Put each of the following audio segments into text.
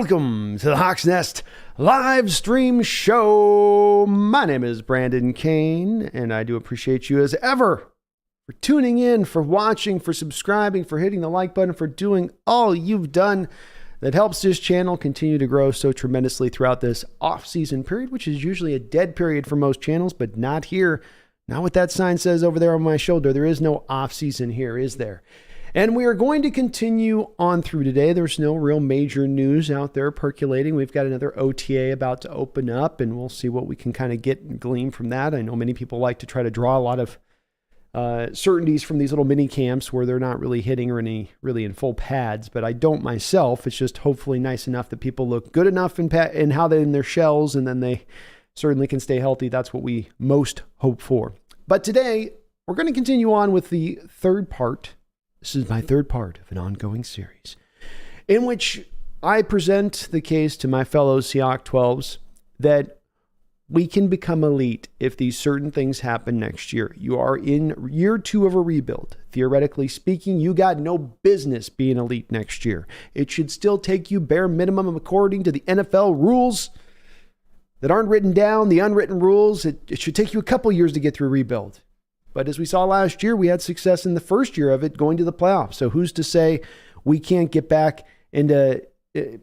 Welcome to the Hawks Nest live stream show. My name is Brandon Kane, and I do appreciate you as ever for tuning in, for watching, for subscribing, for hitting the like button, for doing all you've done that helps this channel continue to grow so tremendously throughout this off-season period, which is usually a dead period for most channels, but not here. Not what that sign says over there on my shoulder. There is no off-season here, is there? And we are going to continue on through today. There's no real major news out there percolating. We've got another OTA about to open up, and we'll see what we can kind of get and glean from that. I know many people like to try to draw a lot of certainties from these little mini camps where they're not really hitting or any really in full pads, but I don't myself. It's just hopefully nice enough that people look good enough in how they're in their shells, and then they certainly can stay healthy. That's what we most hope for. But today, we're going to continue on with the third part. This is my third part of an ongoing series in which I present the case to my fellow Seahawks 12s that we can become elite if these certain things happen next year. You are in year 2 of a rebuild. Theoretically speaking, you got no business being elite next year. It should still take you bare minimum according to the NFL rules that aren't written down, the unwritten rules. It should take you a couple years to get through a rebuild. But as we saw last year, we had success in the first year of it going to the playoffs. So who's to say we can't get back into,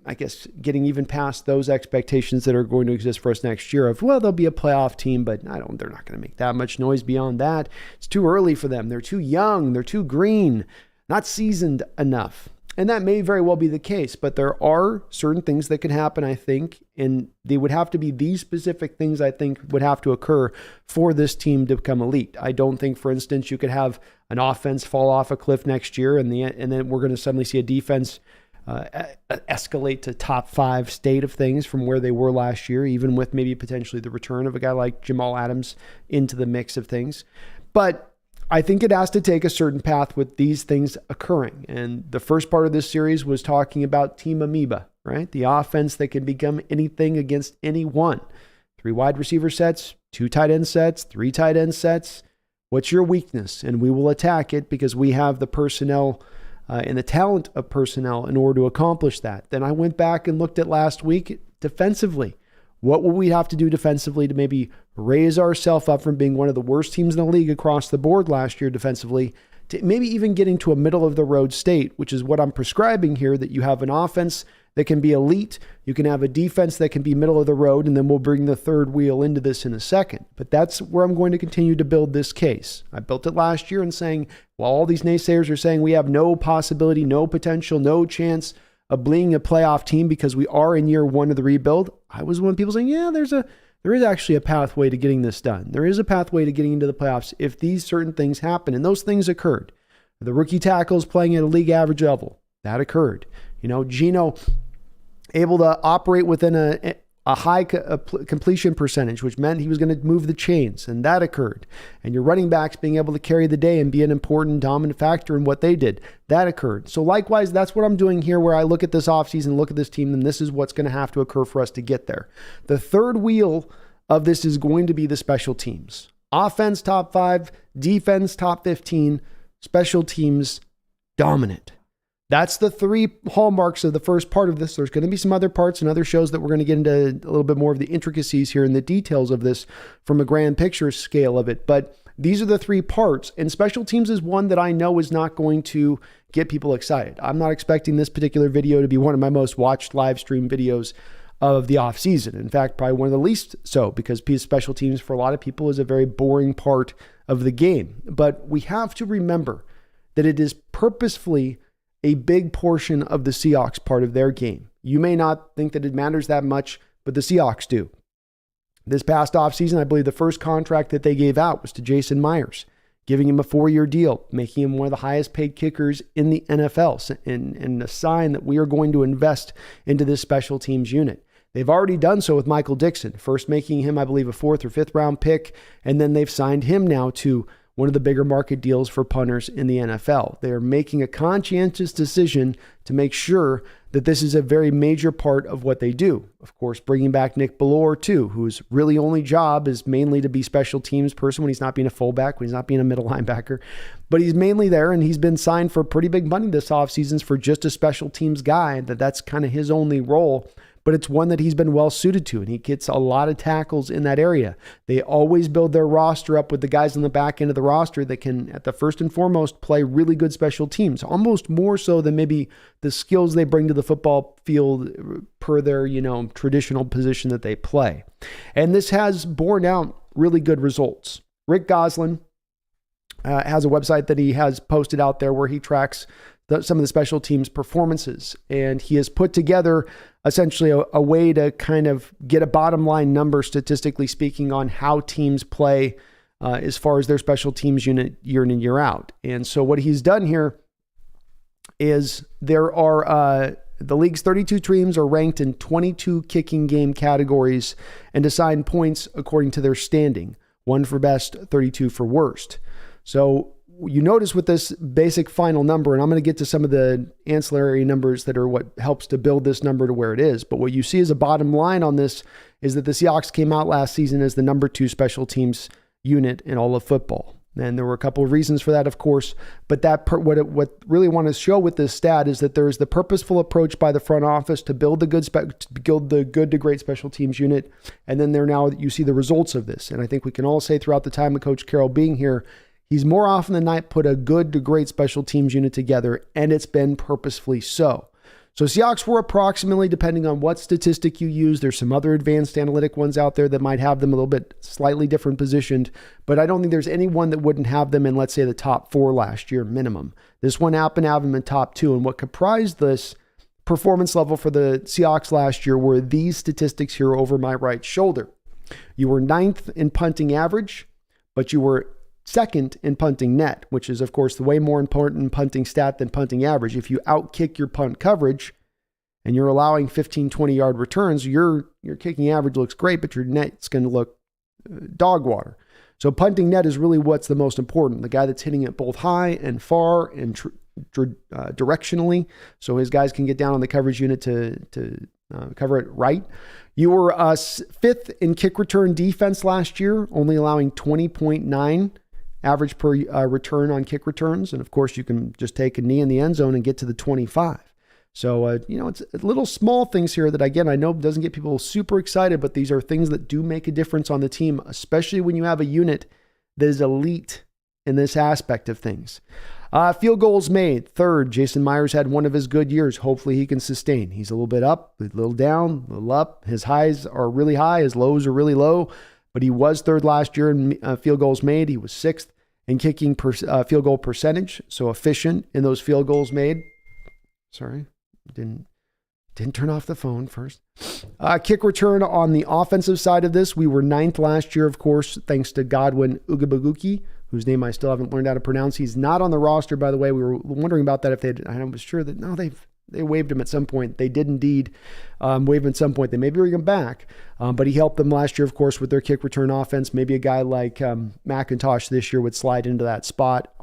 I guess, getting even past those expectations that are going to exist for us next year of, well, they'll be a playoff team, but they're not going to make that much noise beyond that. It's too early for them. They're too young. They're too green, not seasoned enough. And that may very well be the case, but there are certain things that can happen, I think, and they would have to be these specific things I think would have to occur for this team to become elite. I don't think, for instance, you could have an offense fall off a cliff next year and then we're going to suddenly see a defense escalate to top 5 state of things from where they were last year, even with maybe potentially the return of a guy like Jamal Adams into the mix of things. But I think it has to take a certain path with these things occurring. And the first part of this series was talking about Team Amoeba, right? The offense that can become anything against anyone. 3 wide receiver sets, 2 tight end sets, 3 tight end sets. What's your weakness? And we will attack it because we have the personnel and the talent of personnel in order to accomplish that. Then I went back and looked at last week defensively. What will we have to do defensively to maybe raise ourselves up from being one of the worst teams in the league across the board last year defensively to maybe even getting to a middle of the road state, which is what I'm prescribing here, that you have an offense that can be elite. You can have a defense that can be middle of the road, and then we'll bring the third wheel into this in a second. But that's where I'm going to continue to build this case. I built it last year and saying, while all these naysayers are saying we have no possibility, no potential, no chance of being a playoff team because we are in year 1 of the rebuild, I was one of the people saying, yeah, there is actually a pathway to getting this done. There is a pathway to getting into the playoffs if these certain things happen, and those things occurred. The rookie tackles playing at a league average level, that occurred. Geno able to operate within a high completion percentage, which meant he was going to move the chains, and that occurred. And your running backs being able to carry the day and be an important dominant factor in what they did, that occurred. So likewise, that's what I'm doing here, where I look at this offseason, look at this team, and this is what's going to have to occur for us to get there. The third wheel of this is going to be the special teams. Offense top 5, defense top 15, special teams dominant. That's the 3 hallmarks of the first part of this. There's going to be some other parts and other shows that we're going to get into a little bit more of the intricacies here and the details of this from a grand picture scale of it. But these are the 3 parts, and special teams is one that I know is not going to get people excited. I'm not expecting this particular video to be one of my most watched live stream videos of the off season. In fact, probably one of the least so, because special teams for a lot of people is a very boring part of the game. But we have to remember that it is purposefully a big portion of the Seahawks part of their game. You may not think that it matters that much, but the Seahawks do. This past offseason, I believe the first contract that they gave out was to Jason Myers, giving him a 4-year deal, making him one of the highest paid kickers in the NFL, and a sign that we are going to invest into this special teams unit. They've already done so with Michael Dixon, first making him, I believe, a 4th or 5th round pick, and then they've signed him now to one of the bigger market deals for punters in the NFL. They are making a conscientious decision to make sure that this is a very major part of what they do. Of course, bringing back Nick Bellore too, whose really only job is mainly to be special teams person when he's not being a fullback, when he's not being a middle linebacker, but he's mainly there, and he's been signed for pretty big money this offseason for just a special teams guy. That's kind of his only role. But it's one that he's been well suited to, and he gets a lot of tackles in that area. They always build their roster up with the guys on the back end of the roster that can, at the first and foremost, play really good special teams, almost more so than maybe the skills they bring to the football field per their, traditional position that they play. And this has borne out really good results. Rick Goslin has a website that he has posted out there where he tracks some of the special teams performances. And he has put together essentially a way to kind of get a bottom line number, statistically speaking, on how teams play as far as their special teams unit year in and year out. And so what he's done here is there are the league's 32 teams are ranked in 22 kicking game categories and assign points according to their standing, 1 for best, 32 for worst. So you notice with this basic final number, and I'm going to get to some of the ancillary numbers that are what helps to build this number to where it is. But what you see as a bottom line on this is that the Seahawks came out last season as the number 2 special teams unit in all of football. And there were a couple of reasons for that, of course. But what really want to show with this stat is that there's the purposeful approach by the front office to build the good to great special teams unit. And then you see the results of this. And I think we can all say throughout the time of Coach Carroll being here, he's more often than not put a good to great special teams unit together, and it's been purposefully so. So Seahawks were approximately, depending on what statistic you use, there's some other advanced analytic ones out there that might have them a little bit slightly different positioned, but I don't think there's any one that wouldn't have them in, let's say, the top 4 last year minimum. This one happened to have them in top 2, and what comprised this performance level for the Seahawks last year were these statistics here over my right shoulder. You were 9th in punting average, but you were 2nd in punting net, which is, of course, the way more important punting stat than punting average. If you outkick your punt coverage and you're allowing 15, 20-yard returns, your kicking average looks great, but your net's going to look dog water. So punting net is really what's the most important, the guy that's hitting it both high and far and directionally, so his guys can get down on the coverage unit to cover it right. You were 5th in kick return defense last year, only allowing 20.9 average per return on kick returns. And of course, you can just take a knee in the end zone and get to the 25. So, it's little small things here that, again, I know doesn't get people super excited, but these are things that do make a difference on the team, especially when you have a unit that is elite in this aspect of things. Field goals made, 3rd. Jason Myers had one of his good years. Hopefully he can sustain. He's a little bit up, a little down, a little up. His highs are really high. His lows are really low. But he was 3rd last year in field goals made. He was 6th in kicking field goal percentage. So efficient in those field goals made. Sorry, didn't turn off the phone first. Kick return on the offensive side of this, we were 9th last year, of course, thanks to Godwin Ugabaguki, whose name I still haven't learned how to pronounce. He's not on the roster, by the way. We were wondering about that I was sure that, no, they waived him at some point. They did indeed waive him at some point. They may bring him back, but he helped them last year, of course, with their kick return offense. Maybe a guy like McIntosh this year would slide into that spot.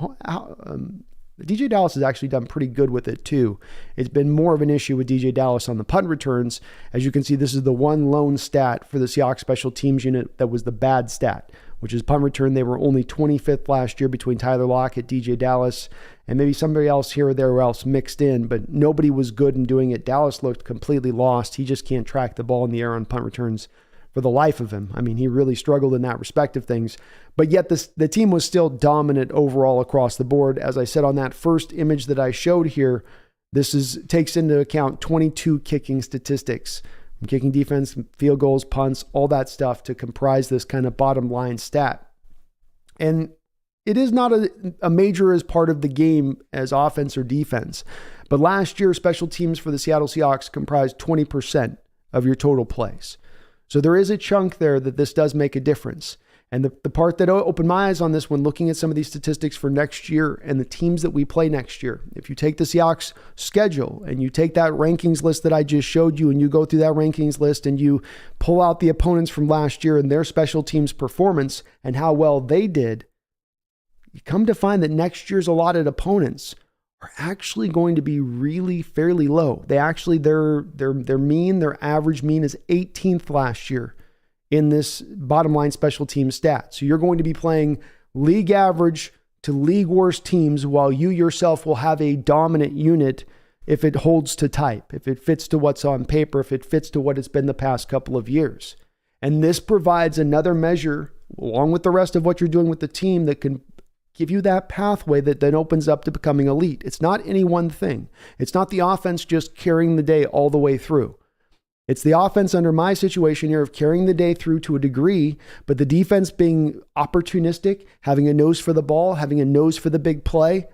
DJ Dallas has actually done pretty good with it too. It's been more of an issue with DJ Dallas on the punt returns. As you can see, this is the one lone stat for the Seahawks special teams unit that was the bad stat, which is punt return. They were only 25th last year between Tyler Lockett, DJ Dallas, and maybe somebody else here or there else mixed in, but nobody was good in doing it. Dallas looked completely lost. He just can't track the ball in the air on punt returns for the life of him. I mean, he really struggled in that respect of things, but yet the team was still dominant overall across the board. As I said on that first image that I showed here, this takes into account 22 kicking statistics, kicking defense, field goals, punts, all that stuff to comprise this kind of bottom line stat. And it is not a major as part of the game as offense or defense, but last year special teams for the Seattle Seahawks comprised 20% of your total plays. So there is a chunk there that this does make a difference. And the part that opened my eyes on this when looking at some of these statistics for next year and the teams that we play next year, if you take the Seahawks schedule and you take that rankings list that I just showed you and you go through that rankings list and you pull out the opponents from last year and their special teams performance and how well they did, you come to find that next year's allotted opponents are actually going to be really fairly low. They actually, their average mean is 18th last year in this bottom line special team stat. So you're going to be playing league average to league worst teams, while you yourself will have a dominant unit if it holds to type, if it fits to what's on paper, if it fits to what it's been the past couple of years. And this provides another measure, along with the rest of what you're doing with the team, that can give you that pathway that then opens up to becoming elite. It's not any one thing. It's not the offense just carrying the day all the way through. It's the offense under my situation here of carrying the day through to a degree, but the defense being opportunistic, having a nose for the ball, having a nose for the big play,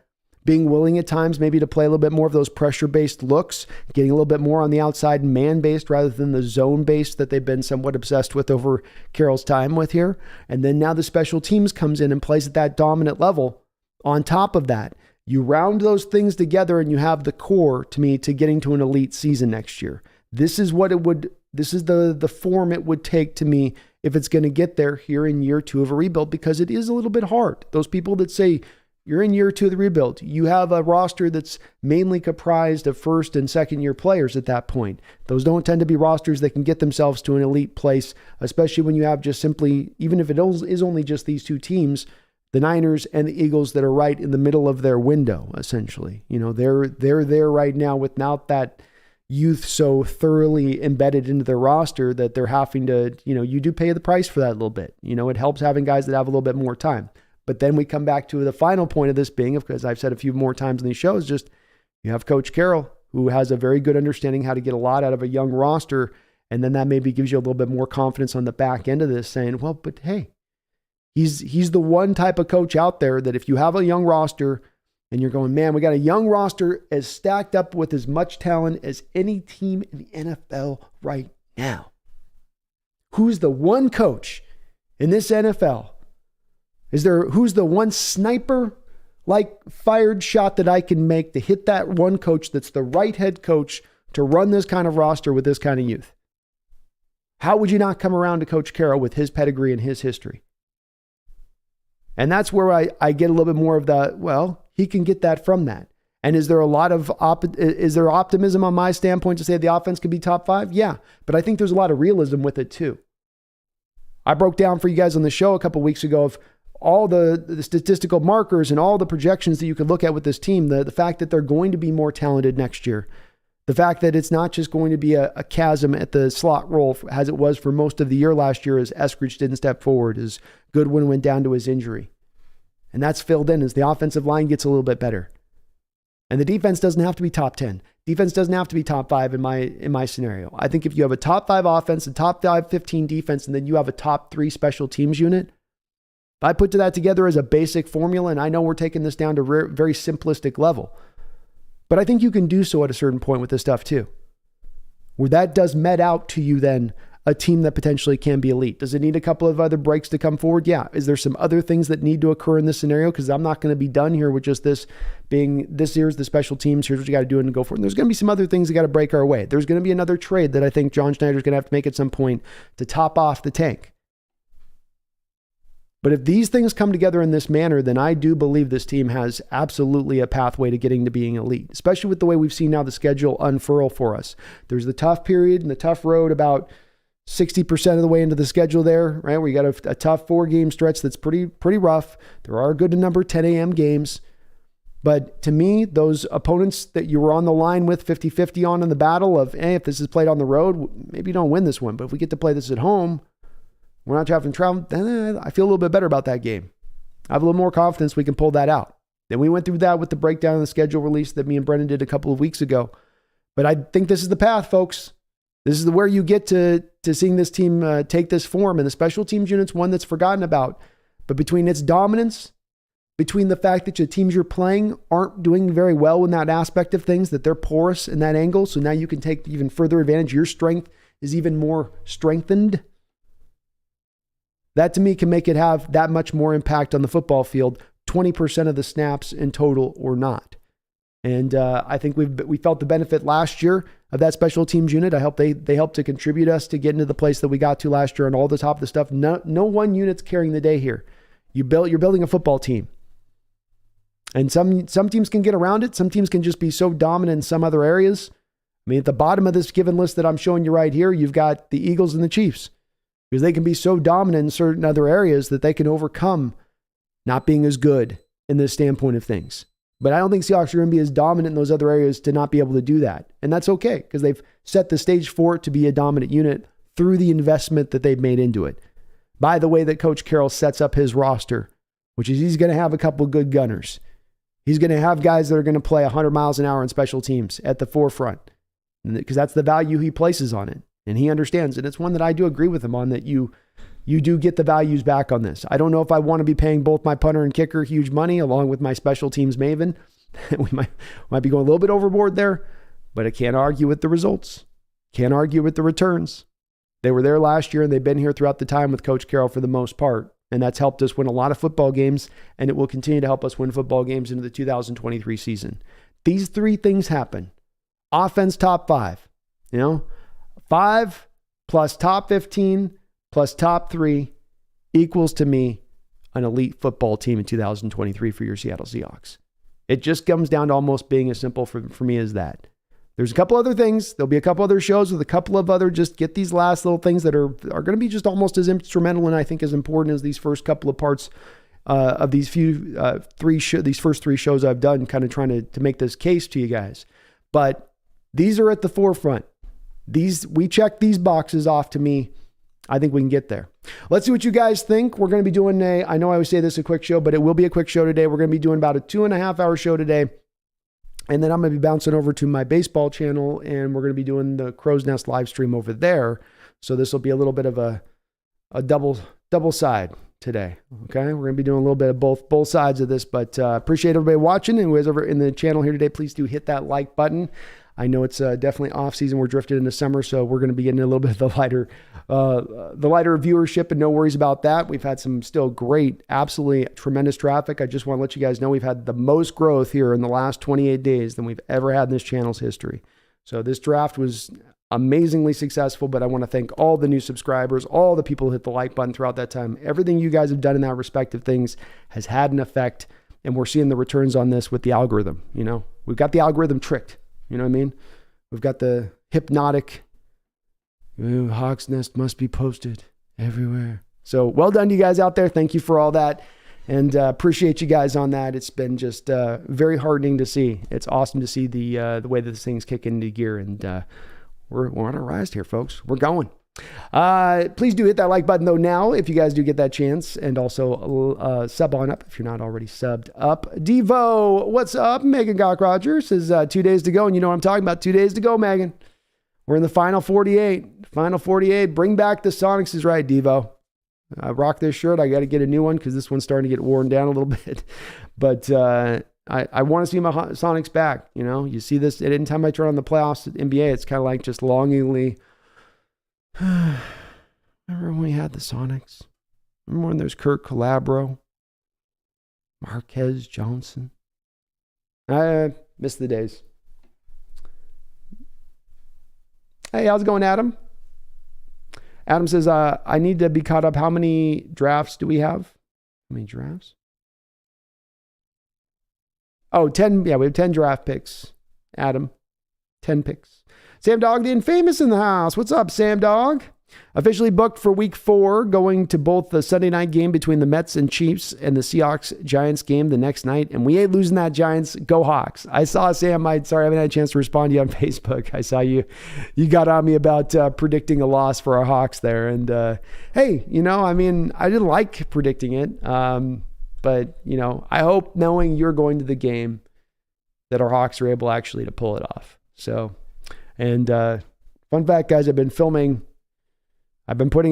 being willing at times maybe to play a little bit more of those pressure-based looks, getting a little bit more on the outside man-based rather than the zone-based that they've been somewhat obsessed with over Carroll's time with here. And then now the special teams comes in and plays at that dominant level. On top of that, you round those things together and you have the core, to me, to getting to an elite season next year. This is the form it would take, to me, if it's going to get there here in year 2 of a rebuild, because it is a little bit hard. Those people that say you're in year 2 of the rebuild, you have a roster that's mainly comprised of first and second year players at that point. Those don't tend to be rosters that can get themselves to an elite place, especially when you have just simply, even if it is only just these two teams, the Niners and the Eagles that are right in the middle of their window, essentially. You know, they're there right now without that youth so thoroughly embedded into their roster that they're having to, you do pay the price for that a little bit. It helps having guys that have a little bit more time. But then we come back to the final point of this being, because I've said a few more times in these shows, just you have Coach Carroll, who has a very good understanding how to get a lot out of a young roster. And then that maybe gives you a little bit more confidence on the back end of this, saying, well, but hey, he's the one type of coach out there that if you have a young roster and you're going, man, we got a young roster as stacked up with as much talent as any team in the NFL right now. Who's the one coach in this NFL? Who's the one sniper like fired shot that I can make to hit that one coach that's the right head coach to run this kind of roster with this kind of youth? How would you not come around to Coach Carroll with his pedigree and his history? And that's where I get a little bit more of the, well, he can get that from that. And is there a lot of is there optimism on my standpoint to say the offense could be top 5? Yeah, but I think there's a lot of realism with it too. I broke down for you guys on the show a couple of weeks ago of all the statistical markers and all the projections that you could look at with this team. The fact that they're going to be more talented next year. The fact that it's not just going to be a chasm at the slot role as it was for most of the year last year as Eskridge didn't step forward, as Goodwin went down to his injury. And that's filled in as the offensive line gets a little bit better. And the defense doesn't have to be top 10. Defense doesn't have to be top 5 in my scenario. I think if you have a top 5 offense, a top 15 defense, and then you have a top 3 special teams unit, if I put that together as a basic formula, and I know we're taking this down to very simplistic level, but I think you can do so at a certain point with this stuff too, where that does met out to you then a team that potentially can be elite. Does it need a couple of other breaks to come forward? Yeah. Is there some other things that need to occur in this scenario? Because I'm not going to be done here with just this being, this here's the special teams, here's what you got to do and go for it. And there's going to be some other things that got to break our way. There's going to be another trade that I think John Schneider's going to have to make at some point to top off the tank. But if these things come together in this manner, then I do believe this team has absolutely a pathway to getting to being elite, especially with the way we've seen now the schedule unfurl for us. There's the tough period and the tough road about 60% of the way into the schedule there, right? Where you got a tough 4-game stretch that's pretty rough. There are a good number 10 a.m. games. But to me, those opponents that you were on the line with 50-50 on in the battle of, hey, if this is played on the road, maybe you don't win this one. But if we get to play this at home, we're not having to travel, then I feel a little bit better about that game. I have a little more confidence we can pull that out. Then we went through that with the breakdown of the schedule release that me and Brendan did a couple of weeks ago. But I think this is the path, folks. This is where you get to seeing this team take this form. And the special teams unit's one that's forgotten about. But between its dominance, between the fact that the teams you're playing aren't doing very well in that aspect of things, that they're porous in that angle, so now you can take even further advantage. Your strength is even more strengthened. That to me can make it have that much more impact on the football field, 20% of the snaps in total or not. And I think we felt the benefit last year of that special teams unit. I hope they helped to contribute us to getting to the place that we got to last year on all the top of the stuff. No one unit's carrying the day here. You're building a football team. And some teams can get around it. Some teams can just be so dominant in some other areas. I mean, at the bottom of this given list that I'm showing you right here, you've got the Eagles and the Chiefs, because they can be so dominant in certain other areas that they can overcome not being as good in this standpoint of things. But I don't think Seahawks are going to be as dominant in those other areas to not be able to do that. And that's okay, because they've set the stage for it to be a dominant unit through the investment that they've made into it. By the way that Coach Carroll sets up his roster, which is he's going to have a couple of good gunners. He's going to have guys that are going to play 100 miles an hour in special teams at the forefront, because that's the value he places on it. And he understands. And it's one that I do agree with him on, that you do get the values back on this. I don't know if I want to be paying both my punter and kicker huge money along with my special teams maven. We might be going a little bit overboard there, but I can't argue with the results. Can't argue with the returns. They were there last year, and they've been here throughout the time with Coach Carroll for the most part. And that's helped us win a lot of football games, and it will continue to help us win football games into the 2023 season. These three things happen. Offense top 5. 5 plus top 15 plus top 3 equals to me an elite football team in 2023 for your Seattle Seahawks. It just comes down to almost being as simple for me as that. There's a couple other things. There'll be a couple other shows with a couple of other, just get these last little things that are going to be just almost as instrumental and I think as important as these first couple of parts of these these first 3 shows I've done, kind of trying to make this case to you guys. But these are at the forefront. We check these boxes off to me. I think we can get there. Let's see what you guys think. We're going to be doing I know I always say this is a quick show, but it will be a quick show today. We're going to be doing about a 2.5 hour show today. And then I'm going to be bouncing over to my baseball channel, and we're going to be doing the Crow's Nest live stream over there. So this will be a little bit of a double side today. Okay. We're going to be doing a little bit of both sides of this, but appreciate everybody watching. And who's over in the channel here today, please do hit that like button. I know it's definitely off season. We're drifted into summer, so we're going to be getting a little bit of the lighter viewership, and no worries about that. We've had some still great, absolutely tremendous traffic. I just want to let you guys know we've had the most growth here in the last 28 days than we've ever had in this channel's history. So this draft was amazingly successful, but I want to thank all the new subscribers, all the people who hit the like button throughout that time. Everything you guys have done in that respective things has had an effect, and we're seeing the returns on this with the algorithm. We've got the algorithm tricked. You know what I mean? We've got the hypnotic, Hawks Nest must be posted everywhere. So well done to you guys out there. Thank you for all that. And appreciate you guys on that. It's been just very heartening to see. It's awesome to see the way that this thing's kicking into gear. And we're on a rise here, folks. We're going. Please do hit that like button though now if you guys do get that chance, and also sub on up if you're not already subbed up. Devo, what's up? Megan Gock Rogers says 2 days to go, and you know what I'm talking about. 2 days to go, Megan. We're in the final 48. Bring back the Sonics is right, Devo. I rock this shirt. I got to get a new one because this one's starting to get worn down a little bit. But I want to see my Sonics back. You see this at any time I turn on the playoffs at NBA, it's kind of like just longingly. Remember when we had the Sonics? Remember when there's Kurt Calabro, Marquez Johnson? I miss the days. Hey, how's it going, Adam? Adam says, I need to be caught up. How many drafts do we have? How many drafts? Oh, 10. Yeah, we have 10 draft picks. Adam, 10 picks. Sam Dog the Infamous in the house. What's up, Sam Dog? Officially booked for week 4, going to both the Sunday night game between the Mets and Chiefs and the Seahawks-Giants game the next night. And we ain't losing that, Giants. Go Hawks. I saw, Sam, sorry I haven't had a chance to respond to you on Facebook. I saw you got on me about predicting a loss for our Hawks there. And hey, I didn't like predicting it. But, I hope knowing you're going to the game that our Hawks are able actually to pull it off. So... And fun fact, guys, I've been putting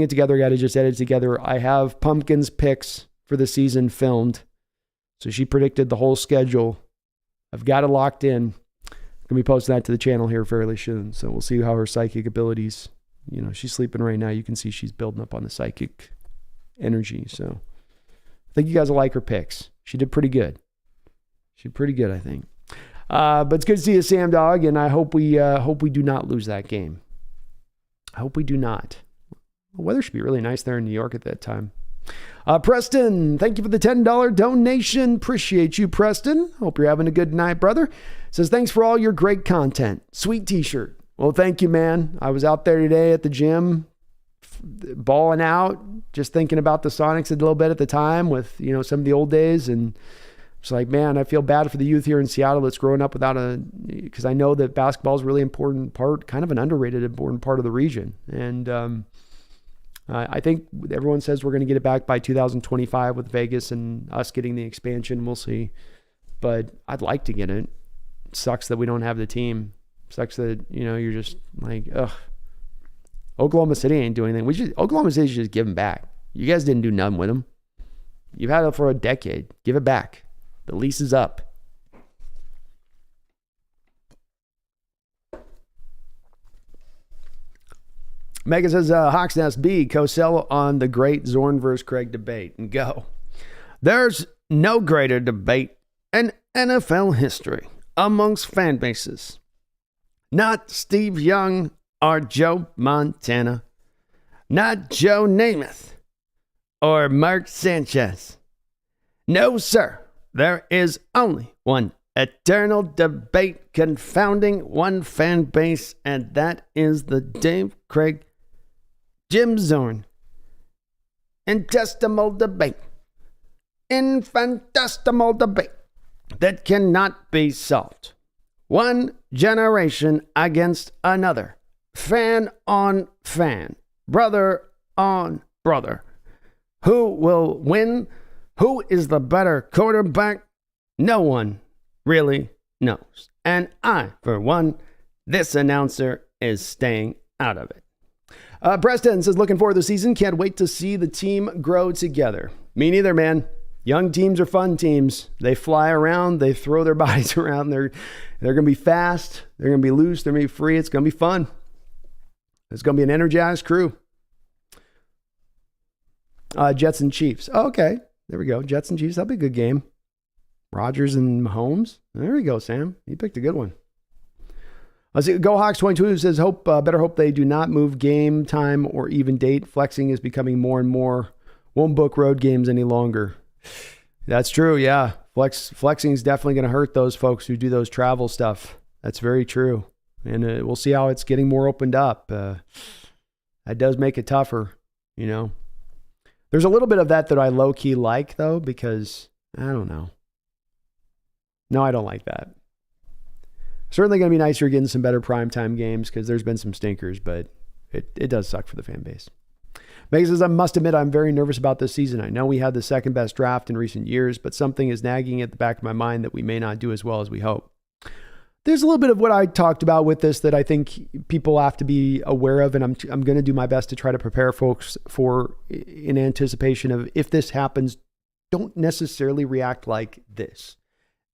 it together. Got to just edit it together. I have Pumpkin's picks for the season filmed. So she predicted the whole schedule. I've got it locked in. I'm going to be posting that to the channel here fairly soon. So we'll see how her psychic abilities, she's sleeping right now. You can see she's building up on the psychic energy. So I think you guys will like her picks. She did pretty good. I think. But it's good to see you, Sam Dog, and I hope we do not lose that game. I hope we do not. The weather should be really nice there in New York at that time. Preston, thank you for the $10 donation. Appreciate you, Preston. Hope you're having a good night, brother. Says, thanks for all your great content. Sweet t-shirt. Well, thank you, man. I was out there today at the gym, balling out, just thinking about the Sonics a little bit at the time with, some of the old days. And it's like, man, I feel bad for the youth here in Seattle that's growing up because I know that basketball is a really important part, kind of an underrated, important part of the region. And, I think everyone says we're going to get it back by 2025 with Vegas and us getting the expansion. We'll see. But I'd like to get it. Sucks that we don't have the team. Sucks that, you're just like, ugh. Oklahoma City ain't doing anything. Oklahoma City should just give them back. You guys didn't do nothing with them. You've had it for a decade. Give it back. The lease is up. Megan says, Hawks Nest B, Cosell on the great Zorn versus Craig debate. And go. There's no greater debate in NFL history amongst fan bases. Not Steve Young or Joe Montana. Not Joe Namath or Mark Sanchez. No, sir. There is only one eternal debate confounding one fan base, and that is the Dave Craig Jim Zorn intestable debate. Infantestimal debate that cannot be solved. One generation against another. Fan on fan. Brother on brother. Who will win? Who is the better quarterback? No one really knows. And I, for one, this announcer is staying out of it. Preston says, looking forward to the season. Can't wait to see the team grow together. Me neither, man. Young teams are fun teams. They fly around. They throw their bodies around. They're going to be fast. They're going to be loose. They're going to be free. It's going to be fun. It's going to be an energized crew. Jets and Chiefs. Oh, okay. There we go. Jets and Chiefs. That'll be a good game. Rodgers and Mahomes. There we go, Sam. You picked a good one. Let's see. Go Hawks 22 says, better hope they do not move game time or even date. Flexing is becoming more and more. Won't book road games any longer. That's true. Yeah. Flexing is definitely going to hurt those folks who do those travel stuff. That's very true. And we'll see how it's getting more opened up. That does make it tougher, There's a little bit of that I low-key like, though, because I don't know. No, I don't like that. Certainly going to be nicer getting some better primetime games because there's been some stinkers, but it does suck for the fan base. Megan says, I must admit I'm very nervous about this season. I know we had the second best draft in recent years, but something is nagging at the back of my mind that we may not do as well as we hope. There's a little bit of what I talked about with this that I think people have to be aware of, and I'm going to do my best to try to prepare folks for in anticipation of if this happens, don't necessarily react like this.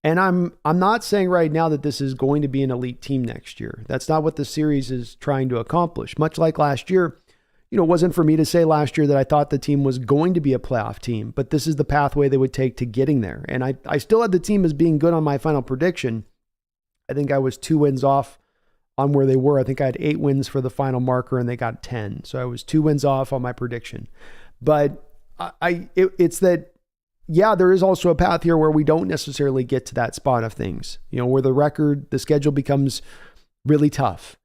And I'm not saying right now that this is going to be an elite team next year. That's not what the series is trying to accomplish. Much like last year, it wasn't for me to say last year that I thought the team was going to be a playoff team, but this is the pathway they would take to getting there. And I still had the team as being good on my final prediction. I think I was 2 wins off on where they were. I think I had 8 wins for the final marker and they got 10. So I was 2 wins off on my prediction. But it's that, yeah, there is also a path here where we don't necessarily get to that spot of things, where the schedule becomes really tough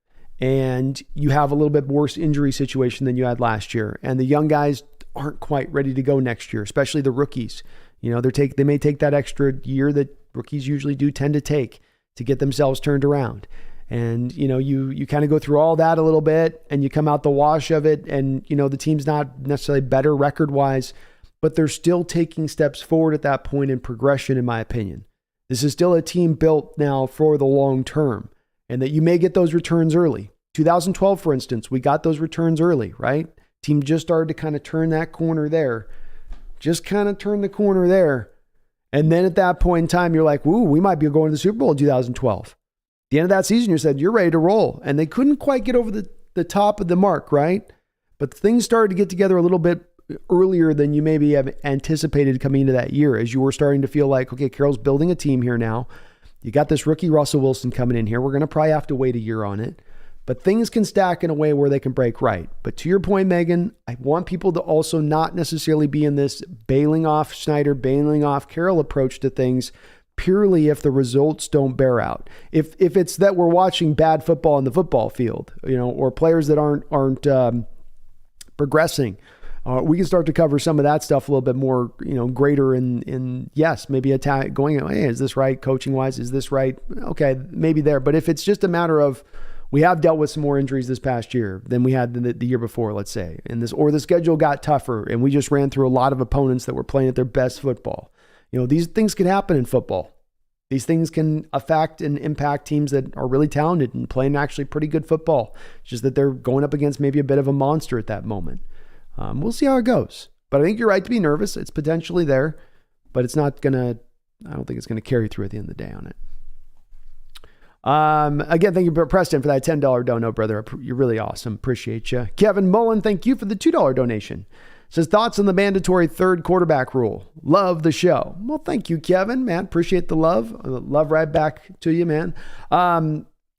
and you have a little bit worse injury situation than you had last year. And the young guys aren't quite ready to go next year, especially the rookies. They may take that extra year that rookies usually do tend to take to get themselves turned around. And, you kind of go through all that a little bit and you come out the wash of it. And, the team's not necessarily better record wise, but they're still taking steps forward at that point in progression, in my opinion. This is still a team built now for the long term, and that you may get those returns early. 2012, for instance, we got those returns early, right? Team just started to kind of turn that corner there. Just kind of turn the corner there. And then at that point in time, you're like, woo, we might be going to the Super Bowl in 2012. At the end of that season, you said, you're ready to roll. And they couldn't quite get over the top of the mark, right? But things started to get together a little bit earlier than you maybe have anticipated coming into that year, as you were starting to feel like, okay, Carroll's building a team here now. You got this rookie Russell Wilson coming in here. We're going to probably have to wait a year on it. But things can stack in a way where they can break right. But to your point, Megan, I want people to also not necessarily be in this bailing off Snyder, bailing off Carroll approach to things purely if the results don't bear out. If it's that we're watching bad football in the football field, or players that aren't progressing, we can start to cover some of that stuff a little bit more, greater in yes, maybe attack going, hey, is this right? Coaching wise, is this right? Okay, maybe there. But if it's just a matter of, we have dealt with some more injuries this past year than we had the year before, let's say, or the schedule got tougher and we just ran through a lot of opponents that were playing at their best football. These things can happen in football. These things can affect and impact teams that are really talented and playing actually pretty good football. It's just that they're going up against maybe a bit of a monster at that moment. We'll see how it goes. But I think you're right to be nervous. It's potentially there, but I don't think it's going to carry through at the end of the day on it. Again, thank you, Preston, for that $10 dono, brother. You're really awesome. Appreciate you. Kevin Mullen, thank you for the $2 donation. Says, thoughts on the mandatory third quarterback rule. Love the show. Well, thank you, Kevin, man. Appreciate the love. Love right back to you, man.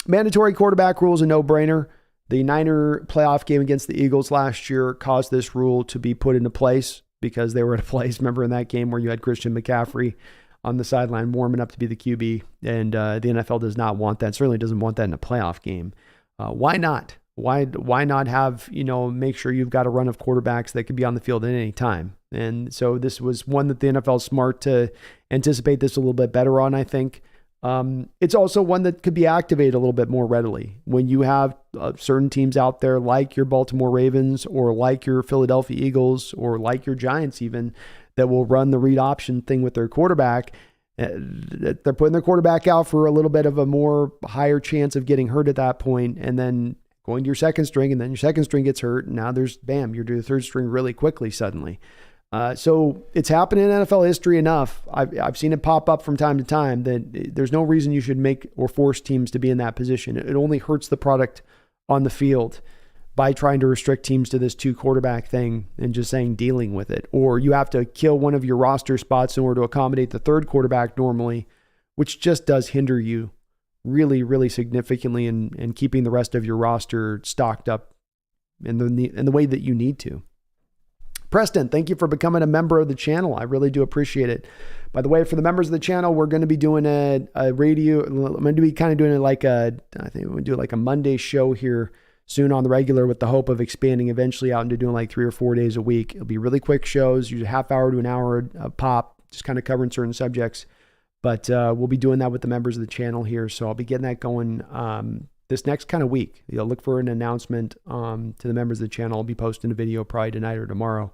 Mandatory quarterback rule is a no-brainer. The Niner playoff game against the Eagles last year caused this rule to be put into place because they were at a place, remember in that game where you had Christian McCaffrey on the sideline warming up to be the QB, and the NFL does not want that. Certainly doesn't want that in a playoff game. Why not? Why not have, make sure you've got a run of quarterbacks that could be on the field at any time? And so this was one that the NFL is smart to anticipate this a little bit better on, I think. It's also one that could be activated a little bit more readily when you have certain teams out there like your Baltimore Ravens or like your Philadelphia Eagles or like your Giants even that will run the read option thing with their quarterback. They're putting their quarterback out for a little bit of a more higher chance of getting hurt at that point, and then going to your second string, and then your second string gets hurt. And now you're doing the third string really quickly suddenly. So it's happened in NFL history enough. I've seen it pop up from time to time that there's no reason you should make or force teams to be in that position. It only hurts the product on the field by trying to restrict teams to this 2 quarterback thing and just saying dealing with it. Or you have to kill one of your roster spots in order to accommodate the third quarterback normally, which just does hinder you really, really significantly in keeping the rest of your roster stocked up in the way that you need to. Preston, thank you for becoming a member of the channel. I really do appreciate it. By the way, for the members of the channel, we're going to be doing a radio. I'm going to be kind of doing it I think we're going to do like a Monday show here soon on the regular with the hope of expanding eventually out into doing like 3 or 4 days a week. It'll be really quick shows, usually a half hour to an hour a pop, just kind of covering certain subjects. But we'll be doing that with the members of the channel here. So I'll be getting that going this next kind of week. Look for an announcement to the members of the channel. I'll be posting a video probably tonight or tomorrow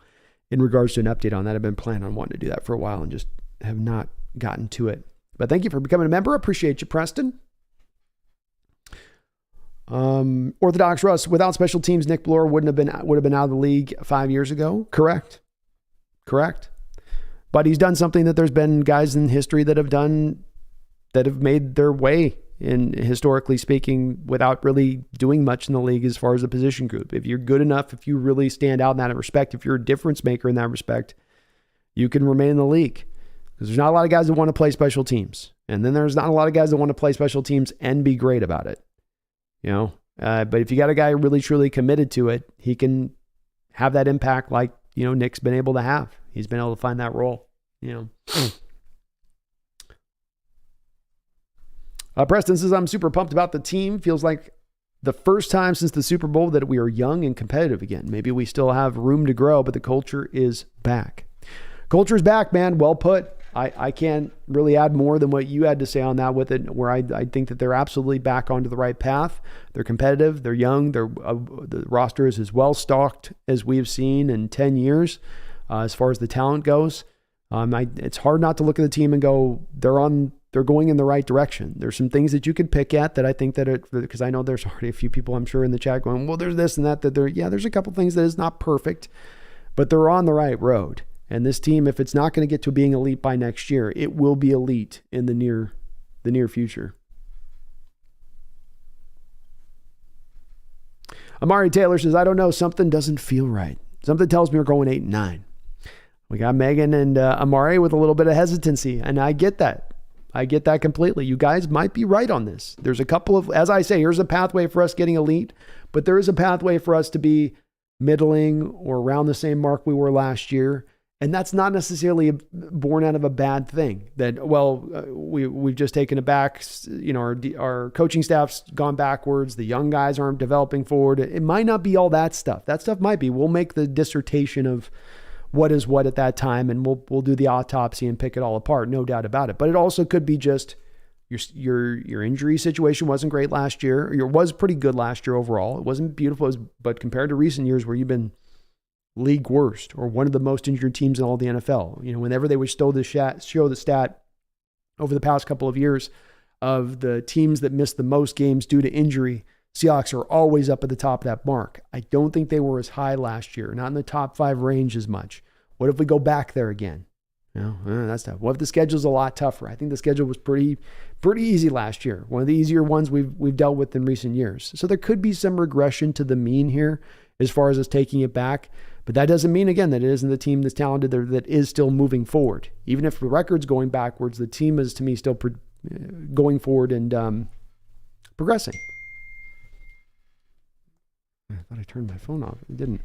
in regards to an update on that. I've been planning on wanting to do that for a while and just have not gotten to it. But thank you for becoming a member. Appreciate you, Preston. Orthodox Russ, without special teams, Nick Bloor would have been out of the league 5 years ago. Correct. But he's done something that there's been guys in history that have made their way in, historically speaking, without really doing much in the league as far as the position group. If you're good enough, if you really stand out in that respect, if you're a difference maker in that respect, you can remain in the league. Because there's not a lot of guys that want to play special teams. And then there's not a lot of guys that want to play special teams and be great about it. But if you got a guy really truly committed to it, he can have that impact like, Nick's been able to have. He's been able to find that role, Preston says, I'm super pumped about the team. Feels like the first time since the Super Bowl that we are young and competitive again. Maybe we still have room to grow, but the culture is back. Culture is back, man. Well put. I can't really add more than what you had to say on that with it, where I think that they're absolutely back onto the right path. They're competitive. They're young. The roster is as well stocked as we've seen in 10 years as far as the talent goes. It's hard not to look at the team and go, they're going in the right direction. There's some things that you could pick at that I think because I know there's already a few people I'm sure in the chat going, well, there's this and that there's a couple things that is not perfect, but they're on the right road. And this team, if it's not going to get to being elite by next year, it will be elite in the near future. Amari Taylor says, I don't know, something doesn't feel right. Something tells me we're going 8-9. We got Megan and Amari with a little bit of hesitancy, and I get that. I get that completely. You guys might be right on this. There's a couple of, as I say, here's a pathway for us getting elite, but there is a pathway for us to be middling or around the same mark we were last year. And that's not necessarily born out of a bad thing that, we've just taken it back. Our coaching staff's gone backwards. The young guys aren't developing forward. It might not be all that stuff. That stuff might be. We'll make the dissertation of what is what at that time, and we'll do the autopsy and pick it all apart. No doubt about it. But it also could be just your injury situation wasn't great last year. It was pretty good last year overall. It wasn't beautiful, but compared to recent years where you've been league worst or one of the most injured teams in all the NFL. Whenever they would show the stat over the past couple of years of the teams that missed the most games due to injury, Seahawks are always up at the top of that mark. I don't think they were as high last year, not in the top 5 range as much. What if we go back there again? That's tough. What if the schedule's a lot tougher? I think the schedule was pretty easy last year. One of the easier ones we've dealt with in recent years. So there could be some regression to the mean here as far as us taking it back. But that doesn't mean, again, that it isn't the team that's talented that is still moving forward. Even if the record's going backwards, the team is, to me, still going forward and progressing. I thought I turned my phone off. I didn't.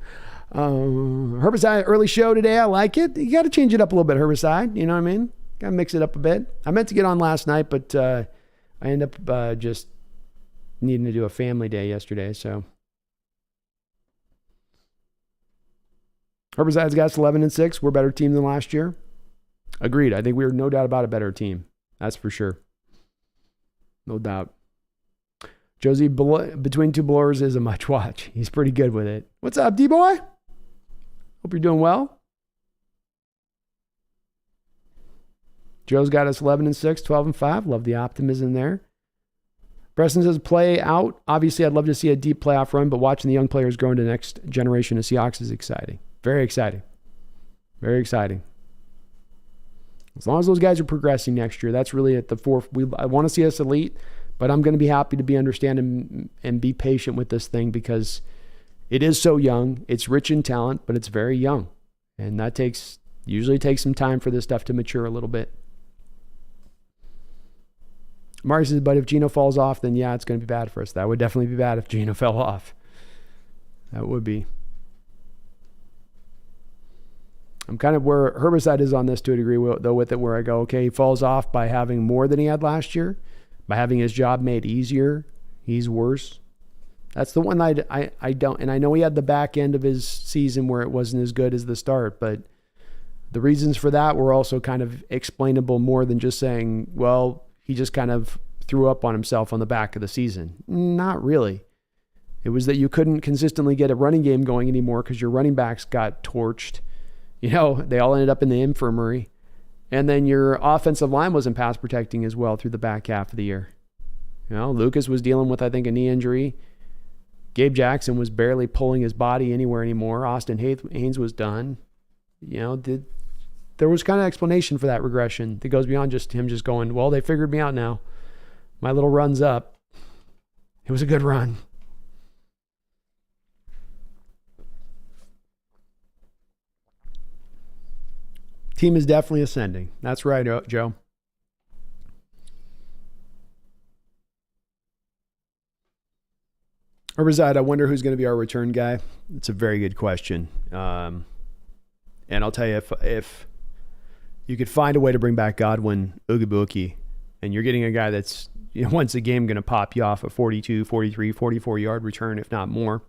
Herbicide early show today. I like it. You got to change it up a little bit, Herbicide. You know what I mean? Got to mix it up a bit. I meant to get on last night, but I ended up just needing to do a family day yesterday, so. Herbicide's got us 11-6. We're a better team than last year. Agreed. I think we're no doubt about a better team. That's for sure. No doubt. Josie, between two blowers is a much watch. He's pretty good with it. What's up, D-boy? Hope you're doing well. Joe's got us 11-6, 12-5. Love the optimism there. Preston says, play out. Obviously, I'd love to see a deep playoff run, but watching the young players grow into the next generation of Seahawks is exciting. Very exciting. Very exciting. As long as those guys are progressing next year, that's really at the fourth. I want to see us elite, but I'm going to be happy to be understanding and be patient with this thing because it is so young. It's rich in talent, but it's very young. And that usually takes some time for this stuff to mature a little bit. Marty says, but if Geno falls off, then yeah, it's going to be bad for us. That would definitely be bad if Geno fell off. That would be. I'm kind of where Herbicide is on this to a degree, though, with it, where I go, okay, he falls off by having more than he had last year, by having his job made easier. He's worse. That's the one I don't, and I know he had the back end of his season where it wasn't as good as the start, but the reasons for that were also kind of explainable more than just saying, well, he just kind of threw up on himself on the back of the season. Not really. It was that you couldn't consistently get a running game going anymore because your running backs got torched. They all ended up in the infirmary. And then your offensive line wasn't pass protecting as well through the back half of the year. Lucas was dealing with, I think, a knee injury. Gabe Jackson was barely pulling his body anywhere anymore. Austin Haynes was done. There was kind of explanation for that regression that goes beyond just him just going, well, they figured me out now. My little run's up. It was a good run. Team is definitely ascending. That's right, Joe. Herbicide, I wonder who's going to be our return guy. It's a very good question. And I'll tell you, if you could find a way to bring back Godwin Ugabuki, and you're getting a guy that's once a game going to pop you off a 42, 43, 44-yard return, if not more,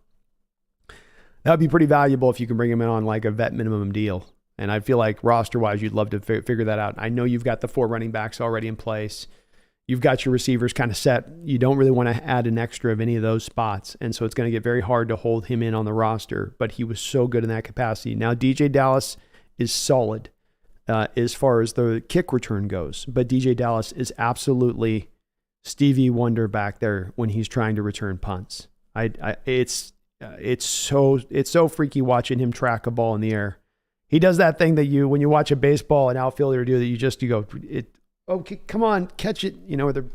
that would be pretty valuable if you can bring him in on like a vet minimum deal. And I feel like roster-wise, you'd love to figure that out. I know you've got the 4 running backs already in place. You've got your receivers kind of set. You don't really want to add an extra of any of those spots. And so it's going to get very hard to hold him in on the roster. But he was so good in that capacity. Now, DJ Dallas is solid as far as the kick return goes. But DJ Dallas is absolutely Stevie Wonder back there when he's trying to return punts. It's so freaky watching him track a ball in the air. He does that thing that when you watch a baseball an outfielder do that you go, okay, come on, catch it. Where they're,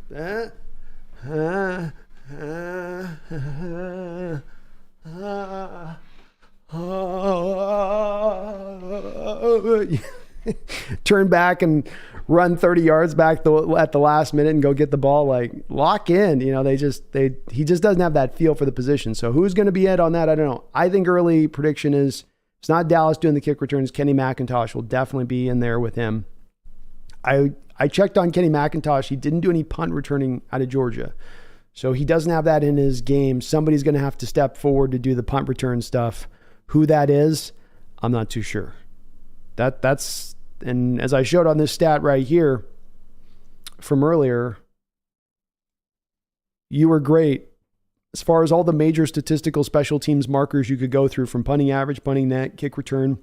turn back and run 30 yards back at the last minute and go get the ball. Like, lock in. You know, he just doesn't have that feel for the position. So who's going to be it on that? I don't know. I think early prediction is it's not Dallas doing the kick returns. Kenny McIntosh will definitely be in there with him. I checked on Kenny McIntosh. He didn't do any punt returning out of Georgia. So he doesn't have that in his game. Somebody's going to have to step forward to do the punt return stuff. Who that is, I'm not too sure. That's, and as I showed on this stat right here from earlier, you were great. As far as all the major statistical special teams markers you could go through, from punting average, punting net, kick return,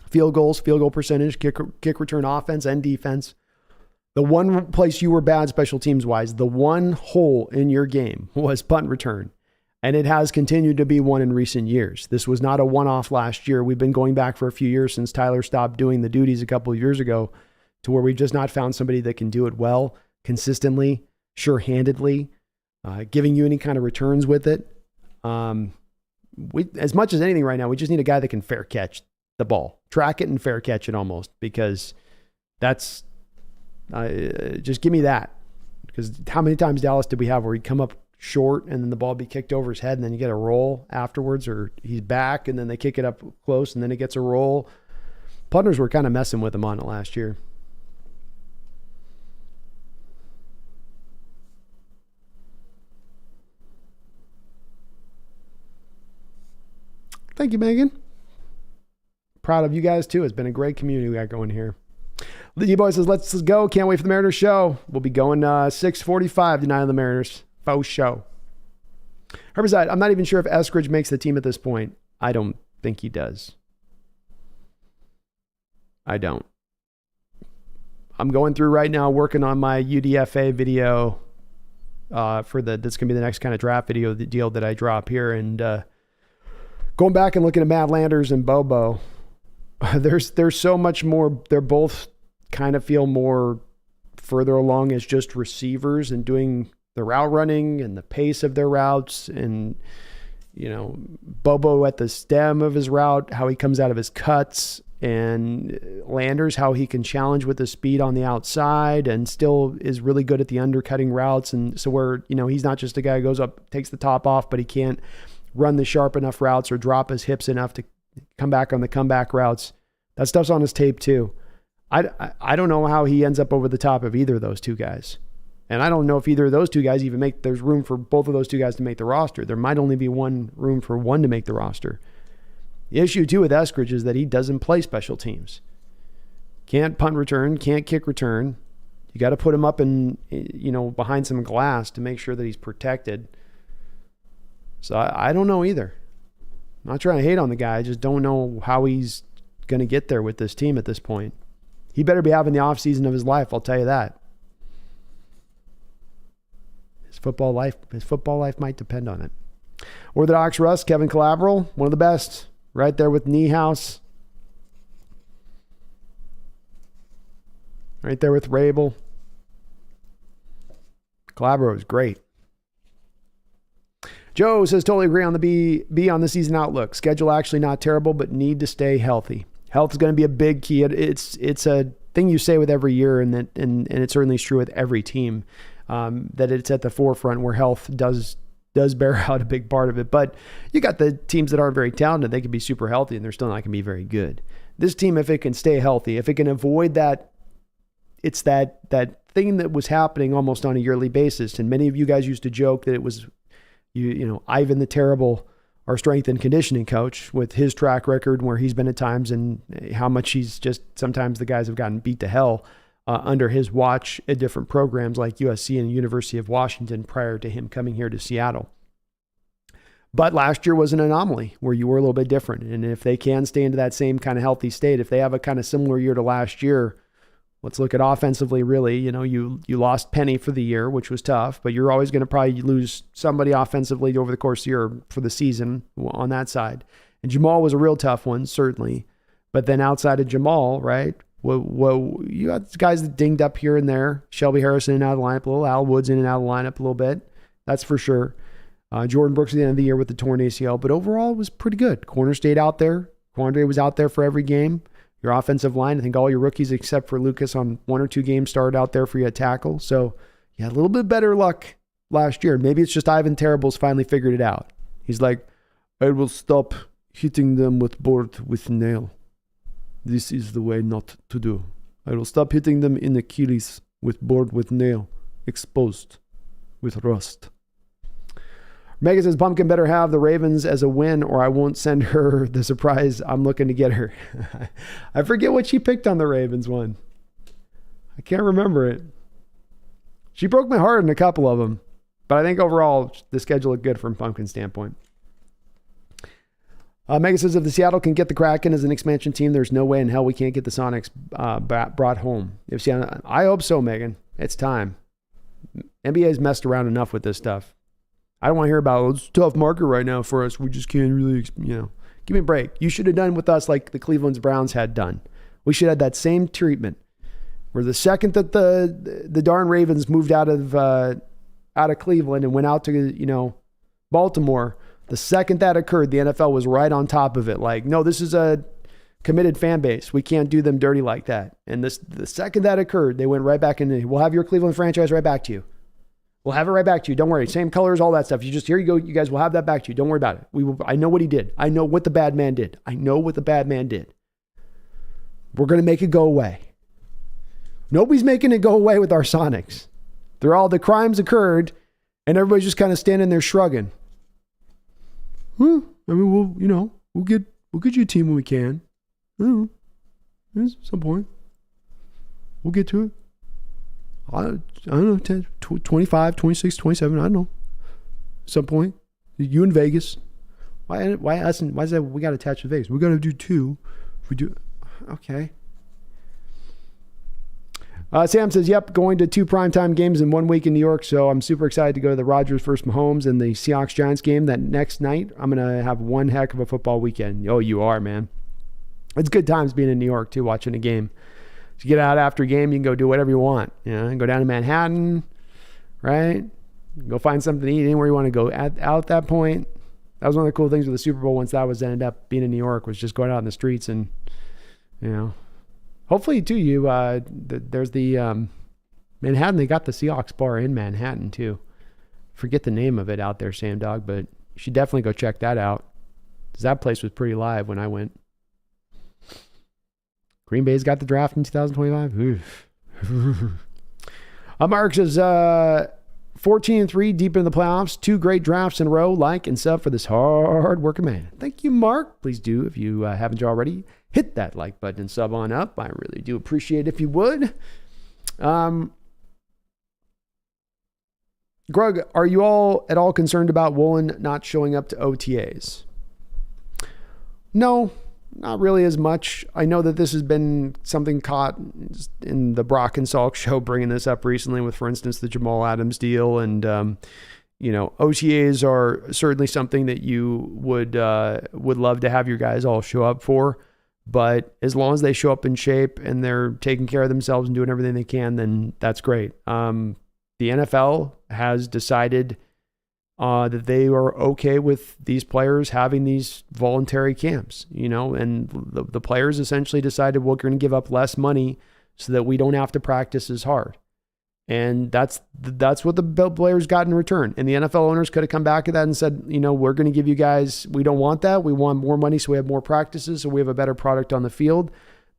field goals, field goal percentage, kick return offense and defense. The one place you were bad special teams wise, the one hole in your game was punt return. And it has continued to be one in recent years. This was not a one-off last year. We've been going back for a few years since Tyler stopped doing the duties a couple of years ago, to where we've just not found somebody that can do it well, consistently, sure-handedly, giving you any kind of returns with it. As much as anything right now, we just need a guy that can fair catch the ball, track it and fair catch it almost, because that's just give me that. Because how many times, Dallas, did we have where he'd come up short and then the ball be kicked over his head and then you get a roll afterwards, or he's back and then they kick it up close and then it gets a roll? Punters were kind of messing with him on it last year. Thank you, Megan. Proud of you guys too. It's been a great community we got going here. The boy says, let's go. Can't wait for the Mariners show. We'll be going 6:45 to Night of the Mariners. Faux show. Herbicide, I'm not even sure if Eskridge makes the team at this point. I don't think he does. I don't. I'm going through right now, working on my UDFA video that's going to be the next kind of draft video, the deal that I drop here, and going back and looking at Matt Landers and Bobo. There's so much more. They're both kind of feel more further along as just receivers and doing the route running and the pace of their routes, and, you know, Bobo at the stem of his route, how he comes out of his cuts, and Landers, how he can challenge with the speed on the outside and still is really good at the undercutting routes. And so where, you know, he's not just a guy who goes up, takes the top off, but he can't run the sharp enough routes or drop his hips enough to come back on the comeback routes. That stuff's on his tape too. I don't know how he ends up over the top of either of those two guys. And I don't know if either of those two guys even there's room for both of those two guys to make the roster. There might only be room for one to make the roster. The issue too with Eskridge is that he doesn't play special teams. Can't punt return, can't kick return. You got to put him up in, you know, behind some glass to make sure that he's protected. So I don't know either. I'm not trying to hate on the guy. I just don't know how he's going to get there with this team at this point. He better be having the offseason of his life, I'll tell you that. His football life might depend on it. Orthodox Russ, Kevin Calabral, one of the best. Right there with Niehaus. Right there with Rabel. Calabro is great. Joe says, totally agree on the B on the season outlook. Schedule actually not terrible, but need to stay healthy. Health is going to be a big key. It's a thing you say with every year, and it certainly is true with every team, that it's at the forefront where health does bear out a big part of it. But you got the teams that aren't very talented. They can be super healthy and they're still not going to be very good. This team, if it can stay healthy, if it can avoid that, it's that thing that was happening almost on a yearly basis. And many of you guys used to joke that it was, you know, Ivan the Terrible, our strength and conditioning coach, with his track record where he's been at times and how much he's just, sometimes the guys have gotten beat to hell under his watch at different programs like USC and University of Washington prior to him coming here to Seattle. But last year was an anomaly where you were a little bit different. And if they can stay into that same kind of healthy state, if they have a kind of similar year to last year, let's look at offensively, really. You know, you lost Penny for the year, which was tough, but you're always going to probably lose somebody offensively over the course of the year for the season on that side. And Jamal was a real tough one, certainly. But then outside of Jamal, right, well, you got guys that dinged up here and there. Shelby Harrison in and out of the lineup a little. Al Woods in and out of the lineup a little bit. That's for sure. Jordan Brooks at the end of the year with the torn ACL. But overall, it was pretty good. Corner stayed out there. Quandre was out there for every game. Your offensive line, I think all your rookies except for Lucas on 1 or 2 games started out there for you at tackle. So you had a little bit better luck last year. Maybe it's just Ivan Terrible's finally figured it out. He's like, I will stop hitting them with board with nail. This is the way not to do. I will stop hitting them in Achilles with board with nail, exposed with rust. Megan says, Pumpkin better have the Ravens as a win or I won't send her the surprise I'm looking to get her. I forget what she picked on the Ravens one. I can't remember it. She broke my heart in a couple of them. But I think overall, the schedule looked good from Pumpkin's standpoint. Megan says, if the Seattle can get the Kraken as an expansion team, there's no way in hell we can't get the Sonics brought home. I hope so, Megan. It's time. NBA's messed around enough with this stuff. I don't want to hear about, it's a tough market right now for us. We just can't really, give me a break. You should have done with us like the Cleveland Browns had done. We should have had that same treatment where the second that the darn Ravens moved out of Cleveland and went out to, Baltimore, the second that occurred, the NFL was right on top of it. Like, no, this is a committed fan base. We can't do them dirty like that. And the second that occurred, they went right back in. We'll have your Cleveland franchise right back to you. We'll have it right back to you. Don't worry. Same colors, all that stuff. Here you go. You guys will have that back to you. Don't worry about it. I know what he did. I know what the bad man did. We're going to make it go away. Nobody's making it go away with our Sonics. The crimes occurred and everybody's just kind of standing there shrugging. I mean, we'll get you a team when we can. At some point. We'll get to it. I don't know, 10, 25, 26, 27, I don't know. At some point. You in Vegas. Why us? Why is that we got attached to Vegas? We got to do 2. If we do, okay. Sam says, yep, going to 2 primetime games in 1 week in New York, so I'm super excited to go to the Rodgers versus Mahomes and the Seahawks-Giants game that next night. I'm going to have one heck of a football weekend. Oh, you are, man. It's good times being in New York, too, watching a game. If you get out after a game, you can go do whatever you want. Go down to Manhattan, right? Go find something to eat anywhere you want to go. Out at that point, that was one of the cool things with the Super Bowl once that was ended up being in New York, was just going out in the streets and, hopefully, too, there's the Manhattan. They got the Seahawks bar in Manhattan, too. Forget the name of it out there, Sam Dog, but you should definitely go check that out. Because that place was pretty live when I went. Green Bay's got the draft in 2025. Mark says, 14-3 deep in the playoffs. 2 great drafts in a row. Like and sub for this hard-working man. Thank you, Mark. Please do, if you haven't already, hit that like button and sub on up. I really do appreciate it if you would. Greg, are you all at all concerned about Woolen not showing up to OTAs? No, not really as much. I know that this has been something caught in the Brock and Salk show, bringing this up recently with, for instance, the Jamal Adams deal. And, OTAs are certainly something that you would love to have your guys all show up for. But as long as they show up in shape and they're taking care of themselves and doing everything they can, then that's great. The NFL has decided that they are okay with these players having these voluntary camps, and the players essentially decided, we're going to give up less money so that we don't have to practice as hard. And that's what the players got in return. And the NFL owners could have come back to that and said, we're going to give you guys, we don't want that. We want more money so we have more practices, so we have a better product on the field.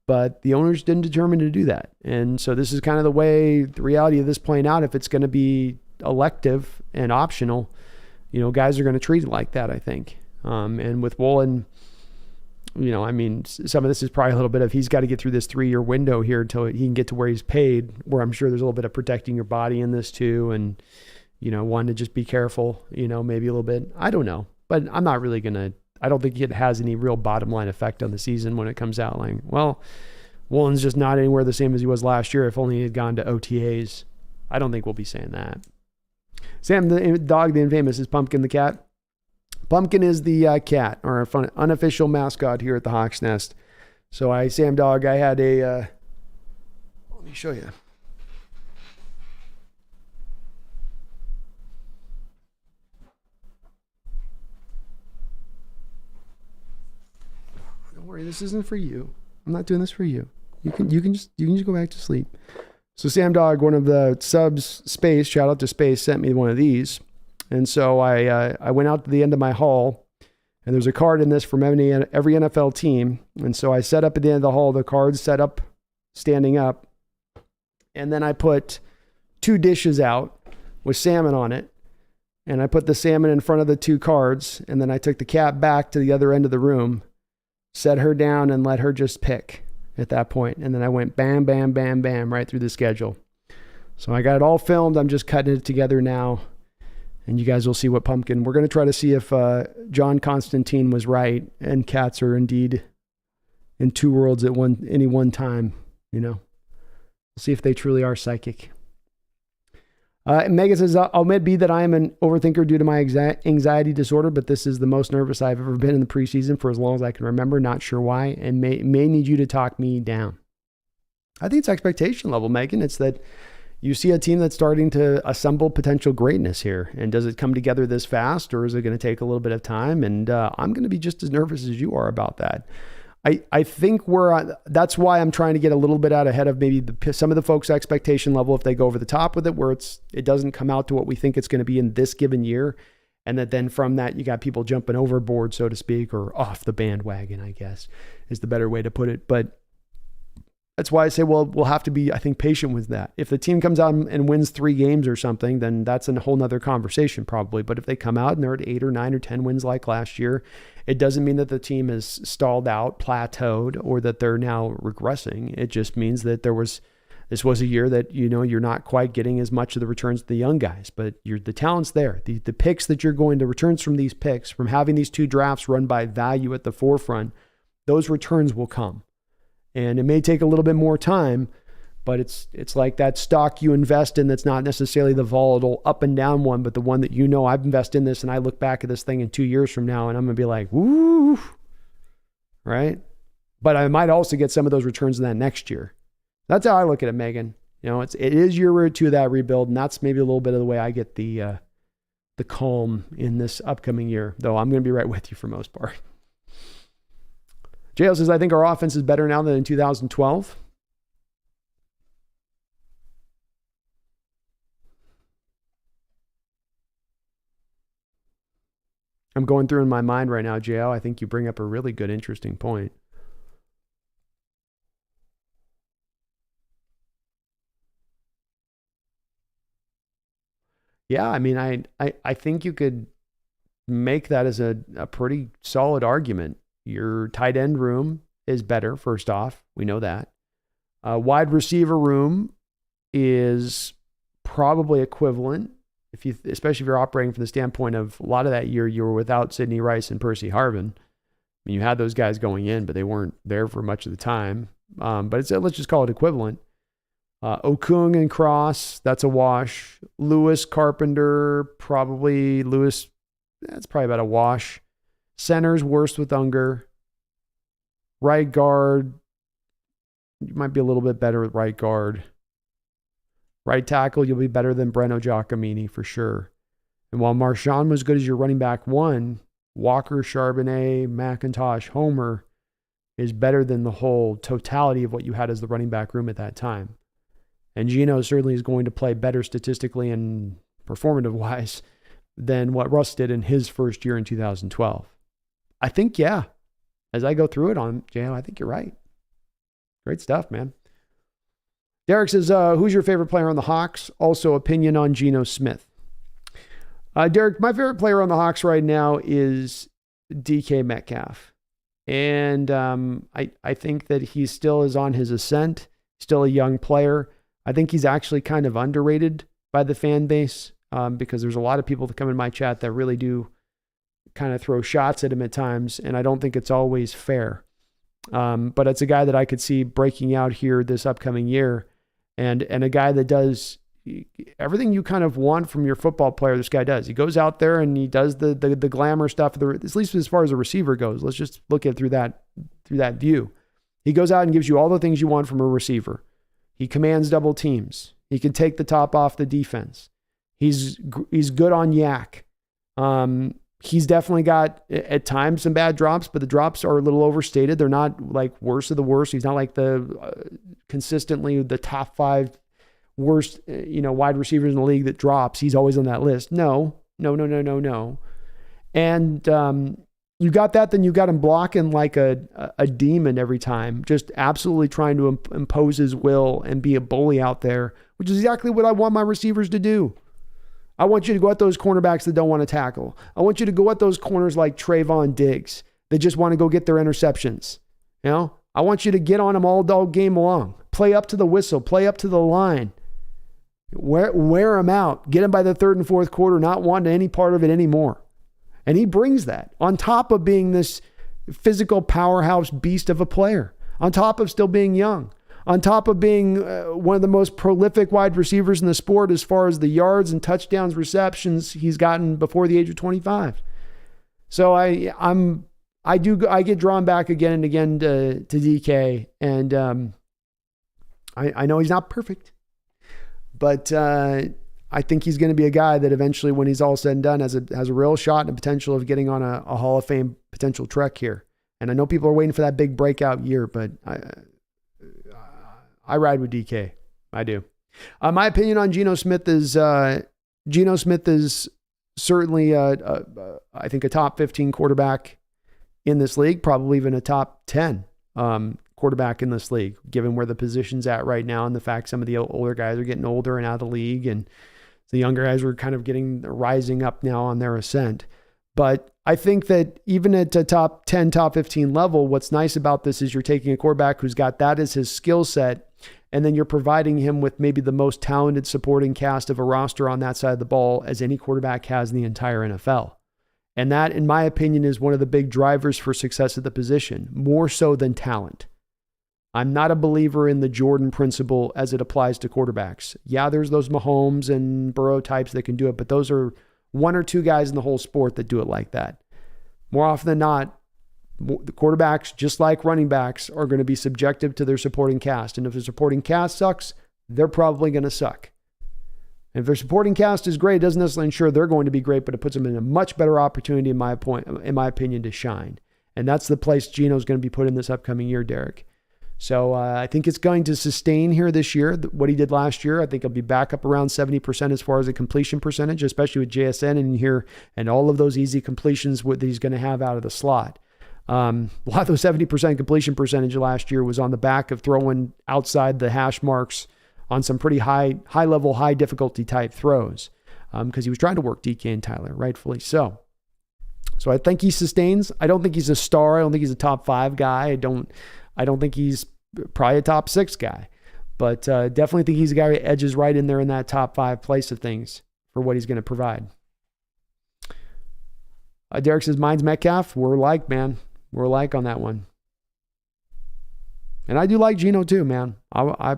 But the owners didn't determine to do that. And so this is kind of the reality of this playing out. If it's going to be elective and optional, guys are going to treat it like that, I think. And with Woolen, some of this is probably a little bit of, he's got to get through this 3-year window here until he can get to where he's paid, where I'm sure there's a little bit of protecting your body in this too. And, wanting to just be careful, maybe a little bit. I don't know, but I'm not really I don't think it has any real bottom line effect on the season when it comes out. Like, well, Woolen's just not anywhere the same as he was last year. If only he had gone to OTAs. I don't think we'll be saying that. Sam the Dog, the infamous, is Pumpkin the cat. Pumpkin is the cat, or unofficial mascot here at the Hawks Nest. So Sam Dog, I had let me show you. Don't worry, this isn't for you. I'm not doing this for you. You can just go back to sleep. So Sam Dog, one of the subs, Space, shout out to Space, sent me one of these. And so I went out to the end of my hall, and there's a card in this from every NFL team. And so I set up at the end of the hall, the cards set up, standing up. And then I put 2 dishes out with salmon on it. And I put the salmon in front of the 2 cards. And then I took the cat back to the other end of the room, set her down, and let her just pick at that point. And then I went bam, bam, bam, bam, right through the schedule. So I got it all filmed. I'm just cutting it together now. And you guys will see what pumpkin. We're going to try to see if John Constantine was right and cats are indeed in 2 worlds at any one time. You know, we'll see if they truly are psychic. Megan says, I'll admit that I am an overthinker due to my anxiety disorder, but this is the most nervous I've ever been in the preseason for as long as I can remember. Not sure why, and may need you to talk me down. I think it's expectation level, Megan. It's that you see a team that's starting to assemble potential greatness here. And does it come together this fast, or is it going to take a little bit of time? And I'm going to be just as nervous as you are about that. I think that's why I'm trying to get a little bit out ahead of maybe some of the folks' expectation level if they go over the top with it, where it doesn't come out to what we think it's going to be in this given year. And that then from that, you got people jumping overboard, so to speak, or off the bandwagon, I guess, is the better way to put it. But that's why I say, well, we'll have to be, I think, patient with that. If the team comes out and wins 3 games or something, then that's a whole nother conversation probably. But if they come out and they're at 8 or 9 or 10 wins like last year, it doesn't mean that the team is stalled out, plateaued, or that they're now regressing. It just means that this was a year that, you know, you're not quite getting as much of the returns of the young guys, but the talent's there. The picks that you're going to returns from these picks, from having these 2 drafts run by value at the forefront, those returns will come. And it may take a little bit more time, but it's like that stock you invest in that's not necessarily the volatile up and down one, but the one that, you know, I've invested in this and I look back at this thing in 2 years from now and I'm going to be like, woo, right? But I might also get some of those returns in that next year. That's how I look at it, Megan. You know, it is year 2 of that rebuild, and that's maybe a little bit of the way I get the calm in this upcoming year, though I'm going to be right with you for most part. JL says, I think our offense is better now than in 2012. I'm going through in my mind right now, JL. I think you bring up a really good, interesting point. Yeah, I mean, I think you could make that as a pretty solid argument. Your tight end room is better, first off. We know that. Wide receiver room is probably equivalent, especially if you're operating from the standpoint of a lot of that year you were without Sidney Rice and Percy Harvin. I mean, you had those guys going in, but they weren't there for much of the time. But let's just call it equivalent. Okung and Cross, that's a wash. Lewis, Carpenter, probably Lewis, that's probably about a wash. Center's worst with Unger. Right guard, you might be a little bit better with right guard. Right tackle, you'll be better than Breno Giacomini for sure. And while Marshawn was good as your running back 1, Walker, Charbonnet, McIntosh, Homer is better than the whole totality of what you had as the running back room at that time. And Geno certainly is going to play better statistically and performative-wise than what Russ did in his first year in 2012. I think, yeah, as I go through it on JL, I think you're right. Great stuff, man. Derek says, who's your favorite player on the Hawks? Also, opinion on Geno Smith. Derek, my favorite player on the Hawks right now is DK Metcalf. And I think that he still is on his ascent, still a young player. I think he's actually kind of underrated by the fan base because there's a lot of people that come in my chat that really do kind of throw shots at him at times, and I don't think it's always fair. But it's a guy that I could see breaking out here this upcoming year, and a guy that does everything you kind of want from your football player. This guy does. He goes out there and he does the glamour stuff, at least as far as a receiver goes. Let's just look at it through that view. He goes out and gives you all the things you want from a receiver. He commands double teams. He can take the top off the defense. He's good on yak. He's definitely got at times some bad drops, but the drops are a little overstated. They're not like worst of the worst. He's not like consistently the top 5 worst, wide receivers in the league that drops. He's always on that list. No. And you got that, then you got him blocking like a demon every time, just absolutely trying to impose his will and be a bully out there, which is exactly what I want my receivers to do. I want you to go at those cornerbacks that don't want to tackle. I want you to go at those corners like Trayvon Diggs that just want to go get their interceptions. I want you to get on them all dog game long. Play up to the whistle. Play up to the line. Wear them out. Get them by the 3rd and 4th quarter, not wanting any part of it anymore. And he brings that on top of being this physical powerhouse beast of a player, on top of still being young, on top of being one of the most prolific wide receivers in the sport as far as the yards and touchdowns, receptions he's gotten before the age of 25. So I get drawn back again and again to DK, and I know he's not perfect, but I think he's going to be a guy that eventually, when he's all said and done, has a real shot and a potential of getting on a Hall of Fame potential trek here. And I know people are waiting for that big breakout year, but I ride with DK. I do. My opinion on Geno Smith is certainly, I think, a top 15 quarterback in this league, probably even a top 10 quarterback in this league, given where the position's at right now and the fact some of the older guys are getting older and out of the league, and the younger guys are kind of rising up now on their ascent. But I think that even at a top 10, top 15 level, what's nice about this is you're taking a quarterback who's got that as his skill set, and then you're providing him with maybe the most talented supporting cast of a roster on that side of the ball as any quarterback has in the entire NFL. And that, in my opinion, is one of the big drivers for success at the position, more so than talent. I'm not a believer in the Jordan principle as it applies to quarterbacks. Yeah, there's those Mahomes and Burrow types that can do it, but those are 1 or 2 guys in the whole sport that do it like that. More often than not, the quarterbacks, just like running backs, are going to be subjective to their supporting cast. And if the supporting cast sucks, they're probably going to suck. And if their supporting cast is great, it doesn't necessarily ensure they're going to be great, but it puts them in a much better opportunity, in my opinion, to shine. And that's the place Geno's going to be put in this upcoming year, Derek. So I think it's going to sustain here this year, what he did last year. I think he'll be back up around 70% as far as the completion percentage, especially with JSN in here and all of those easy completions that he's going to have out of the slot. A lot of those 70% completion percentage last year was on the back of throwing outside the hash marks on some pretty high level, high difficulty type throws because he was trying to work DK and Tyler, rightfully so. So I think he sustains. I don't think he's a star. I don't think he's a top 5 guy. I don't think he's probably a top 6 guy, but definitely think he's a guy who edges right in there in that top 5 place of things for what he's going to provide. Derek says, mine's Metcalf. We're alike, man. We're alike on that one. And I do like Geno too, man. I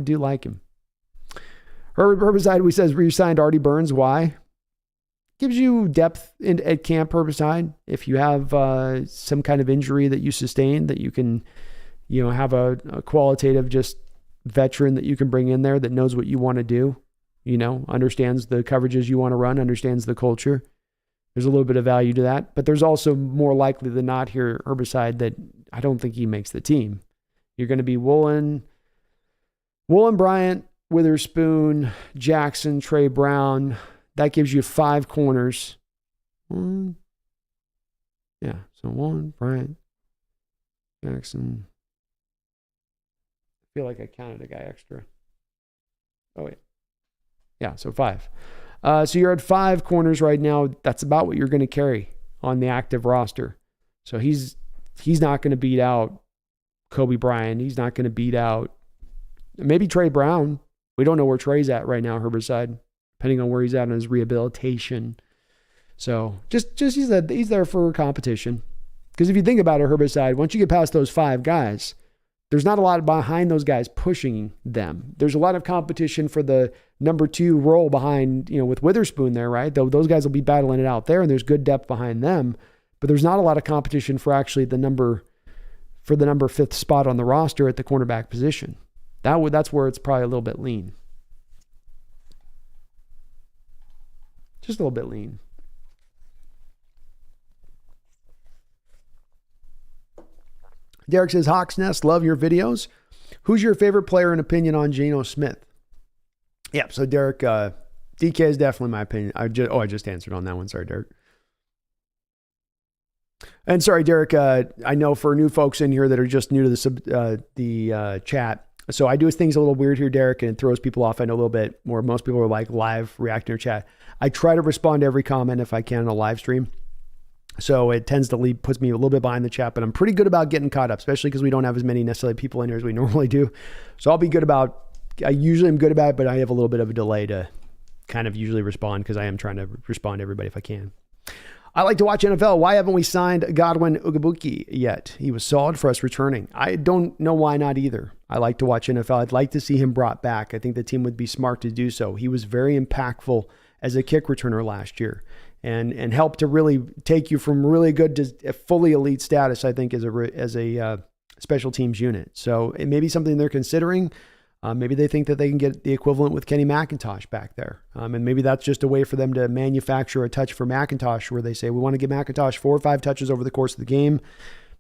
do like him. Herbicide, we says, re-signed Artie Burns. Why? Gives you depth at camp, Herbicide. If you have some kind of injury that you sustain, that you can, have a qualitative just veteran that you can bring in there that knows what you want to do, understands the coverages you want to run, understands the culture. There's a little bit of value to that, but there's also more likely than not here, Herbicide, that I don't think he makes the team. You're going to be Woolen, Bryant, Witherspoon, Jackson, Trey Brown. That gives you 5 corners. So Woolen, Bryant, Jackson. I feel like I counted a guy extra. Oh, wait. Yeah, so 5. So you're at 5 corners right now. That's about what you're going to carry on the active roster. So he's not going to beat out Kobe Bryant. He's not going to beat out maybe Trey Brown. We don't know where Trey's at right now, Herbicide, depending on where he's at in his rehabilitation. So just he's there for competition. Because if you think about it, Herbicide, once you get past those 5 guys, there's not a lot behind those guys pushing them. There's a lot of competition for the number 2 role behind, with Witherspoon there, right? Those guys will be battling it out there, and there's good depth behind them. But there's not a lot of competition for actually the number 5th spot on the roster at the cornerback position. That's where it's probably a little bit lean. Just a little bit lean. Derek says, Hawks Nest, love your videos. Who's your favorite player and opinion on Geno Smith? Yeah, so Derek, DK is definitely my opinion. I just answered on that one. Sorry, Derek. And sorry, Derek, I know for new folks in here that are just new to the chat, so I do things a little weird here, Derek, and it throws people off. I know a little bit more. Most people are like live reacting to chat. I try to respond to every comment if I can on a live stream. So it tends to puts me a little bit behind the chat, but I'm pretty good about getting caught up, especially because we don't have as many necessarily people in here as we normally do. So I'll be good about, I usually am good about it, but I have a little bit of a delay to kind of usually respond because I am trying to respond to everybody if I can. I like to watch NFL. Why haven't we signed Godwin Ugabuki yet? He was solid for us returning. I don't know why not either. I like to watch NFL. I'd like to see him brought back. I think the team would be smart to do so. He was very impactful as a kick returner last year and helped to really take you from really good to fully elite status, I think, as a special teams unit. So it may be something they're considering. Maybe they think that they can get the equivalent with Kenny McIntosh back there. And maybe that's just a way for them to manufacture a touch for McIntosh where they say, we want to give McIntosh 4 or 5 touches over the course of the game.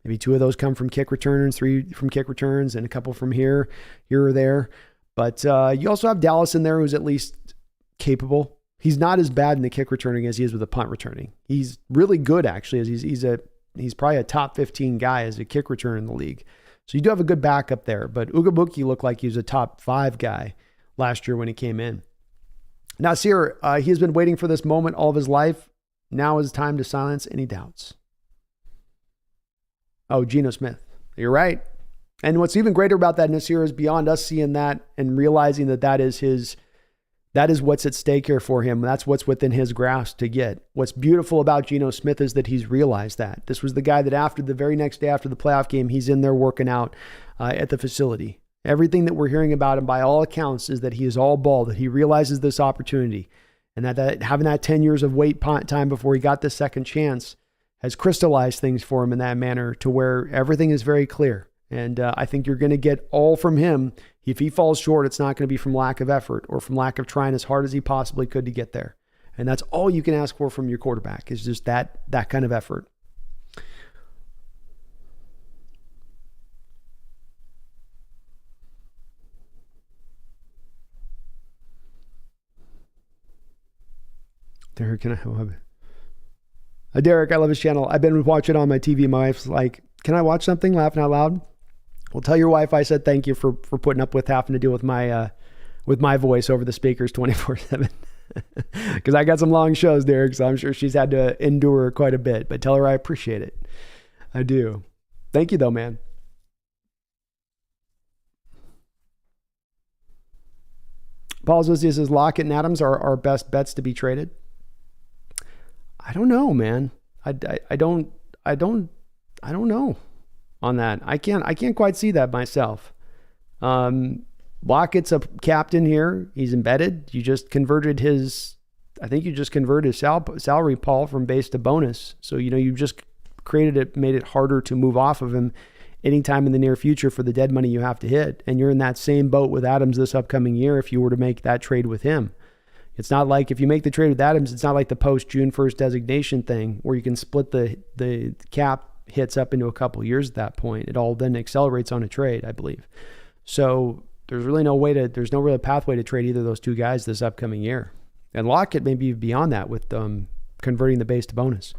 Maybe 2 of those come from kick returns, 3 from kick returns, and a couple from here or there. But you also have Dallas in there who's at least capable. He's not as bad in the kick returning as he is with the punt returning. He's really good, actually, as he's probably a top 15 guy as a kick returner in the league. So you do have a good backup there, but Ugabuki looked like he was a top 5 guy last year when he came in. Nasir, he has been waiting for this moment all of his life. Now is time to silence any doubts. Oh, Geno Smith. You're right. And what's even greater about that, Nasir, is beyond us seeing that and realizing that is what's at stake here for him. That's what's within his grasp to get. What's beautiful about Geno Smith is that he's realized that. This was the guy that after the very next day after the playoff game, he's in there working out at the facility. Everything that we're hearing about him by all accounts is that he is all ball, that he realizes this opportunity and that having that 10 years of wait time before he got the second chance has crystallized things for him in that manner to where everything is very clear. And I think you're going to get all from him. If he falls short, it's not going to be from lack of effort or from lack of trying as hard as he possibly could to get there. And that's all you can ask for from your quarterback is just that kind of effort. Derek, can I have it? Derek, I love his channel. I've been watching it on my TV. My wife's like, can I watch something? Laughing out loud. Well, tell your wife I said thank you for putting up with having to deal with my voice over the speakers 24/7. Because I got some long shows, Derek, so I'm sure she's had to endure quite a bit. But tell her I appreciate it. I do. Thank you, though, man. Paul Zossi says Lockett and Adams are our best bets to be traded. I don't know, man. I don't know on that. I can't quite see that myself. Lockett's a captain here. He's embedded. You just converted his salary, Paul, from base to bonus. So, you just made it harder to move off of him anytime in the near future for the dead money you have to hit. And you're in that same boat with Adams this upcoming year if you were to make that trade with him. It's not like if you make the trade with Adams, it's not like the post June 1st designation thing where you can split the cap hits up into a couple years at that point. It all then accelerates on a trade, I believe. So there's really there's no real pathway to trade either of those two guys this upcoming year. And Lockett may be beyond that with converting the base to bonus.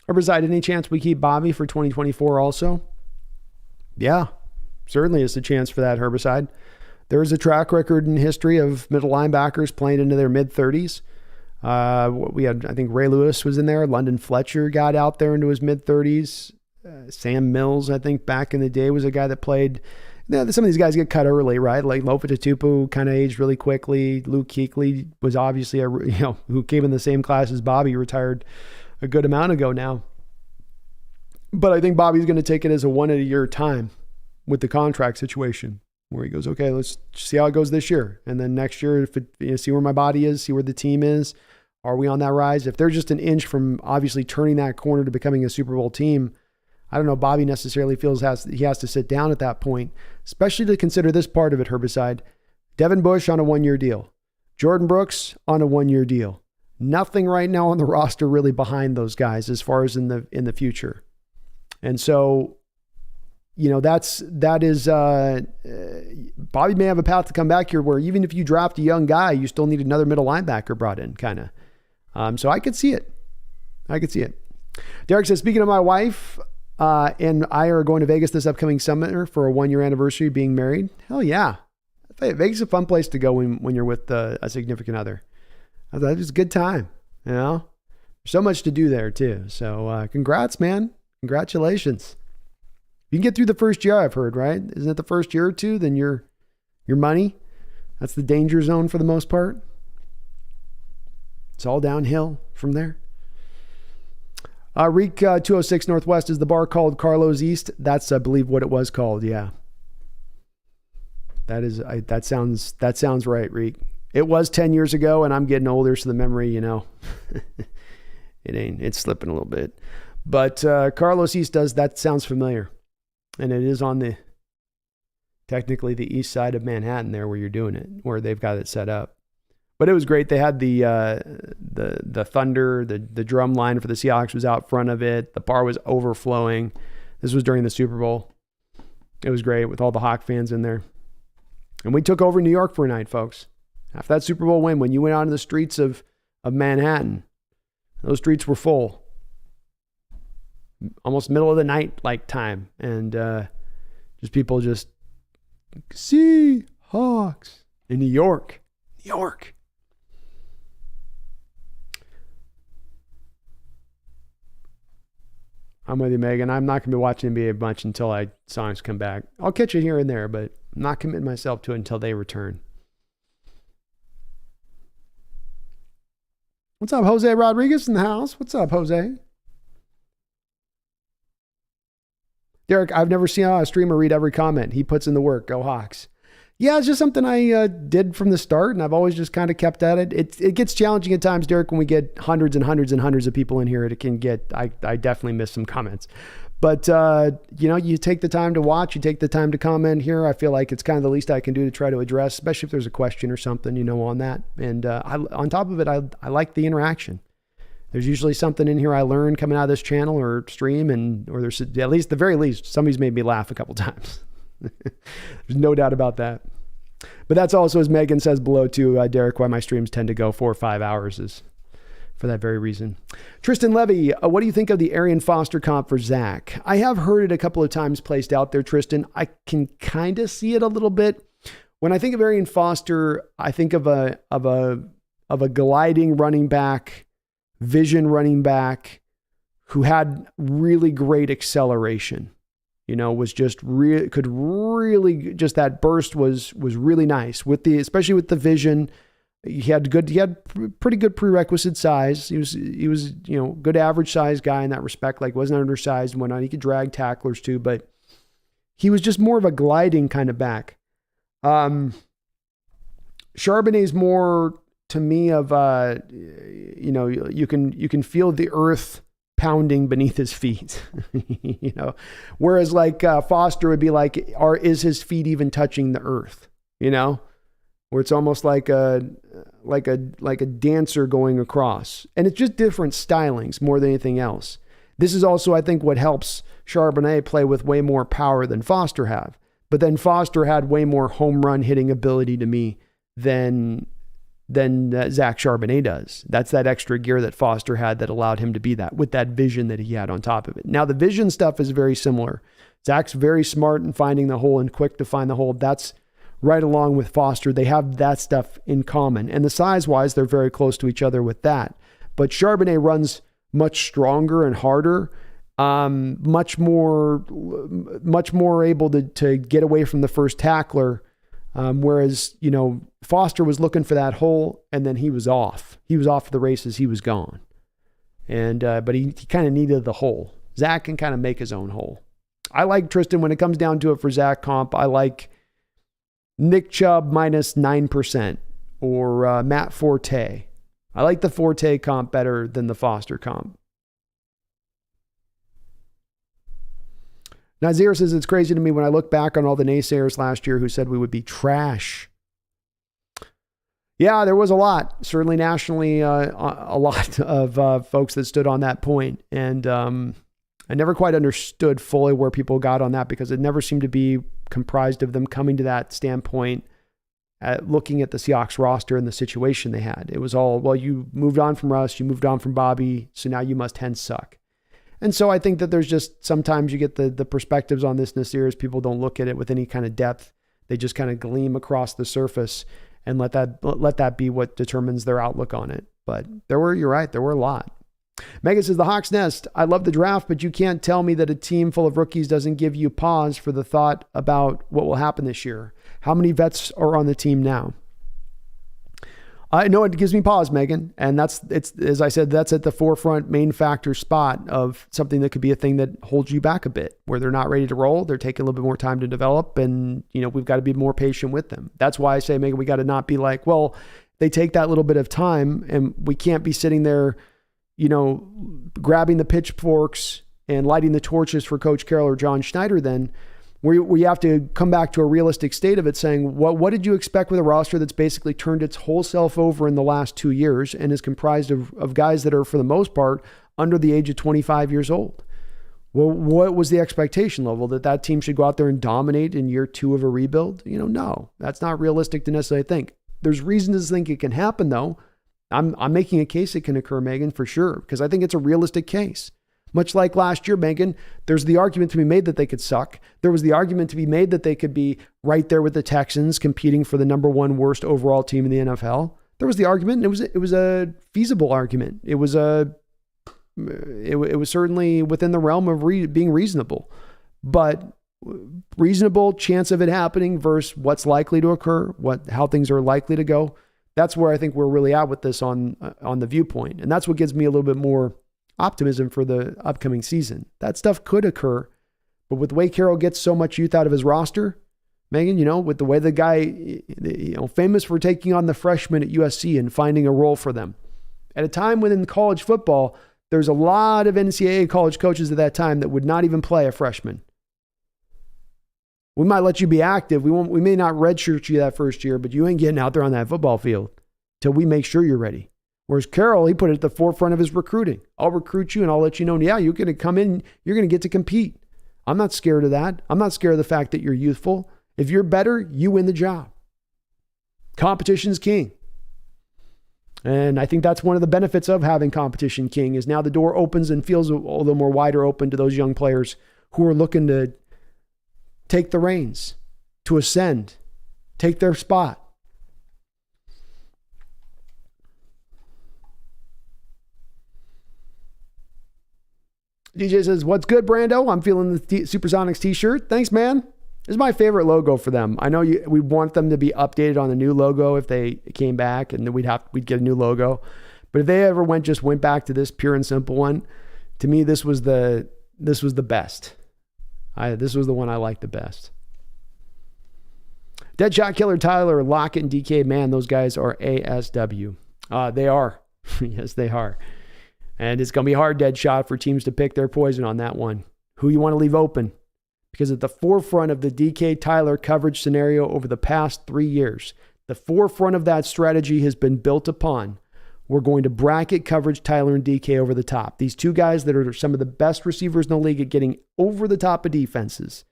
Herbicide, any chance we keep Bobby for 2024 also? Yeah, certainly is a chance for that, Herbicide. There is a track record in history of middle linebackers playing into their mid-30s. We had, I think Ray Lewis was in there. London Fletcher got out there into his mid-30s. Sam Mills, I think, back in the day was a guy that played. Some of these guys get cut early, right? Like Lofa Tatupu kind of aged really quickly. Luke Kuechly was obviously who came in the same class as Bobby, retired a good amount ago now. But I think Bobby's going to take it as a one at a year time with the contract situation where he goes, okay, let's see how it goes this year. And then next year, see where my body is, see where the team is. Are we on that rise? If they're just an inch from obviously turning that corner to becoming a Super Bowl team, I don't know. Bobby necessarily feels he has to sit down at that point, especially to consider this part of it, Herbicide. Devin Bush on a 1-year deal. Jordan Brooks on a 1-year deal. Nothing right now on the roster really behind those guys as far as in the future. And so, that is Bobby may have a path to come back here where even if you draft a young guy, you still need another middle linebacker brought in, kind of. So I could see it. Derek says, speaking of my wife, and I are going to Vegas this upcoming summer for a 1-year anniversary of being married. Hell yeah. Vegas is a fun place to go when you're with a significant other. I thought it was a good time, There's so much to do there too. So congrats, man. Congratulations. You can get through the first year, I've heard, right? Isn't it the first year or two? Then your money. That's the danger zone for the most part. It's all downhill from there. Reek 206 Northwest, is the bar called Carlos East? That's, I believe, what it was called. Yeah. That sounds right, Reek. It was 10 years ago, and I'm getting older, so the memory, it's slipping a little bit. But Carlos East that sounds familiar. And it is on technically the east side of Manhattan there where you're doing it, where they've got it set up. But it was great. They had the thunder, the drum line for the Seahawks was out front of it. The bar was overflowing. This was during the Super Bowl. It was great with all the Hawk fans in there. And we took over New York for a night, folks. After that Super Bowl win, when you went out in the streets of Manhattan, those streets were full. Almost middle of the night like time. And just people just, Seahawks in New York. I'm with you, Megan. I'm not going to be watching NBA much until songs come back. I'll catch it here and there, but I'm not committing myself to it until they return. What's up, Jose Rodriguez in the house? What's up, Jose? Derek, I've never seen a streamer read every comment. He puts in the work. Go Hawks. Yeah, it's just something I did from the start, and I've always just kind of kept at it. It gets challenging at times, Derek, when we get hundreds and hundreds and hundreds of people in here. It can get, I definitely miss some comments. But, you take the time to watch, you take the time to comment here. I feel like it's kind of the least I can do to try to address, especially if there's a question or something, on that. And on top of it, I like the interaction. There's usually something in here I learned coming out of this channel or stream, or there's at least, the very least, somebody's made me laugh a couple times. There's no doubt about that. But that's also, as Megan says below too, Derek, why my streams tend to go 4 or 5 hours is for that very reason. Tristan Levy, what do you think of the Arian Foster comp for Zach? I have heard it a couple of times placed out there, Tristan. I can kind of see it a little bit. When I think of Arian Foster, I think of a gliding running back, vision running back who had really great acceleration. Was just could really just that burst was really nice especially with the vision. He had pretty good prerequisite size. He was good average size guy in that respect. Like wasn't undersized and whatnot. He could drag tacklers too, but he was just more of a gliding kind of back. Charbonnet's more to me of you can feel the earth pounding beneath his feet, whereas like Foster would be like, is his feet even touching the earth? Where it's almost like a dancer going across, and it's just different stylings more than anything else. This is also, I think, what helps Charbonnet play with way more power than Foster have. But then Foster had way more home run hitting ability to me than Zach Charbonnet does. That's that extra gear that Foster had that allowed him to be that, with that vision that he had on top of it. Now, the vision stuff is very similar. Zach's very smart in finding the hole and quick to find the hole. That's right along with Foster. They have that stuff in common. And the size-wise, they're very close to each other with that. But Charbonnet runs much stronger and harder, much more able to get away from the first tackler. Whereas, Foster was looking for that hole and then he was off. He was off to the races. He was gone. And, but he kind of needed the hole. Zach can kind of make his own hole. I like Tristan when it comes down to it for Zach comp. I like Nick Chubb minus 9% or Matt Forte I like the Forte comp better than the Foster comp. Nazir says, it's crazy to me when I look back on all the naysayers last year who said we would be trash. Yeah, there was a lot. Certainly nationally, a lot of folks that stood on that point. And I never quite understood fully where people got on that, because it never seemed to be comprised of them coming to that standpoint at looking at the Seahawks roster and the situation they had. It was all, well, you moved on from Russ, you moved on from Bobby, so now you must hence suck. And so I think that there's just, sometimes you get the perspectives on this Nasir as people don't look at it with any kind of depth. They just kind of gleam across the surface and let that be what determines their outlook on it. But you're right, there were a lot. Megan says, the Hawks Nest, I love the draft, but you can't tell me that a team full of rookies doesn't give you pause for the thought about what will happen this year. How many vets are on the team now? I know it gives me pause, Megan. And it's as I said, that's at the forefront main factor spot of something that could be a thing that holds you back a bit, where they're not ready to roll. They're taking a little bit more time to develop, and, we've got to be more patient with them. That's why I say, Megan, we got to not be like, well, they take that little bit of time and we can't be sitting there, grabbing the pitchforks and lighting the torches for Coach Carroll or John Schneider. Then we have to come back to a realistic state of it, saying, what did you expect with a roster that's basically turned its whole self over in the last 2 years and is comprised of guys that are, for the most part, under the age of 25 years old? Well, what was the expectation level? That team should go out there and dominate in year 2 of a rebuild? No, that's not realistic to necessarily think. There's reason to think it can happen, though. I'm making a case it can occur, Megan, for sure, because I think it's a realistic case. Much like last year, Megan, there's the argument to be made that they could suck. There was the argument to be made that they could be right there with the Texans competing for the number 1 worst overall team in the NFL. There was the argument, and it was a feasible argument. It was certainly within the realm of being reasonable. But reasonable chance of it happening versus what's likely to occur, how things are likely to go. That's where I think we're really at with this on the viewpoint. And that's what gives me a little bit more optimism for the upcoming season. That stuff could occur, but with the way Carroll gets so much youth out of his roster, Megan, with the way the guy, famous for taking on the freshmen at USC and finding a role for them. At a time when in college football, there's a lot of NCAA college coaches at that time that would not even play a freshman. We might let you be active. We may not redshirt you that first year, but you ain't getting out there on that football field till we make sure you're ready. Whereas Carroll, he put it at the forefront of his recruiting. I'll recruit you and I'll let you know, yeah, you're going to come in, you're going to get to compete. I'm not scared of that. I'm not scared of the fact that you're youthful. If you're better, you win the job. Competition's king. And I think that's one of the benefits of having competition king is now the door opens and feels a little more wider open to those young players who are looking to take the reins, to ascend, take their spot. DJ says, what's good, Brando? I'm feeling the Supersonics t-shirt. Thanks, man. This is my favorite logo for them. I know we want them to be updated on the new logo if they came back, and then we'd get a new logo. But if they ever went back to this pure and simple one, to me, this was the best. This was the one I liked the best. Deadshot Killer Tyler, Lockett, and DK, man, those guys are ASW. They are. Yes, they are. And it's going to be hard, Deadshot, for teams to pick their poison on that one. Who you want to leave open? Because at the forefront of the DK Tyler coverage scenario over the past 3 years, the forefront of that strategy has been built upon. We're going to bracket coverage Tyler and DK over the top. These two guys that are some of the best receivers in the league at getting over the top of defenses,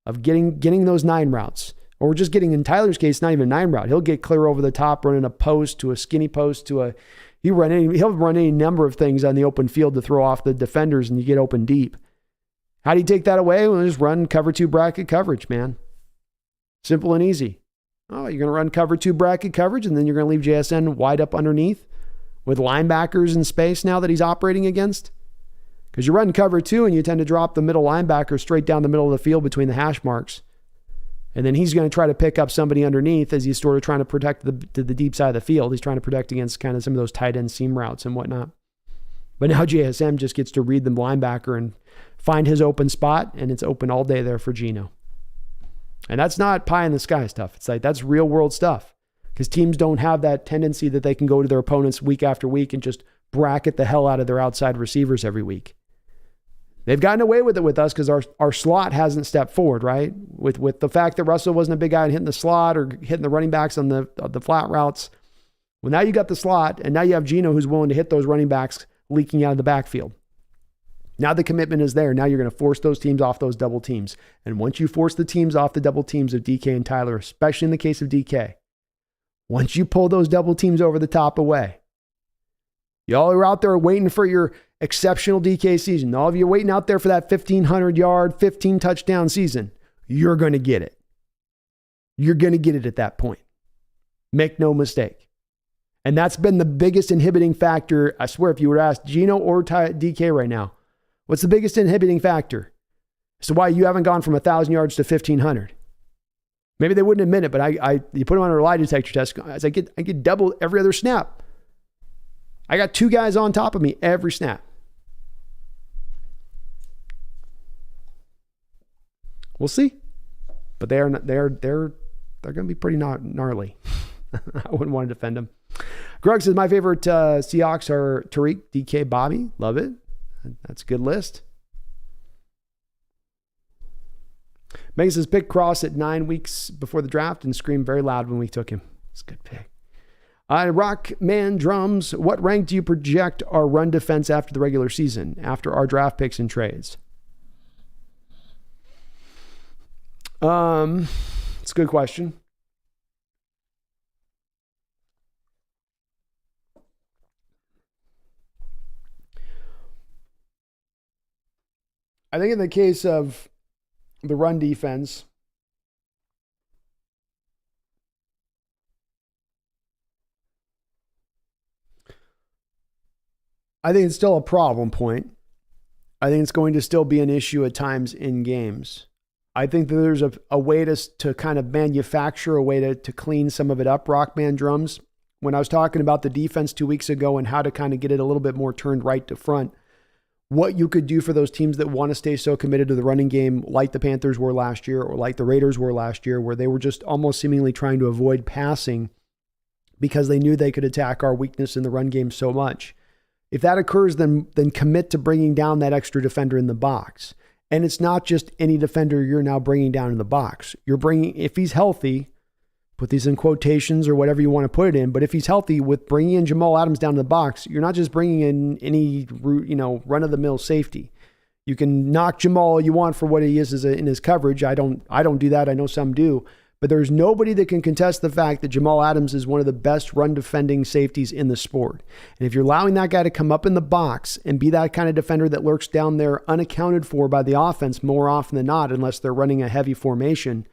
of getting those 9 routes. Or just getting, in Tyler's case, not even a 9 route. He'll get clear over the top, running a post to a skinny post to a... He'll run any number of things on the open field to throw off the defenders and you get open deep. How do you take that away? Well, just run cover 2 bracket coverage, man. Simple and easy. Oh, you're going to run cover 2 bracket coverage and then you're going to leave JSN wide up underneath with linebackers in space now that he's operating against? Because you run cover 2 and you tend to drop the middle linebacker straight down the middle of the field between the hash marks. And then he's going to try to pick up somebody underneath as he's sort of trying to protect the deep side of the field. He's trying to protect against kind of some of those tight end seam routes and whatnot. But now JSM just gets to read the linebacker and find his open spot, and it's open all day there for Geno. And that's not pie in the sky stuff. It's like, that's real world stuff. because teams don't have that tendency that they can go to their opponents week after week and just bracket the hell out of their outside receivers every week. They've gotten away with it with us because our slot hasn't stepped forward, right? With the fact that Russell wasn't a big guy hitting the slot or hitting the running backs on the flat routes. Well, now you got the slot, and now you have Geno who's willing to hit those running backs leaking out of the backfield. Now the commitment is there. Now you're going to force those teams off those double teams. And once you force the teams off the double teams of DK and Tyler, especially in the case of DK, once you pull those double teams over the top away, y'all are out there waiting for your exceptional DK season. All of you are waiting out there for that 1,500 yard, 15 touchdown season. You're going to get it. You're going to get it at that point. Make no mistake. And that's been the biggest inhibiting factor. I swear, if you were asked Geno or DK right now, what's the biggest inhibiting factor? So why you haven't gone from 1,000 yards to 1,500? Maybe they wouldn't admit it, but you put them on a lie detector test. I get double every other snap. I got 2 guys on top of me every snap. We'll see, but they're going to be pretty gnarly. I wouldn't want to defend them. Greg says my favorite Seahawks are Tariq, DK, Bobby. Love it. That's a good list. Megan says pick Cross at 9 weeks before the draft and screamed very loud when we took him. It's a good pick. Rockman Drums, what rank do you project our run defense after the regular season, after our draft picks and trades? It's a good question. I think in the case of the run defense, I think it's still a problem point. I think it's going to still be an issue at times in games. I think that there's a way to kind of manufacture a way to clean some of it up, Rockman Drums. When I was talking about the defense 2 weeks ago and how to kind of get it a little bit more turned right to front, what you could do for those teams that want to stay so committed to the running game like the Panthers were last year or like the Raiders were last year, where they were just almost seemingly trying to avoid passing because they knew they could attack our weakness in the run game so much. If that occurs, then commit to bringing down that extra defender in the box. And it's not just any defender you're now bringing down in the box. You're bringing, if he's healthy, put these in quotations or whatever you want to put it in, but if he's healthy, with bringing in Jamal Adams down to the box, you're not just bringing in any run-of-the-mill safety. You can knock Jamal all you want for what he is in his coverage. I don't do that. I know some do. But there's nobody that can contest the fact that Jamal Adams is one of the best run-defending safeties in the sport. And if you're allowing that guy to come up in the box and be that kind of defender that lurks down there unaccounted for by the offense more often than not, unless they're running a heavy formation,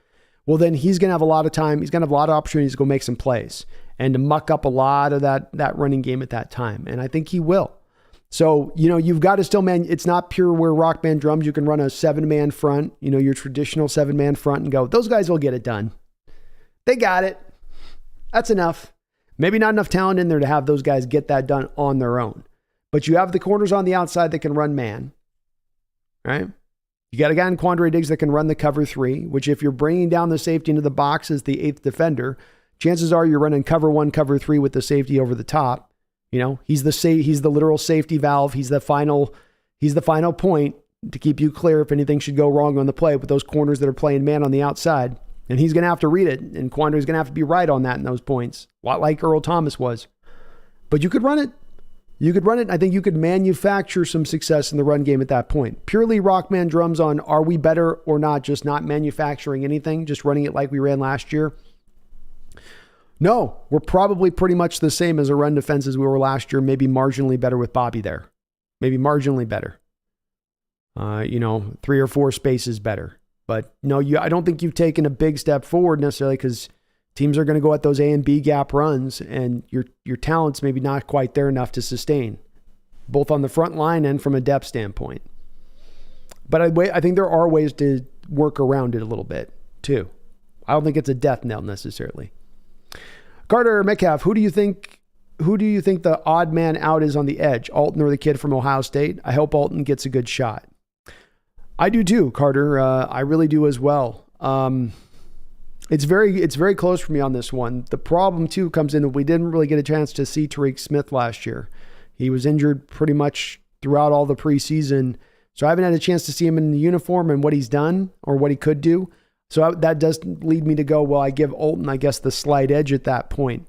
well, then he's going to have a lot of time. He's going to have a lot of opportunities to go make some plays and to muck up a lot of that running game at that time. And I think he will. So, you've got to still, it's not pure where Rockman Drums. You can run a 7-man front, your traditional 7-man front and go, those guys will get it done. They got it. That's enough. Maybe not enough talent in there to have those guys get that done on their own. But you have the corners on the outside that can run man, right? You got a guy in Quandre Diggs that can run the cover 3, which if you're bringing down the safety into the box as the 8th defender, chances are you're running cover 1, cover 3 with the safety over the top. He's the literal safety valve. He's the final point to keep you clear if anything should go wrong on the play with those corners that are playing man on the outside. And he's going to have to read it, and Quandre's going to have to be right on that in those points, a lot like Earl Thomas was. But you could run it. I think you could manufacture some success in the run game at that point. Purely Rockman Drums on are we better or not, just not manufacturing anything, just running it like we ran last year. No, we're probably pretty much the same as a run defense as we were last year, maybe marginally better with Bobby there. Maybe marginally better. 3 or 4 spaces better. But no, I don't think you've taken a big step forward necessarily because teams are going to go at those A and B gap runs, and your talent's maybe not quite there enough to sustain, both on the front line and from a depth standpoint. But I think there are ways to work around it a little bit too. I don't think it's a death knell necessarily. Carter Metcalf, who do you think the odd man out is on the edge? Alton or the kid from Ohio State? I hope Alton gets a good shot. I do too, Carter. I really do as well. It's very close for me on this one. The problem too comes in that we didn't really get a chance to see Tariq Smith last year. He was injured pretty much throughout all the preseason. So I haven't had a chance to see him in the uniform and what he's done or what he could do. So that does lead me to go, well, I give Olton, I guess, the slight edge at that point.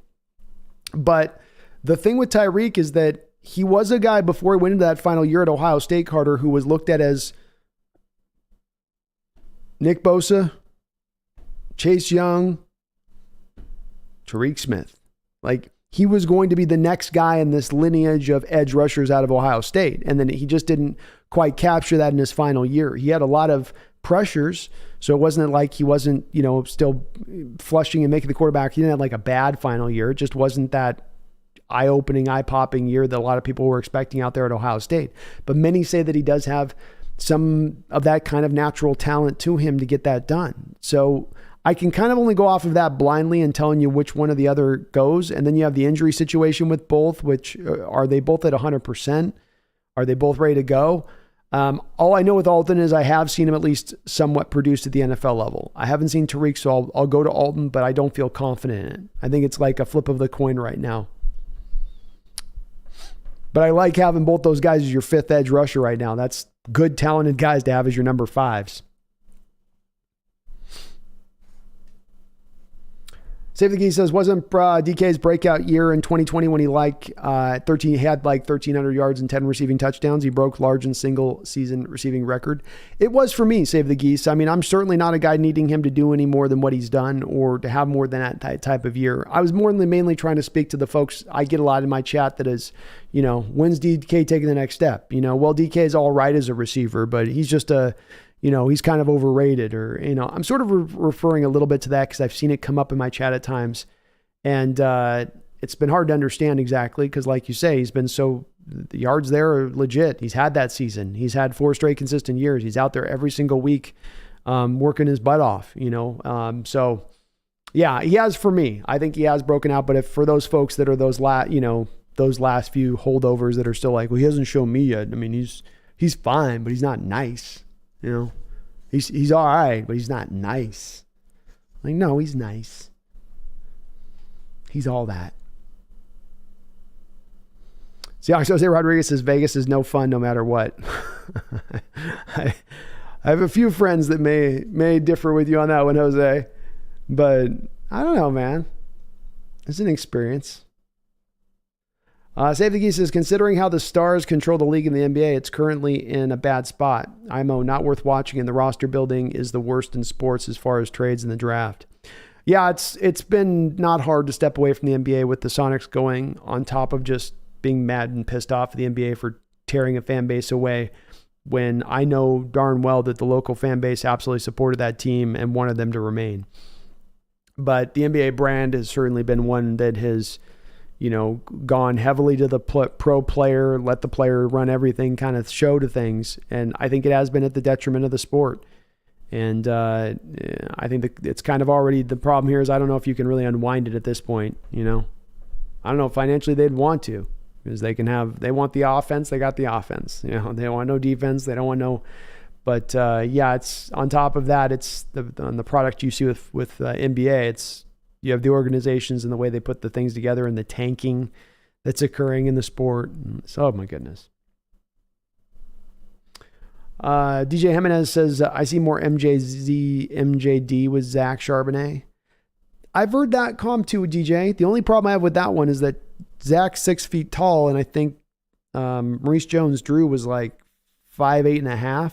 But the thing with Tyreek is that he was a guy before he went into that final year at Ohio State, Carter, who was looked at as Nick Bosa, Chase Young, Tariq Smith. Like, he was going to be the next guy in this lineage of edge rushers out of Ohio State. And then he just didn't quite capture that in his final year. He had a lot of pressures, so it wasn't like he wasn't, still flushing and making the quarterback. He didn't have like a bad final year. It just wasn't that eye-opening, eye-popping year that a lot of people were expecting out there at Ohio State. But many say that he does have some of that kind of natural talent to him to get that done. So I can kind of only go off of that blindly and telling you which one or the other goes. And then you have the injury situation with both, which are they both at 100%? Are they both ready to go? All I know with Alton is I have seen him at least somewhat produced at the NFL level. I haven't seen Tariq, so I'll go to Alton, but I don't feel confident in it. I think it's like a flip of the coin right now. But I like having both those guys as your fifth edge rusher right now. That's good, talented guys to have as your number fives. Save the Geese says, wasn't DK's breakout year in 2020 when he had 1,300 yards and 10 receiving touchdowns? He broke large and single season receiving record. It was for me, Save the Geese. I mean, I'm certainly not a guy needing him to do any more than what he's done or to have more than that type of year. I was mainly trying to speak to the folks I get a lot in my chat that is, when's DK taking the next step? Well, DK is all right as a receiver, but he's just he's kind of overrated I'm sort of referring a little bit to that because I've seen it come up in my chat at times. And it's been hard to understand exactly because like you say, the yards there are legit. He's had that season. He's had 4 straight consistent years. He's out there every single week working his butt off, So yeah, he has for me. I think he has broken out. But if for those folks that are those last few holdovers that are still like, well, he hasn't shown me yet. I mean, he's fine, but he's not nice. He's all right, but he's not nice. Like, no, he's nice. He's all that. Seahawks Jose Rodriguez says Vegas is no fun no matter what. I have a few friends that may differ with you on that one, Jose. But I don't know, man. It's an experience. Save the Geese says, considering how the Stars control the league in the NBA, it's currently in a bad spot. IMO, not worth watching, and the roster building is the worst in sports as far as trades in the draft. Yeah, it's been not hard to step away from the NBA with the Sonics going on top of just being mad and pissed off at the NBA for tearing a fan base away when I know darn well that the local fan base absolutely supported that team and wanted them to remain. But the NBA brand has certainly been one that has gone heavily to the pro player, let the player run everything kind of show to things. And I think it has been at the detriment of the sport. And I think that it's kind of already, the problem here is I don't know if you can really unwind it at this point. I don't know if financially they'd want to, because they want the offense. They got the offense, they don't want no defense. They don't want no, but it's on top of that. It's on the product you see with NBA. You have the organizations and the way they put the things together and the tanking that's occurring in the sport. So, oh my goodness. DJ Jimenez says, I see more MJD with Zach Charbonnet. I've heard that comp too, DJ. The only problem I have with that one is that Zach's 6 feet tall, and I think Maurice Jones-Drew was like 5'8.5",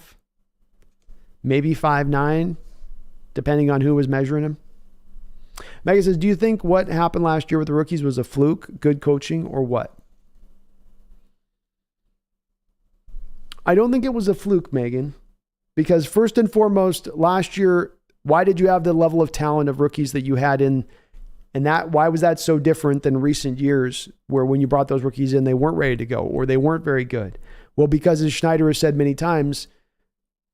maybe 5'9", depending on who was measuring him. Megan says, do you think what happened last year with the rookies was a fluke, good coaching, or what? I don't think it was a fluke, Megan, because first and foremost, last year, why did you have the level of talent of rookies that you had in, and why was that so different than recent years where when you brought those rookies in, they weren't ready to go or they weren't very good? Well, because as Schneider has said many times,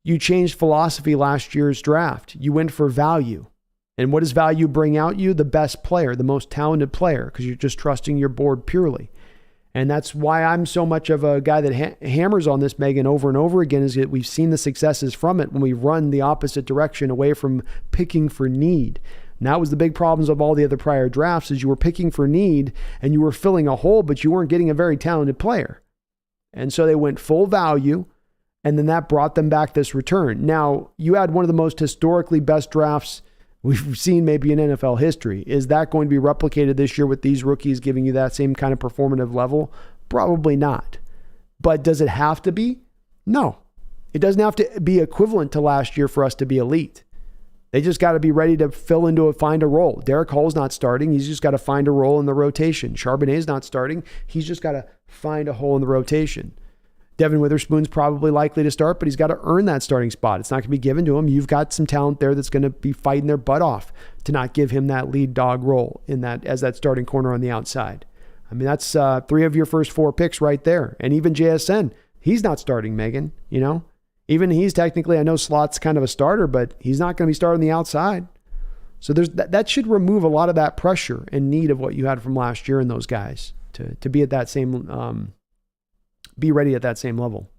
you changed philosophy last year's draft. You went for value. And what does value bring out you? The best player, the most talented player, because you're just trusting your board purely. And that's why I'm so much of a guy that hammers on this, Megan, over and over again, is that we've seen the successes from it when we run the opposite direction away from picking for need. And that was the big problems of all the other prior drafts, is you were picking for need and you were filling a hole, but you weren't getting a very talented player. And so they went full value, and then that brought them back this return. Now, you had one of the most historically best drafts we've seen maybe in NFL history. Is that going to be replicated this year with these rookies giving you that same kind of performative level? Probably not. But does it have to be? No. It doesn't have to be equivalent to last year for us to be elite. They just got to be ready to find a role. Derek Hall's not starting. He's just got to find a role in the rotation. Charbonnet's not starting. He's just got to find a hole in the rotation. Devin Witherspoon's probably likely to start, but he's got to earn that starting spot. It's not going to be given to him. You've got some talent there that's going to be fighting their butt off to not give him that lead dog role in that as that starting corner on the outside. I mean, that's 3 of your first 4 picks right there. And even JSN, he's not starting, Megan, you know? Even he's technically, I know Slot's kind of a starter, but he's not going to be starting the outside. So there's that should remove a lot of that pressure and need of what you had from last year in those guys to be at that same, be ready at that same level.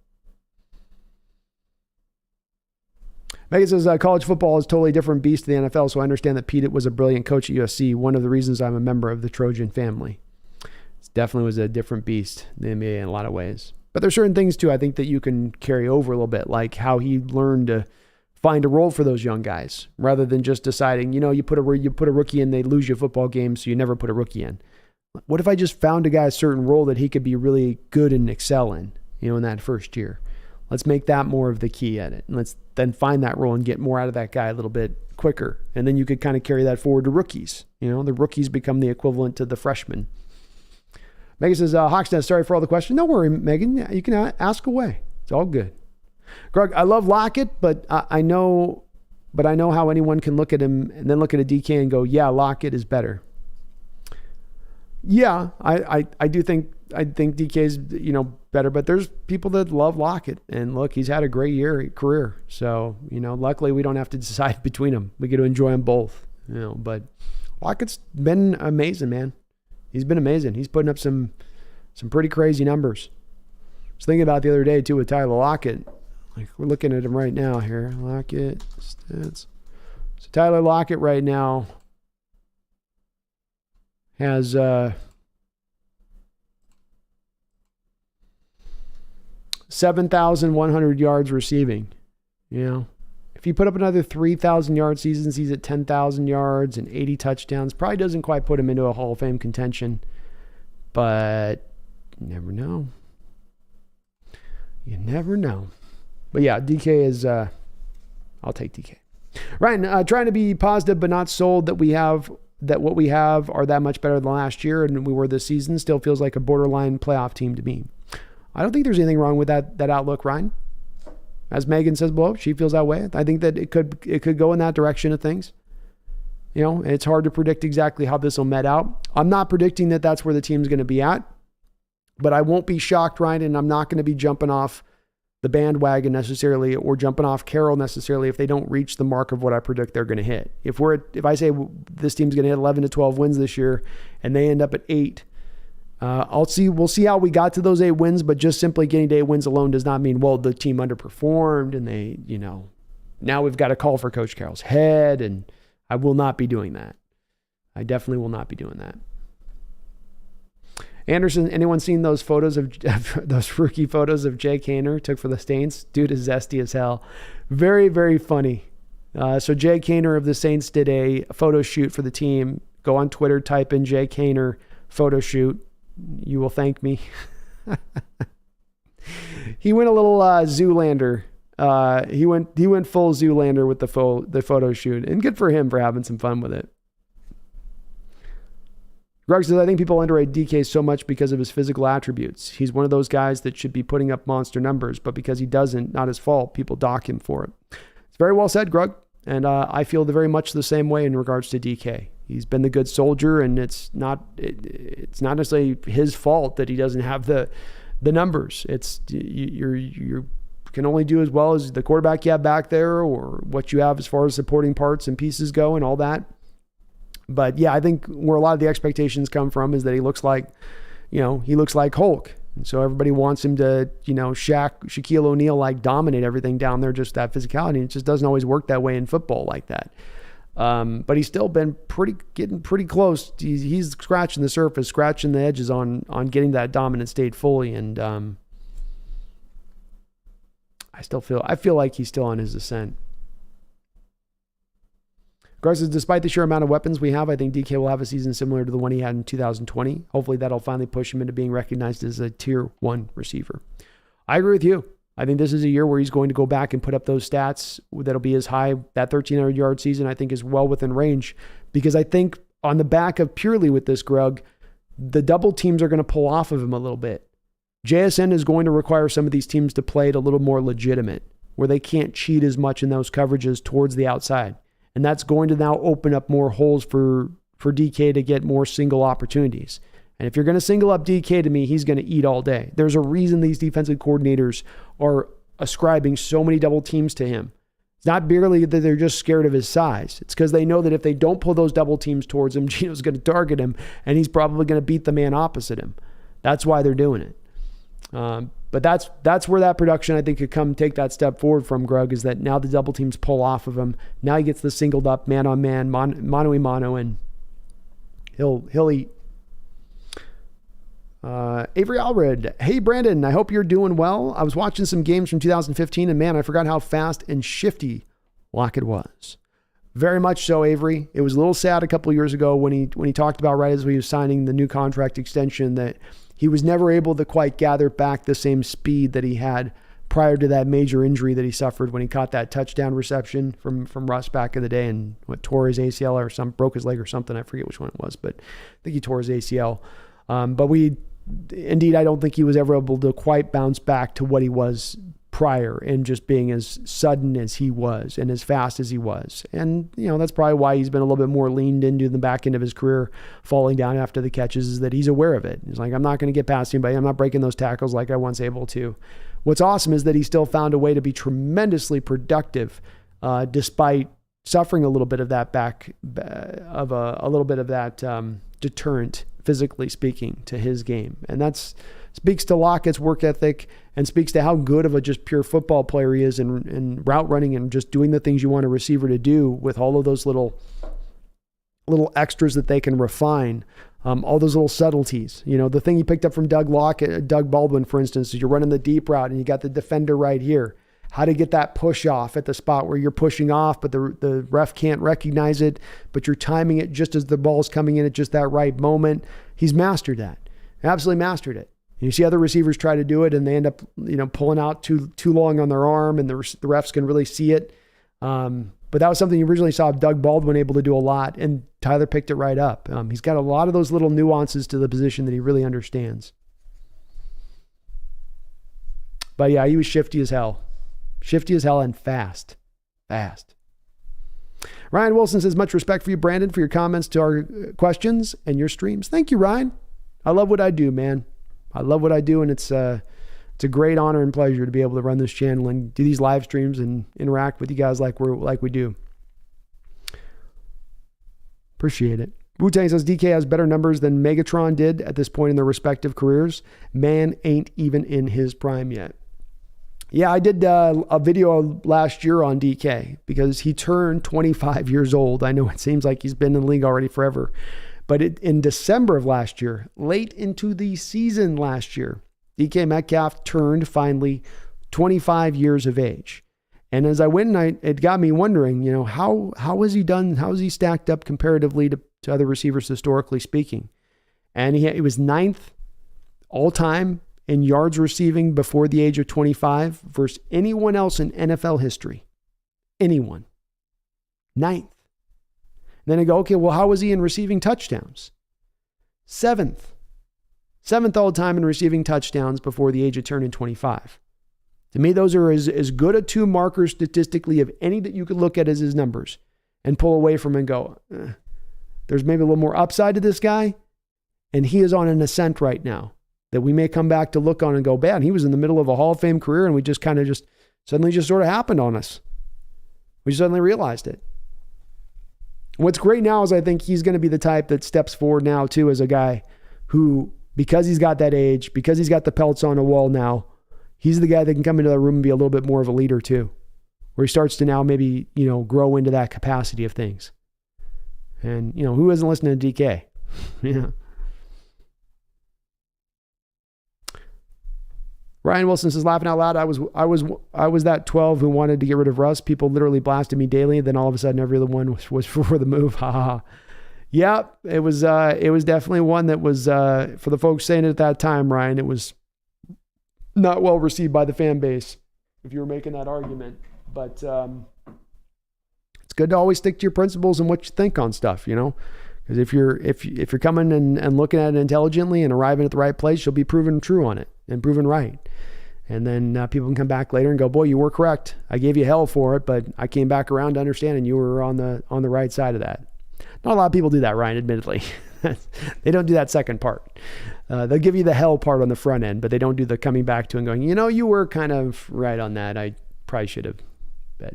Megan says, college football is a totally different beast to the NFL, so I understand that Pete was a brilliant coach at USC. One of the reasons I'm a member of the Trojan family. It definitely was a different beast than the NBA in a lot of ways. But there's certain things, too, I think that you can carry over a little bit, like how he learned to find a role for those young guys, rather than just deciding, you know, you put a rookie in, they lose you a football game, so you never put a rookie in. What if I just found a guy a certain role that he could be really good and excel in, you know, in that first year? Let's make that more of the key at it. And let's then find that role and get more out of that guy a little bit quicker. And then you could kind of carry that forward to rookies. You know, the rookies become the equivalent to the freshmen. Megan says, Hawksnest, sorry for all the questions. Don't worry, Megan. You can ask away. It's all good. Greg, I love Lockett, but I know how anyone can look at him and then look at a DK and go, yeah, Lockett is better. Yeah, I do think DK's, you know, better, but there's people that love Lockett, and look, he's had a great career. So, you know, luckily we don't have to decide between them. We get to enjoy them both, you know, but Lockett's been amazing, man. He's been amazing. He's putting up some pretty crazy numbers. I was thinking about the other day too with Tyler Lockett. Like, we're looking at him right now here. Lockett stats. So Tyler Lockett right now has 7,100 yards receiving. You know, if you put up another 3,000 yard seasons, he's at 10,000 yards and 80 touchdowns. Probably doesn't quite put him into a Hall of Fame contention, but you never know. You never know. But yeah, DK is, I'll take DK. Ryan, trying to be positive but not sold that what we have are that much better than last year and we were this season. Still feels like a borderline playoff team to me. I don't think there's anything wrong with that outlook, Ryan. As Megan says below, she feels that way. I think that it could go in that direction of things. You know, it's hard to predict exactly how this will met out. I'm not predicting that that's where the team's going to be at, but I won't be shocked, Ryan, and I'm not going to be jumping off the bandwagon necessarily or jumping off Carroll necessarily if they don't reach the mark of what I predict they're going to hit. If I say this team's going to hit 11 to 12 wins this year and they end up at 8, we'll see how we got to those 8 wins, but just simply getting to 8 wins alone does not mean, well, the team underperformed and they, you know, now we've got to call for Coach Carroll's head, and I will not be doing that. I definitely will not be doing that. Anderson, anyone seen those photos of those rookie photos of Jake Haener took for the Saints? Dude is zesty as hell. Very, very funny. So Jake Haener of the Saints did a photo shoot for the team. Go on Twitter, type in Jake Haener photo shoot. You will thank me. He went a little Zoolander. He went full Zoolander with the photo shoot, and good for him for having some fun with it. Greg says, I think people underrate DK so much because of his physical attributes. He's one of those guys that should be putting up monster numbers, but because he doesn't, not his fault, people dock him for it. It's very well said, Greg, and I feel very much the same way in regards to DK. He's been the good soldier, and it's not necessarily his fault that he doesn't have the numbers. It's you can only do as well as the quarterback you have back there, or what you have as far as supporting parts and pieces go, and all that. But yeah, I think where a lot of the expectations come from is that he looks like Hulk. And so everybody wants him to, you know, Shaquille O'Neal, like dominate everything down there, just that physicality. It just doesn't always work that way in football like that. But he's still been getting pretty close. He's scratching the surface, scratching the edges on getting that dominant state fully. And I feel like he's still on his ascent. Regardless, despite the sheer amount of weapons we have, I think DK will have a season similar to the one he had in 2020. Hopefully that'll finally push him into being recognized as a tier 1 receiver. I agree with you. I think this is a year where he's going to go back and put up those stats that'll be as high. That 1,300-yard season, I think, is well within range, because I think on the back of purely with this Grug, the double teams are going to pull off of him a little bit. JSN is going to require some of these teams to play it a little more legitimate, where they can't cheat as much in those coverages towards the outside. And that's going to now open up more holes for DK to get more single opportunities. And if you're going to single up DK, to me, he's going to eat all day. There's a reason these defensive coordinators are ascribing so many double teams to him. It's not merely that they're just scared of his size. It's because they know that if they don't pull those double teams towards him, Gino's going to target him, and he's probably going to beat the man opposite him. That's why they're doing it. But that's where that production, I think, could come take that step forward from Grug, is that now the double teams pull off of him. Now he gets the singled up man-on-man, mano-a-mano, and he'll eat. Avery Allred. Hey, Brandon, I hope you're doing well. I was watching some games from 2015, and man, I forgot how fast and shifty Lockett was. Very much so, Avery. It was a little sad a couple of years ago when he talked about, right as he was signing the new contract extension, that he was never able to quite gather back the same speed that he had prior to that major injury that he suffered when he caught that touchdown reception from Russ back in the day and tore his ACL or broke his leg or something. I forget which one it was, but I think he tore his ACL. But I don't think he was ever able to quite bounce back to what he was prior, and just being as sudden as he was and as fast as he was. And, that's probably why he's been a little bit more leaned into the back end of his career, falling down after the catches, is that he's aware of it. He's like, I'm not going to get past anybody. I'm not breaking those tackles like I was able to. What's awesome is that he still found a way to be tremendously productive, despite suffering a little bit of that deterrent, physically speaking, to his game. And that speaks to Lockett's work ethic and speaks to how good of a just pure football player he is in route running and just doing the things you want a receiver to do with all of those little extras that they can refine, all those little subtleties. The thing you picked up from Doug Baldwin, for instance, is you're running the deep route and you got the defender right here. How to get that push off at the spot where you're pushing off, but the ref can't recognize it, but you're timing it just as the ball's coming in at just that right moment. He's mastered that. Absolutely mastered it. And you see other receivers try to do it, and they end up, pulling out too long on their arm, and the refs can really see it. But that was something you originally saw Doug Baldwin able to do a lot, and Tyler picked it right up. He's got a lot of those little nuances to the position that he really understands. But yeah, he was shifty as hell. Shifty as hell and fast. Ryan Wilson says, much respect for you, Brandon, for your comments to our questions and your streams. Thank you, Ryan. I love what I do, man. I love what I do, and it's a great honor and pleasure to be able to run this channel and do these live streams and interact with you guys like we do. Appreciate it. Wu-Tang says DK has better numbers than Megatron did at this point in their respective careers. Man ain't even in his prime yet. Yeah, I did a video last year on DK because he turned 25 years old. I know it seems like he's been in the league already forever. But in December of last year, late into the season last year, DK Metcalf turned finally 25 years of age. And as I went and it got me wondering, how has he done? How has he stacked up comparatively to other receivers historically speaking? And he was 9th all time in yards receiving before the age of 25 versus anyone else in NFL history. Anyone. 9th. Then I go, okay, well, how was he in receiving touchdowns? 7th. 7th all time in receiving touchdowns before the age of turning 25. To me, those are as good a two markers statistically of any that you could look at as his numbers and pull away from and go, there's maybe a little more upside to this guy. And he is on an ascent right now that we may come back to look on and go, man, he was in the middle of a Hall of Fame career and we just kind of suddenly sort of happened on us. We suddenly realized it. What's great now is I think he's going to be the type that steps forward now too as a guy who, because he's got that age, because he's got the pelts on a wall now, he's the guy that can come into the room and be a little bit more of a leader too, where he starts to now maybe, grow into that capacity of things. And, who isn't listening to DK? Yeah. Ryan Wilson says, laughing out loud, I was that 12 who wanted to get rid of Russ. People literally blasted me daily. Then all of a sudden, every other one was for the move. Ha ha. Yeah, it was definitely one that was, for the folks saying it at that time, Ryan, it was not well received by the fan base if you were making that argument. But it's good to always stick to your principles and what you think on stuff, because if you're coming and looking at it intelligently and arriving at the right place, you'll be proven true on it and proven right. And then people can come back later and go, boy, you were correct. I gave you hell for it, but I came back around to understand and you were on the right side of that. Not a lot of people do that, Ryan, admittedly. They don't do that second part. They'll give you the hell part on the front end, but they don't do the coming back to and going, you were kind of right on that. I probably should have. But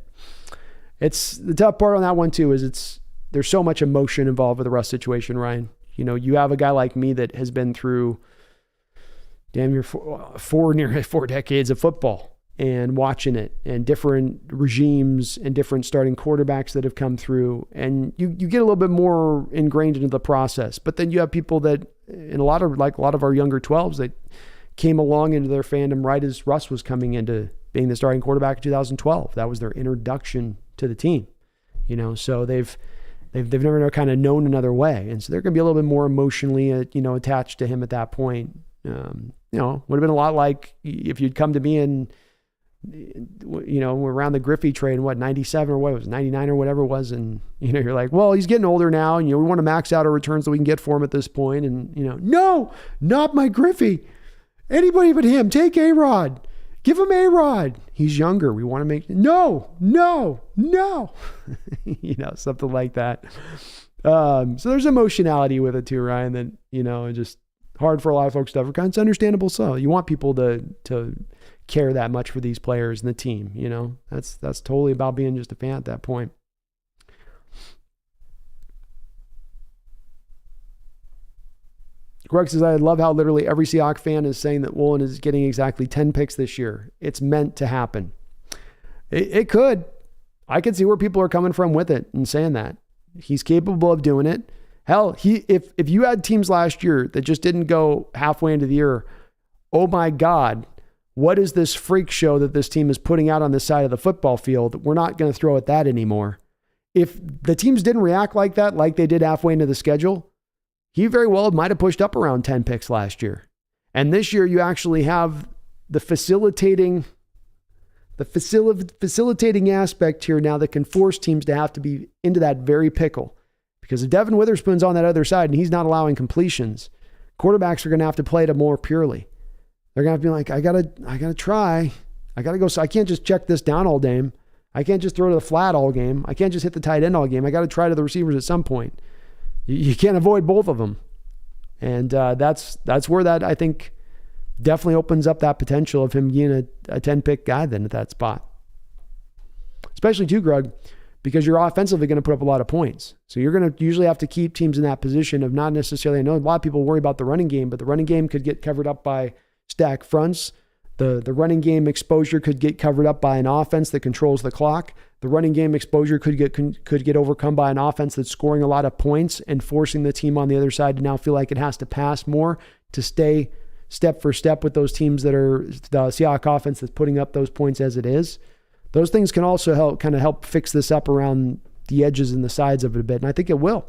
it's the tough part on that one too, is there's so much emotion involved with the Russ situation, Ryan. You have a guy like me that has been through damn near near 4 decades of football and watching it, and different regimes and different starting quarterbacks that have come through, and you get a little bit more ingrained into the process. But then you have people that, in a lot of our younger 12s, that came along into their fandom right as Russ was coming into being the starting quarterback in 2012. That was their introduction to the team, so they've never kind of known another way. And so they're going to be a little bit more emotionally, attached to him at that point. Would have been a lot like if you'd come to me and, around the Griffey trade in 97 or what it was, 99 or whatever it was. And, you're like, well, he's getting older now, and, we want to max out our returns that we can get for him at this point. And, no, not my Griffey. Anybody but him. Take A-Rod. Give him A-Rod. He's younger. We want to make, no. Something like that. So there's emotionality with it too, Ryan, that, just hard for a lot of folks to overcome. It's understandable. So you want people to care that much for these players and the team, that's totally about being just a fan at that point. Greg says, I love how literally every Seahawks fan is saying that Woolen is getting exactly 10 picks this year. It's meant to happen. It could. I could see where people are coming from with it and saying that. He's capable of doing it. Hell, if you had teams last year that just didn't go halfway into the year, oh my God, what is this freak show that this team is putting out on the side of the football field? We're not going to throw at that anymore. If the teams didn't react like that, like they did halfway into the schedule, he very well might have pushed up around 10 picks last year. And this year you actually have the facilitating aspect here now that can force teams to have to be into that very pickle. Because if Devin Witherspoon's on that other side and he's not allowing completions, quarterbacks are going to have to play it more purely. They're going to have to be like, I gotta try. I got to go. So I can't just check this down all game. I can't just throw to the flat all game. I can't just hit the tight end all game. I got to try to the receivers at some point. You can't avoid both of them. And that's where that, I think, definitely opens up that potential of him being a 10-pick guy then at that spot. Especially too, Greg, because you're offensively going to put up a lot of points. So you're going to usually have to keep teams in that position of not necessarily, I know a lot of people worry about the running game, but the running game could get covered up by stack fronts. The running game exposure could get covered up by an offense that controls the clock. The running game exposure could get overcome by an offense that's scoring a lot of points and forcing the team on the other side to now feel like it has to pass more to stay step for step with those teams that are the Seahawks offense that's putting up those points as it is. Those things can also help fix this up around the edges and the sides of it a bit, and I think it will.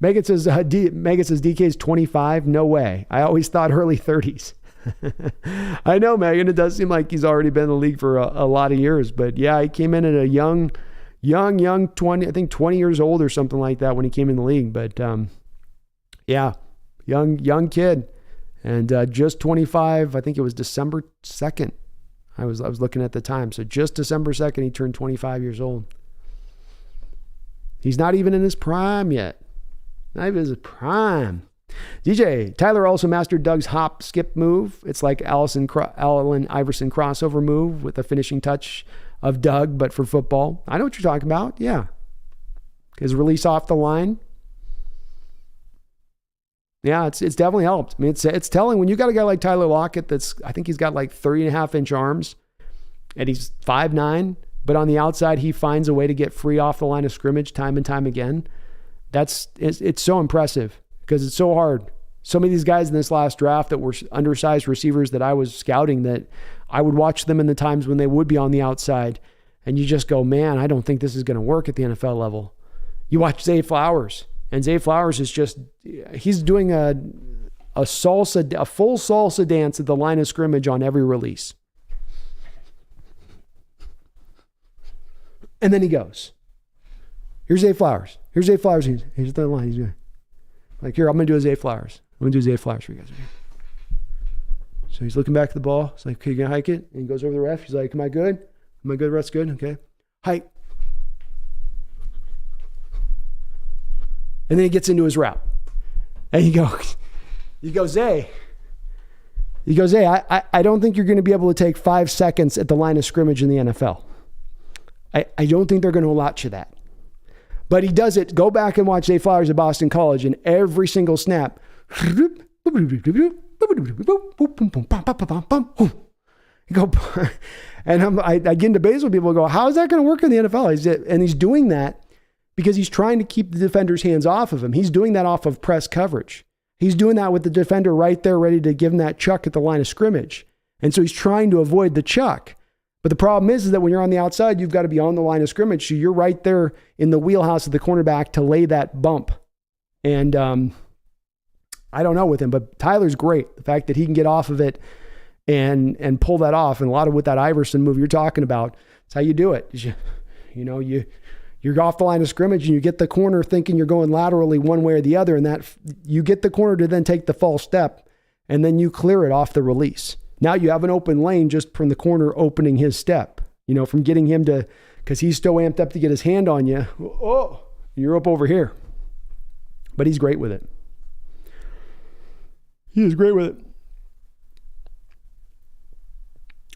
Megan says DK's 25. No way. I always thought early 30s. I know, Megan. It does seem like he's already been in the league for a lot of years. But yeah, he came in at a young 20, I think 20 years old or something like that when he came in the league. But yeah, young kid. And just 25, I think it was December 2nd. I was looking at the time. So just December 2nd, he turned 25 years old. He's not even in his prime yet. Not even his prime. DJ, Tyler also mastered Doug's hop skip move. It's like Allen Iverson crossover move with the finishing touch of Doug, but for football. I know what you're talking about. Yeah. His release off the line. Yeah, it's definitely helped. I mean, it's telling when you got a guy like Tyler Lockett I think he's got like 3.5-inch arms and he's 5'9", but on the outside, he finds a way to get free off the line of scrimmage time and time again. It's so impressive because it's so hard. So many of these guys in this last draft that were undersized receivers that I was scouting, that I would watch them in the times when they would be on the outside, and you just go, man, I don't think this is going to work at the NFL level. You watch Zay Flowers, and Zay Flowers is just, he's doing a full salsa dance at the line of scrimmage on every release. And then he goes, here's Zay Flowers. Here's Zay Flowers. Here's the line. He's doing. Like, here, I'm going to do a Zay Flowers. I'm going to do Zay Flowers for you guys. So he's looking back at the ball. He's like, okay, you going to hike it? And he goes over the ref. He's like, am I good? Am I good? Ref's good? Okay. Hike. And then he gets into his route. And he goes, Zay. He goes, Zay, I don't think you're going to be able to take 5 seconds at the line of scrimmage in the NFL. I don't think they're going to allot you that. But he does it. Go back and watch Zay Flowers at Boston College, and every single snap. You go, and I get into baseball, people go, how is that going to work in the NFL? And he's doing that because he's trying to keep the defender's hands off of him. He's doing that off of press coverage. He's doing that with the defender right there ready to give him that chuck at the line of scrimmage. And so he's trying to avoid the chuck. But the problem is that when you're on the outside, you've got to be on the line of scrimmage. So you're right there in the wheelhouse of the cornerback to lay that bump. And I don't know with him, but Tyler's great. The fact that he can get off of it and pull that off. And a lot of with that Iverson move you're talking about, it's how you do it. You're off the line of scrimmage and you get the corner thinking you're going laterally one way or the other. And that you get the corner to then take the false step and then you clear it off the release. Now you have an open lane just from the corner opening his step, from getting him to, because he's still amped up to get his hand on you. Oh, you're up over here. But he's great with it. He is great with it.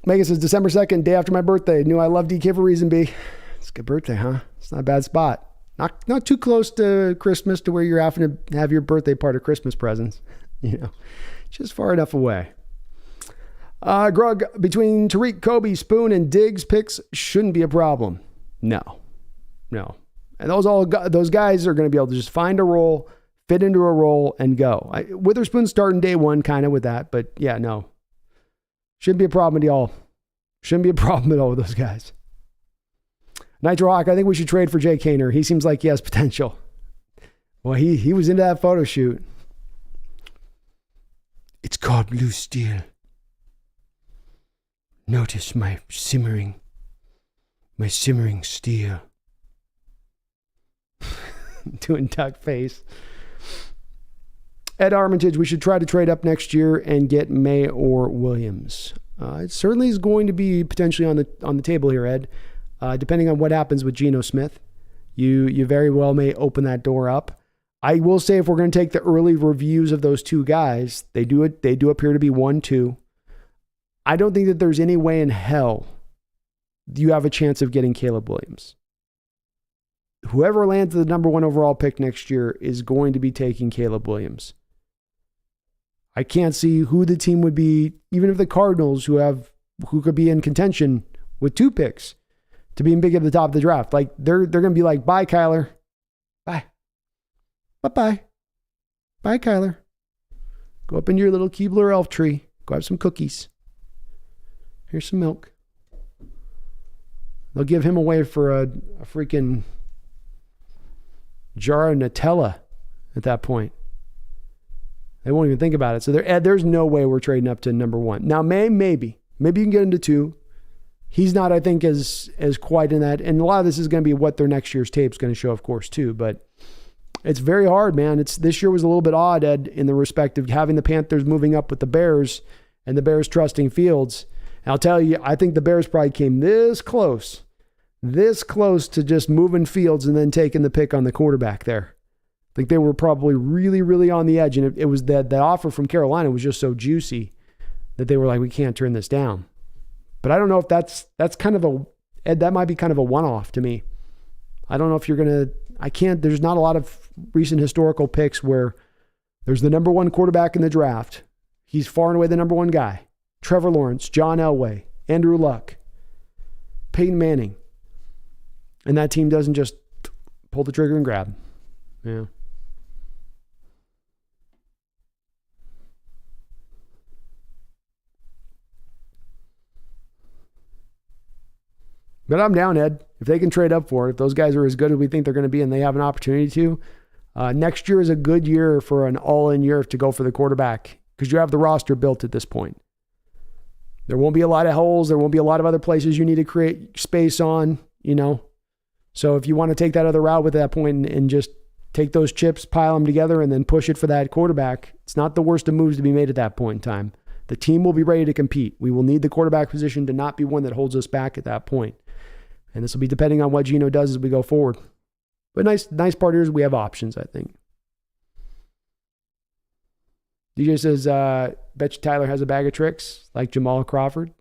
Megan says, December 2nd, day after my birthday. Knew I loved DK for reason B. It's a good birthday, huh? It's not a bad spot. Not too close to Christmas to where you're having to have your birthday part of Christmas presents. Just far enough away. Grug, between Tariq, Kobe, Spoon, and Diggs picks shouldn't be a problem. No. And those guys are going to be able to just find a role, fit into a role, and go. Witherspoon's starting day one kind of with that, but yeah, no. Shouldn't be a problem at all. Shouldn't be a problem at all with those guys. Nitro Hawk, I think we should trade for Jay Kaner. He seems like he has potential. Well, he was into that photo shoot. It's called Blue Steel. Notice my simmering steel. Doing duck face. Ed Armitage, we should try to trade up next year and get May or Williams. It certainly is going to be potentially on the table here, Ed. Depending on what happens with Geno Smith, you very well may open that door up. I will say if we're going to take the early reviews of those two guys, they do appear to be 1-2. I don't think that there's any way in hell you have a chance of getting Caleb Williams. Whoever lands the number 1 overall pick next year is going to be taking Caleb Williams. I can't see who the team would be, even if the Cardinals, who could be in contention with 2 picks to being big at the top of the draft. Like they're going to be like, bye, Kyler. Bye. Bye-bye. Bye, Kyler. Go up into your little Keebler elf tree. Go have some cookies. Here's some milk. They'll give him away for a freaking jar of Nutella at that point. They won't even think about it. So there's no way we're trading up to number 1. Now, maybe you can get into 2. He's not, I think, as quite in that. And a lot of this is going to be what their next year's tape is going to show, of course, too. But it's very hard, man. This year was a little bit odd, Ed, in the respect of having the Panthers moving up with the Bears and the Bears trusting Fields. And I'll tell you, I think the Bears probably came this close to just moving Fields and then taking the pick on the quarterback there. I think they were probably really, really on the edge. And it was that offer from Carolina was just so juicy that they were like, we can't turn this down. But I don't know if that's kind of Ed, that might be kind of a one-off to me. I don't know if you're going to, there's not a lot of recent historical picks where there's the number 1 quarterback in the draft. He's far and away the number 1 guy. Trevor Lawrence, John Elway, Andrew Luck, Peyton Manning. And that team doesn't just pull the trigger and grab. Yeah. But I'm down, Ed. If they can trade up for it, if those guys are as good as we think they're going to be and they have an opportunity to, next year is a good year for an all-in year to go for the quarterback because you have the roster built at this point. There won't be a lot of holes. There won't be a lot of other places you need to create space on, you know. So if you want to take that other route with that point and just take those chips, pile them together, and then push it for that quarterback, it's not the worst of moves to be made at that point in time. The team will be ready to compete. We will need the quarterback position to not be one that holds us back at that point. And this will be depending on what Geno does as we go forward. But nice part here is we have options, I think. DJ says, bet you Tyler has a bag of tricks like Jamal Crawford.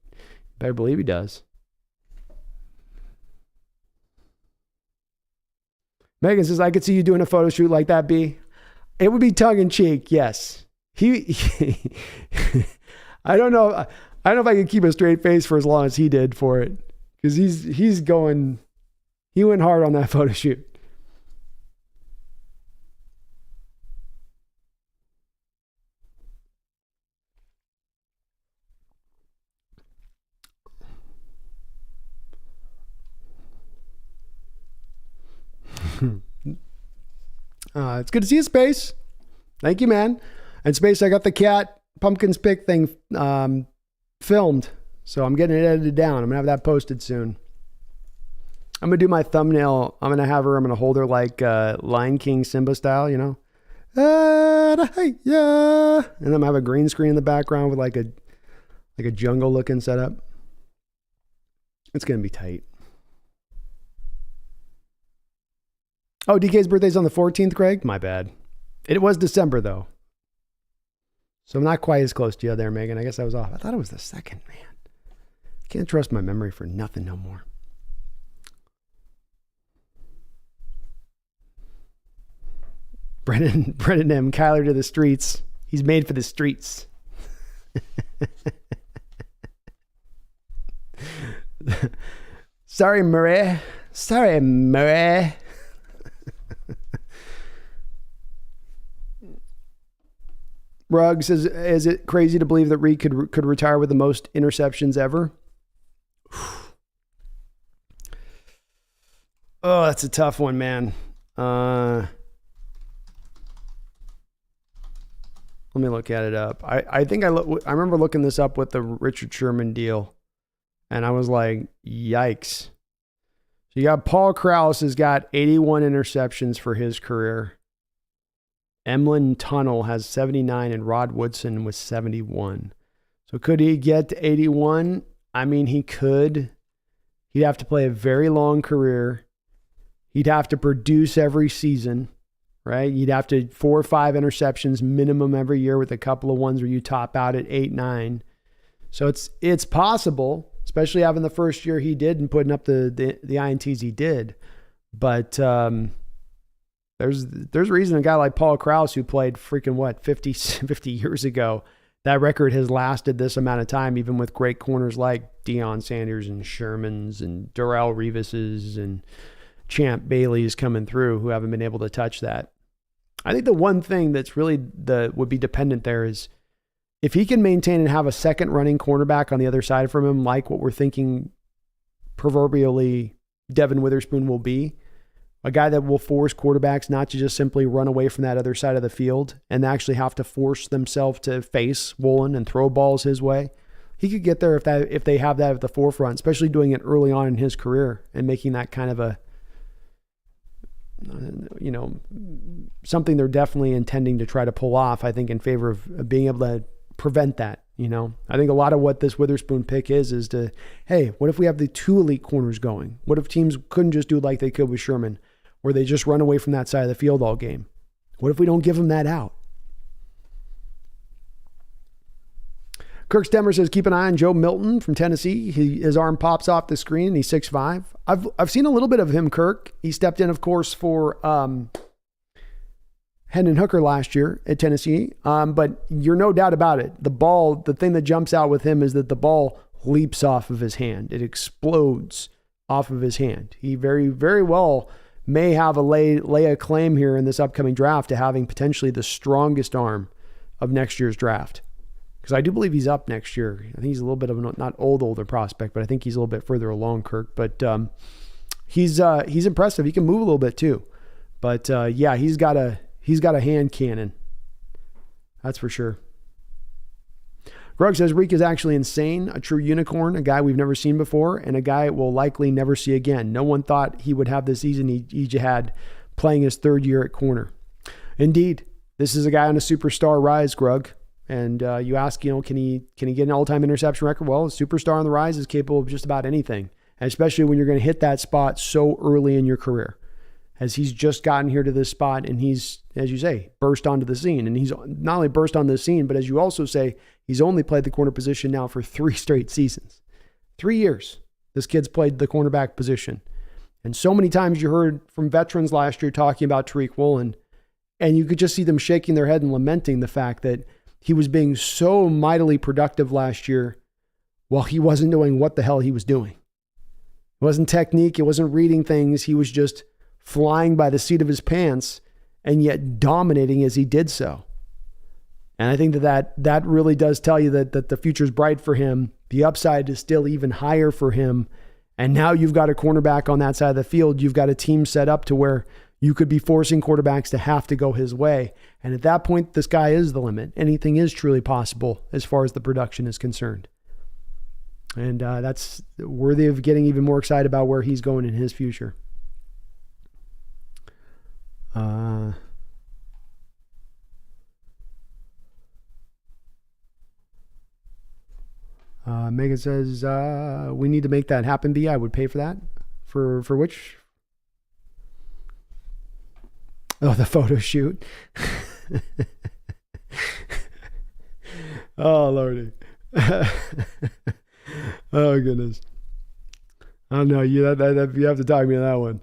Better believe he does. Megan says, I could see you doing a photo shoot like that, B. It would be tongue-in-cheek, yes. I don't know if I can keep a straight face for as long as he did for it. Because he went hard on that photo shoot. It's good to see you, Space. Thank you, man. And Space, I got the cat pumpkins pick thing filmed. So I'm getting it edited down. I'm going to have that posted soon. I'm going to do my thumbnail. I'm going to hold her like Lion King Simba style, you know. And I'm going to have a green screen in the background with like a jungle looking setup. It's going to be tight. Oh, DK's birthday's on the 14th, Craig? My bad. It was December, though. So I'm not quite as close to you there, Megan. I guess I was off. I thought it was the 2nd, man. Can't trust my memory for nothing no more. Brennan M. Kyler to the streets. He's made for the streets. Sorry, Murray. Rugg says, is it crazy to believe that Reed could retire with the most interceptions ever? Oh, that's a tough one, man. Let me look at it up. I think I remember looking this up with the Richard Sherman deal, and I was like, yikes. So you got Paul Krause has got 81 interceptions for his career. Emlyn Tunnel has 79, and Rod Woodson was 71. So could he get to 81? I mean, he could. He'd have to play a very long career. He'd have to produce every season, right? You'd have to 4 or 5 interceptions minimum every year with a couple of ones where you top out at 8, 9. So it's possible, especially having the first year he did and putting up the INTs he did. But there's a reason a guy like Paul Krause, who played freaking 50 years ago, that record has lasted this amount of time, even with great corners like Deion Sanders and Shermans and Darrelle Revis's and Champ Bailey's coming through who haven't been able to touch that. I think the one thing that's really would be dependent there is if he can maintain and have a second running cornerback on the other side from him, like what we're thinking proverbially Devin Witherspoon will be, a guy that will force quarterbacks not to just simply run away from that other side of the field and actually have to force themselves to face Woolen and throw balls his way. He could get there if they have that at the forefront, especially doing it early on in his career and making that kind of a, something they're definitely intending to try to pull off, I think, in favor of being able to prevent that. I think a lot of what this Witherspoon pick is to, hey, what if we have the 2 elite corners going? What if teams couldn't just do like they could with Sherman, where they just run away from that side of the field all game? What if we don't give them that out? Kirk Stemmer says, keep an eye on Joe Milton from Tennessee. His arm pops off the screen and he's 6'5". I've seen a little bit of him, Kirk. He stepped in, of course, for Hendon Hooker last year at Tennessee. But you're no doubt about it. The thing that jumps out with him is that the ball leaps off of his hand. It explodes off of his hand. He very, very well may have lay a claim here in this upcoming draft to having potentially the strongest arm of next year's draft. Because I do believe he's up next year. I think he's a little bit of a, not older prospect, but I think he's a little bit further along, Kirk. But he's impressive. He can move a little bit too. But yeah, he's got a hand cannon. That's for sure. Grug says Reek is actually insane, a true unicorn, a guy we've never seen before, and a guy we'll likely never see again. No one thought he would have the season he had playing his third year at corner. Indeed, this is a guy on a superstar rise, Grug. And you ask, can he get an all-time interception record? Well, a superstar on the rise is capable of just about anything, and especially when you're going to hit that spot so early in your career. As he's just gotten here to this spot and he's, as you say, burst onto the scene. And he's not only burst onto the scene, but as you also say, he's only played the corner position now for 3 straight seasons. 3 years this kid's played the cornerback position. And so many times you heard from veterans last year talking about Tariq Woolen, and you could just see them shaking their head and lamenting the fact that he was being so mightily productive last year while he wasn't knowing what the hell he was doing. It wasn't technique. It wasn't reading things. He was just flying by the seat of his pants and yet dominating as he did so. And I think that really does tell you that the future's bright for him. The upside is still even higher for him. And now you've got a cornerback on that side of the field. You've got a team set up to where you could be forcing quarterbacks to have to go his way. And at that point, the sky is the limit. Anything is truly possible as far as the production is concerned. And that's worthy of getting even more excited about where he's going in his future. Megan says, we need to make that happen, B. I would pay for that. For which? Oh, the photo shoot. Oh, Lordy. Oh, goodness. I don't know. You have to talk me to that one.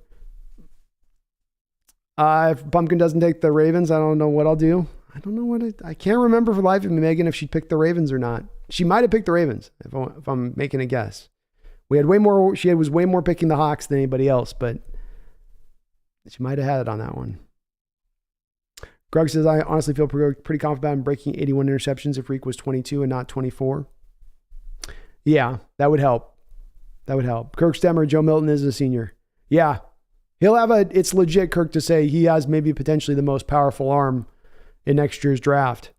If Pumpkin doesn't take the Ravens, I don't know what I'll do. I can't remember for the life of me, Megan, if she picked the Ravens or not. She might have picked the Ravens, if I'm making a guess. She was way more picking the Hawks than anybody else, but she might have had it on that one. Grug says, I honestly feel pretty confident about him breaking 81 interceptions if Reek was 22 and not 24. Yeah, that would help. Kirk Stemmer, Joe Milton is a senior. Yeah, he'll have it's legit, Kirk, to say he has maybe potentially the most powerful arm in next year's draft.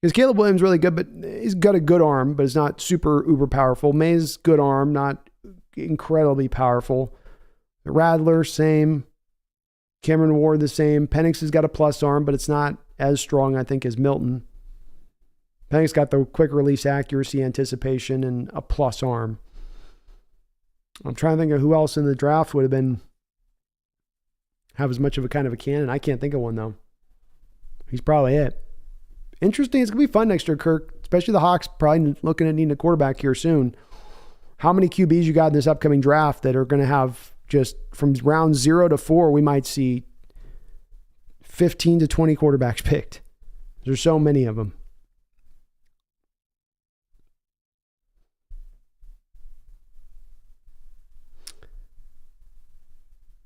Because Caleb Williams is really good, but he's got a good arm, but it's not super uber powerful. May's good arm, not incredibly powerful. Radler, same. Cameron Ward, the same. Penix has got a plus arm, but it's not as strong, I think, as Milton. Penix got the quick release accuracy, anticipation, and a plus arm. I'm trying to think of who else in the draft would have as much of a kind of a cannon. I can't think of one, though. He's probably it. Interesting. It's going to be fun next year, Kirk, especially the Hawks probably looking at needing a quarterback here soon. How many QBs you got in this upcoming draft that are going to have just from round 0 to 4, we might see 15 to 20 quarterbacks picked. There's so many of them.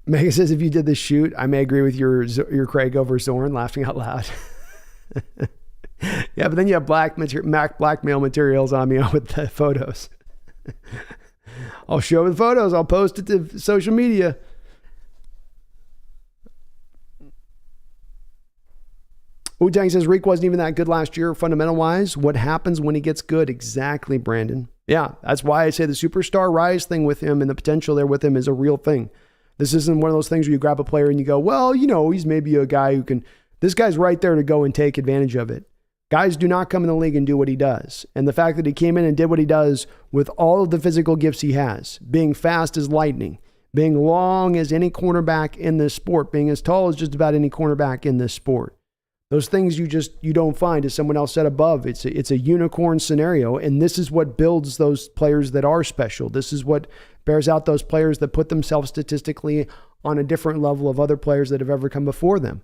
Megan says, if you did the shoot, I may agree with your Craig over Zorn, laughing out loud. Yeah, but then you have blackmail materials on me with the photos. I'll show the photos. I'll post it to social media. Wu-Tang says, Reek wasn't even that good last year, fundamental-wise. What happens when he gets good? Exactly, Brandon. Yeah, that's why I say the superstar rise thing with him and the potential there with him is a real thing. This isn't one of those things where you grab a player and you go, well, he's maybe a guy who can... This guy's right there to go and take advantage of it. Guys do not come in the league and do what he does. And the fact that he came in and did what he does with all of the physical gifts he has, being fast as lightning, being long as any cornerback in this sport, being as tall as just about any cornerback in this sport. Those things you don't find as someone else said above. It's a unicorn scenario, and this is what builds those players that are special. This is what bears out those players that put themselves statistically on a different level of other players that have ever come before them.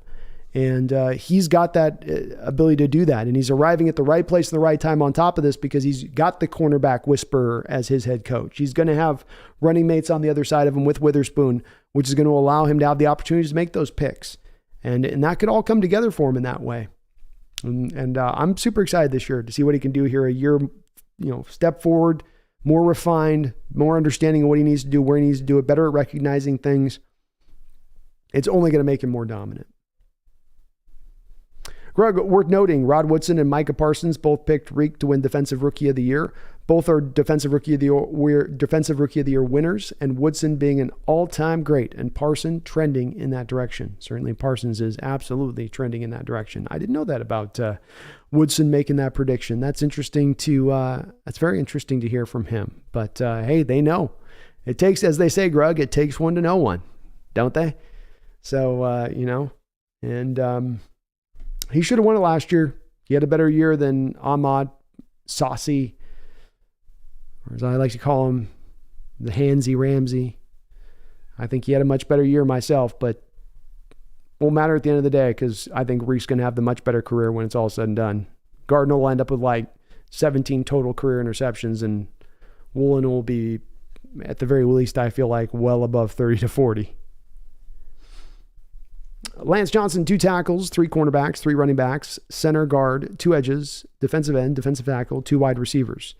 And he's got that ability to do that. And he's arriving at the right place at the right time on top of this because he's got the cornerback whisperer as his head coach. He's going to have running mates on the other side of him with Witherspoon, which is going to allow him to have the opportunities to make those picks. And that could all come together for him in that way. And I'm super excited this year to see what he can do here. A year, step forward, more refined, more understanding of what he needs to do, where he needs to do it, better at recognizing things. It's only going to make him more dominant. Worth noting, Rod Woodson and Micah Parsons both picked Reek to win Defensive Rookie of the Year. Both are Defensive Rookie of the Year winners, and Woodson being an all-time great, and Parsons trending in that direction. Certainly Parsons is absolutely trending in that direction. I didn't know that about Woodson making that prediction. That's interesting that's very interesting to hear from him. But hey, they know. It takes, as they say, Grug, it takes one to know one, don't they? So, and he should have won it last year. He had a better year than Ahmad, Saucy, or as I like to call him, the Handsy Ramsey. I think he had a much better year myself, but won't matter at the end of the day because I think Reek's going to have the much better career when it's all said and done. Gardner will end up with like 17 total career interceptions, and Woolen will be, at the very least, I feel like, well above 30 to 40. Lance Johnson, 2 tackles, 3 cornerbacks, 3 running backs, center guard, 2 edges, defensive end, defensive tackle, 2 wide receivers.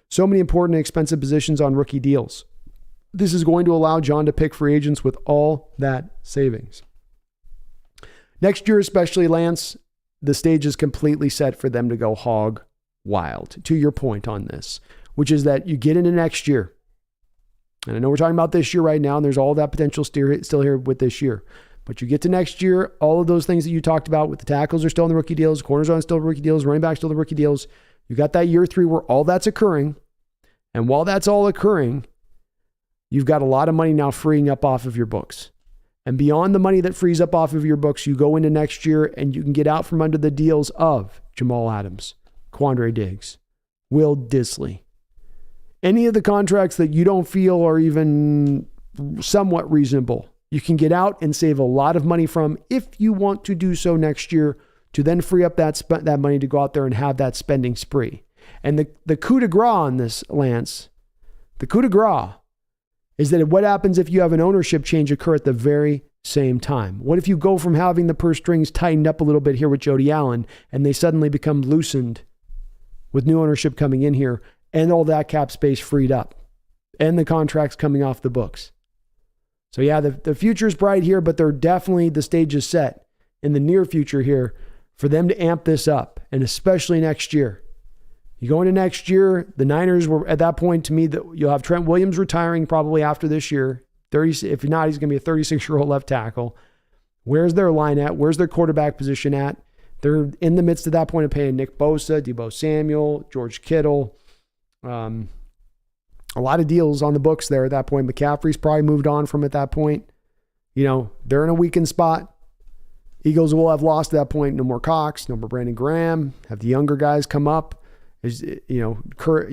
So many important and expensive positions on rookie deals. This is going to allow John to pick free agents with all that savings. Next year, especially, Lance, the stage is completely set for them to go hog wild, to your point on this, which is that you get into next year. And I know we're talking about this year right now, and there's all that potential still here with this year. But you get to next year, all of those things that you talked about with the tackles are still in the rookie deals, corners are still rookie deals, running backs still in the rookie deals. You got that year 3 where all that's occurring. And while that's all occurring, you've got a lot of money now freeing up off of your books. And beyond the money that frees up off of your books, you go into next year and you can get out from under the deals of Jamal Adams, Quandre Diggs, Will Dissly. Any of the contracts that you don't feel are even somewhat reasonable, you can get out and save a lot of money from if you want to do so next year to then free up that money to go out there and have that spending spree. And the coup de grace on this, Lance, the coup de grace is that what happens if you have an ownership change occur at the very same time? What if you go from having the purse strings tightened up a little bit here with Jody Allen and they suddenly become loosened with new ownership coming in here and all that cap space freed up and the contracts coming off the books? So yeah, the future's bright here, but they're definitely, the stage is set in the near future here for them to amp this up, and especially next year. You go into next year, the Niners were at that point, to me, that you'll have Trent Williams retiring probably after this year. If not, he's going to be a 36-year-old left tackle. Where's their line at? Where's their quarterback position at? They're in the midst of that point of paying Nick Bosa, Deebo Samuel, George Kittle. A lot of deals on the books there at that point. McCaffrey's probably moved on from at that point. They're in a weakened spot. Eagles will have lost at that point. No more Cox, no more Brandon Graham. Have the younger guys come up. You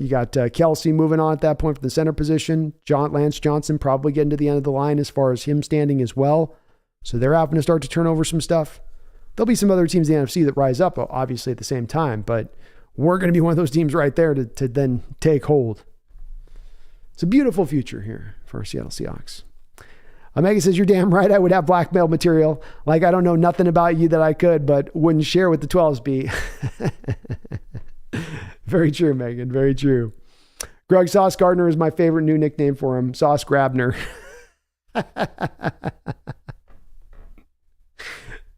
got Kelsey moving on at that point for the center position. Lance Johnson probably getting to the end of the line as far as him standing as well. So they're having to start to turn over some stuff. There'll be some other teams in the NFC that rise up, obviously, at the same time. But we're going to be one of those teams right there to then take hold. It's a beautiful future here for Seattle Seahawks. Omega says, you're damn right. I would have blackmail material. Like, I don't know nothing about you that I could, but wouldn't share with the 12s. Very true, Megan. Very true. Greg Sauce Gardner is my favorite new nickname for him. Sauce Grabner. I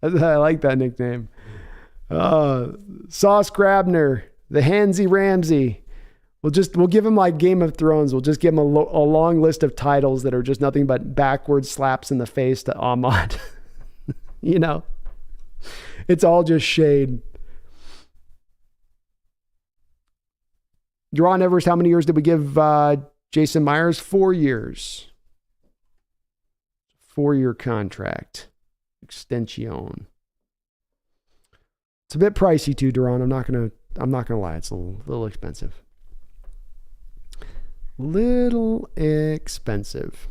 like that nickname. Sauce Grabner, the Handsy Ramsey. We'll give him like Game of Thrones. We'll just give him a long list of titles that are just nothing but backward slaps in the face to Ahmad. It's all just shade. Deron Evers, how many years did we give Jason Myers? 4 years. 4-year contract. Extension. It's a bit pricey too, Deron. I'm not gonna lie. It's a little expensive. Little expensive.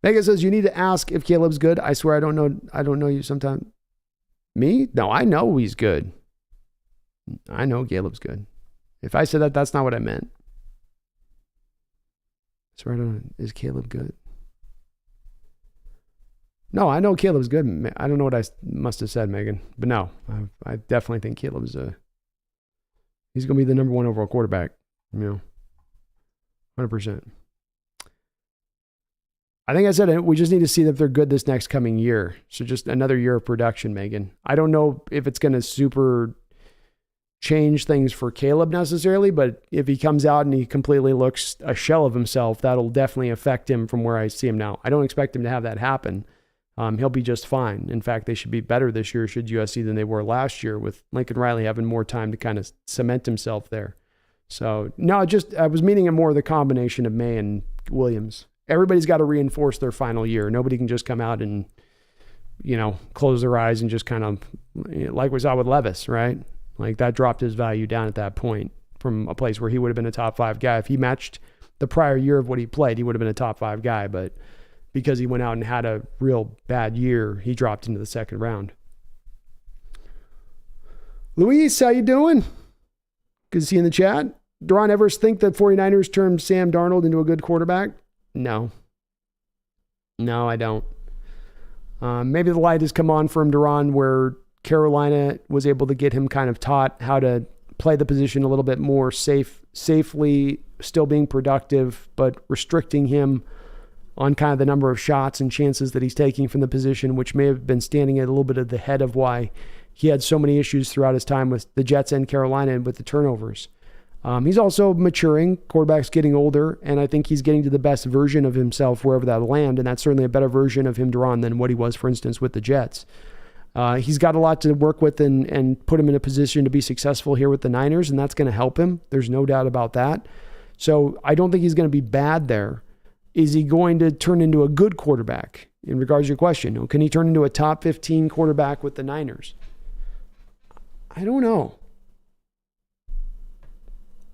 Megan says, you need to ask if Caleb's good. I swear I don't know you sometimes. Me? No, I know he's good. I know Caleb's good. If I said that, that's not what I meant. I swear I don't know. Is Caleb good? No, I know Caleb's good. I don't know what I must have said, Megan. But no, I definitely think Caleb's he's going to be the number one overall quarterback. 100%. I think I said it. We just need to see if they're good this next coming year. So just another year of production, Megan. I don't know if it's going to super change things for Caleb necessarily, but if he comes out and he completely looks a shell of himself, that'll definitely affect him from where I see him now. I don't expect him to have that happen. He'll be just fine. In fact, they should be better this year, should USC, than they were last year, with Lincoln Riley having more time to kind of cement himself there. So, no, I was meaning it more the combination of May and Williams. Everybody's got to reinforce their final year. Nobody can just come out and, close their eyes and just kind of, like we saw with Levis, right? Like that dropped his value down at that point from a place where he would have been a top 5 guy. If he matched the prior year of what he played, he would have been a top 5 guy. But because he went out and had a real bad year, he dropped into the second round. Luis, how you doing? Good to see you in the chat. Duran, ever think that 49ers turned Sam Darnold into a good quarterback? No, I don't. Maybe the light has come on for him, Duran, where Carolina was able to get him kind of taught how to play the position a little bit more safely, still being productive, but restricting him on kind of the number of shots and chances that he's taking from the position, which may have been standing at a little bit of the head of why he had so many issues throughout his time with the Jets and Carolina and with the turnovers. He's also maturing. Quarterback's getting older, and I think he's getting to the best version of himself wherever that'll land, and that's certainly a better version of him, Duran, than what he was, for instance, with the Jets. He's got a lot to work with and put him in a position to be successful here with the Niners, and that's going to help him. There's no doubt about that. So I don't think he's going to be bad there. Is he going to turn into a good quarterback? In regards to your question, can he turn into a top 15 quarterback with the Niners? I don't know.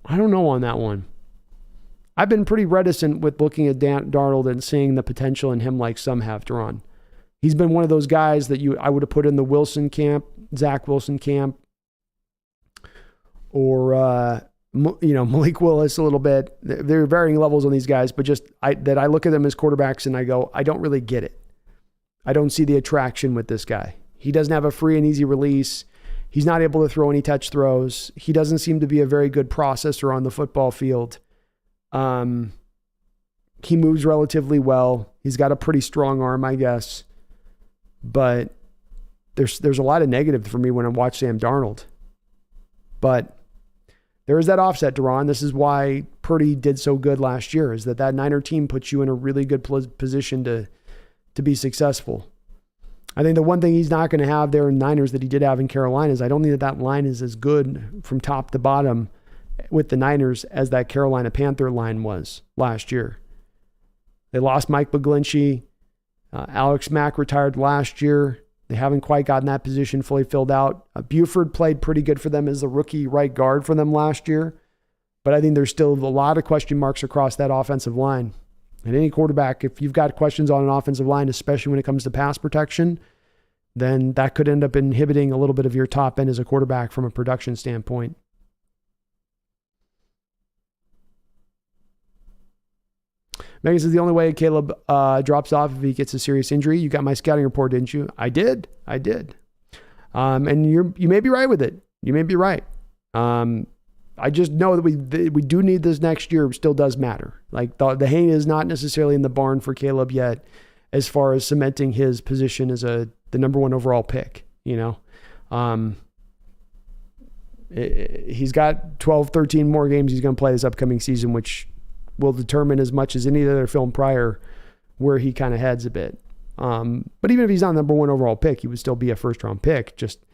I don't know on that one. I've been pretty reticent with looking at Darnold and seeing the potential in him like some have, Duran. He's been one of those guys that I would have put in the Wilson camp, Zach Wilson camp, or Malik Willis a little bit. There are varying levels on these guys, but I look at them as quarterbacks and I go, I don't really get it. I don't see the attraction with this guy. He doesn't have a free and easy release. He's not able to throw any touch throws. He doesn't seem to be a very good processor on the football field. He moves relatively well. He's got a pretty strong arm, I guess. But there's a lot of negative for me when I watch Sam Darnold. But there is that offset, Duran. This is why Purdy did so good last year, is that Niner team puts you in a really good position to be successful. I think the one thing he's not going to have there in Niners that he did have in Carolina is I don't think that line is as good from top to bottom with the Niners as that Carolina Panther line was last year. They lost Mike McGlinchey. Alex Mack retired last year. They haven't quite gotten that position fully filled out. Buford played pretty good for them as the rookie right guard for them last year. But I think there's still a lot of question marks across that offensive line. And any quarterback, if you've got questions on an offensive line, especially when it comes to pass protection, then that could end up inhibiting a little bit of your top end as a quarterback from a production standpoint. Megan says the only way Caleb drops off if he gets a serious injury. You got my scouting report, didn't you? I did. And you may be right with it. You may be right. I just know that we do need this next year. It still does matter. Like the hay is not necessarily in the barn for Caleb yet, as far as cementing his position as the number one overall pick. He's got 12, 13 more games he's going to play this upcoming season, which will determine as much as any other film prior where he kind of heads a bit. But even if he's not the number one overall pick, he would still be a first round pick. Just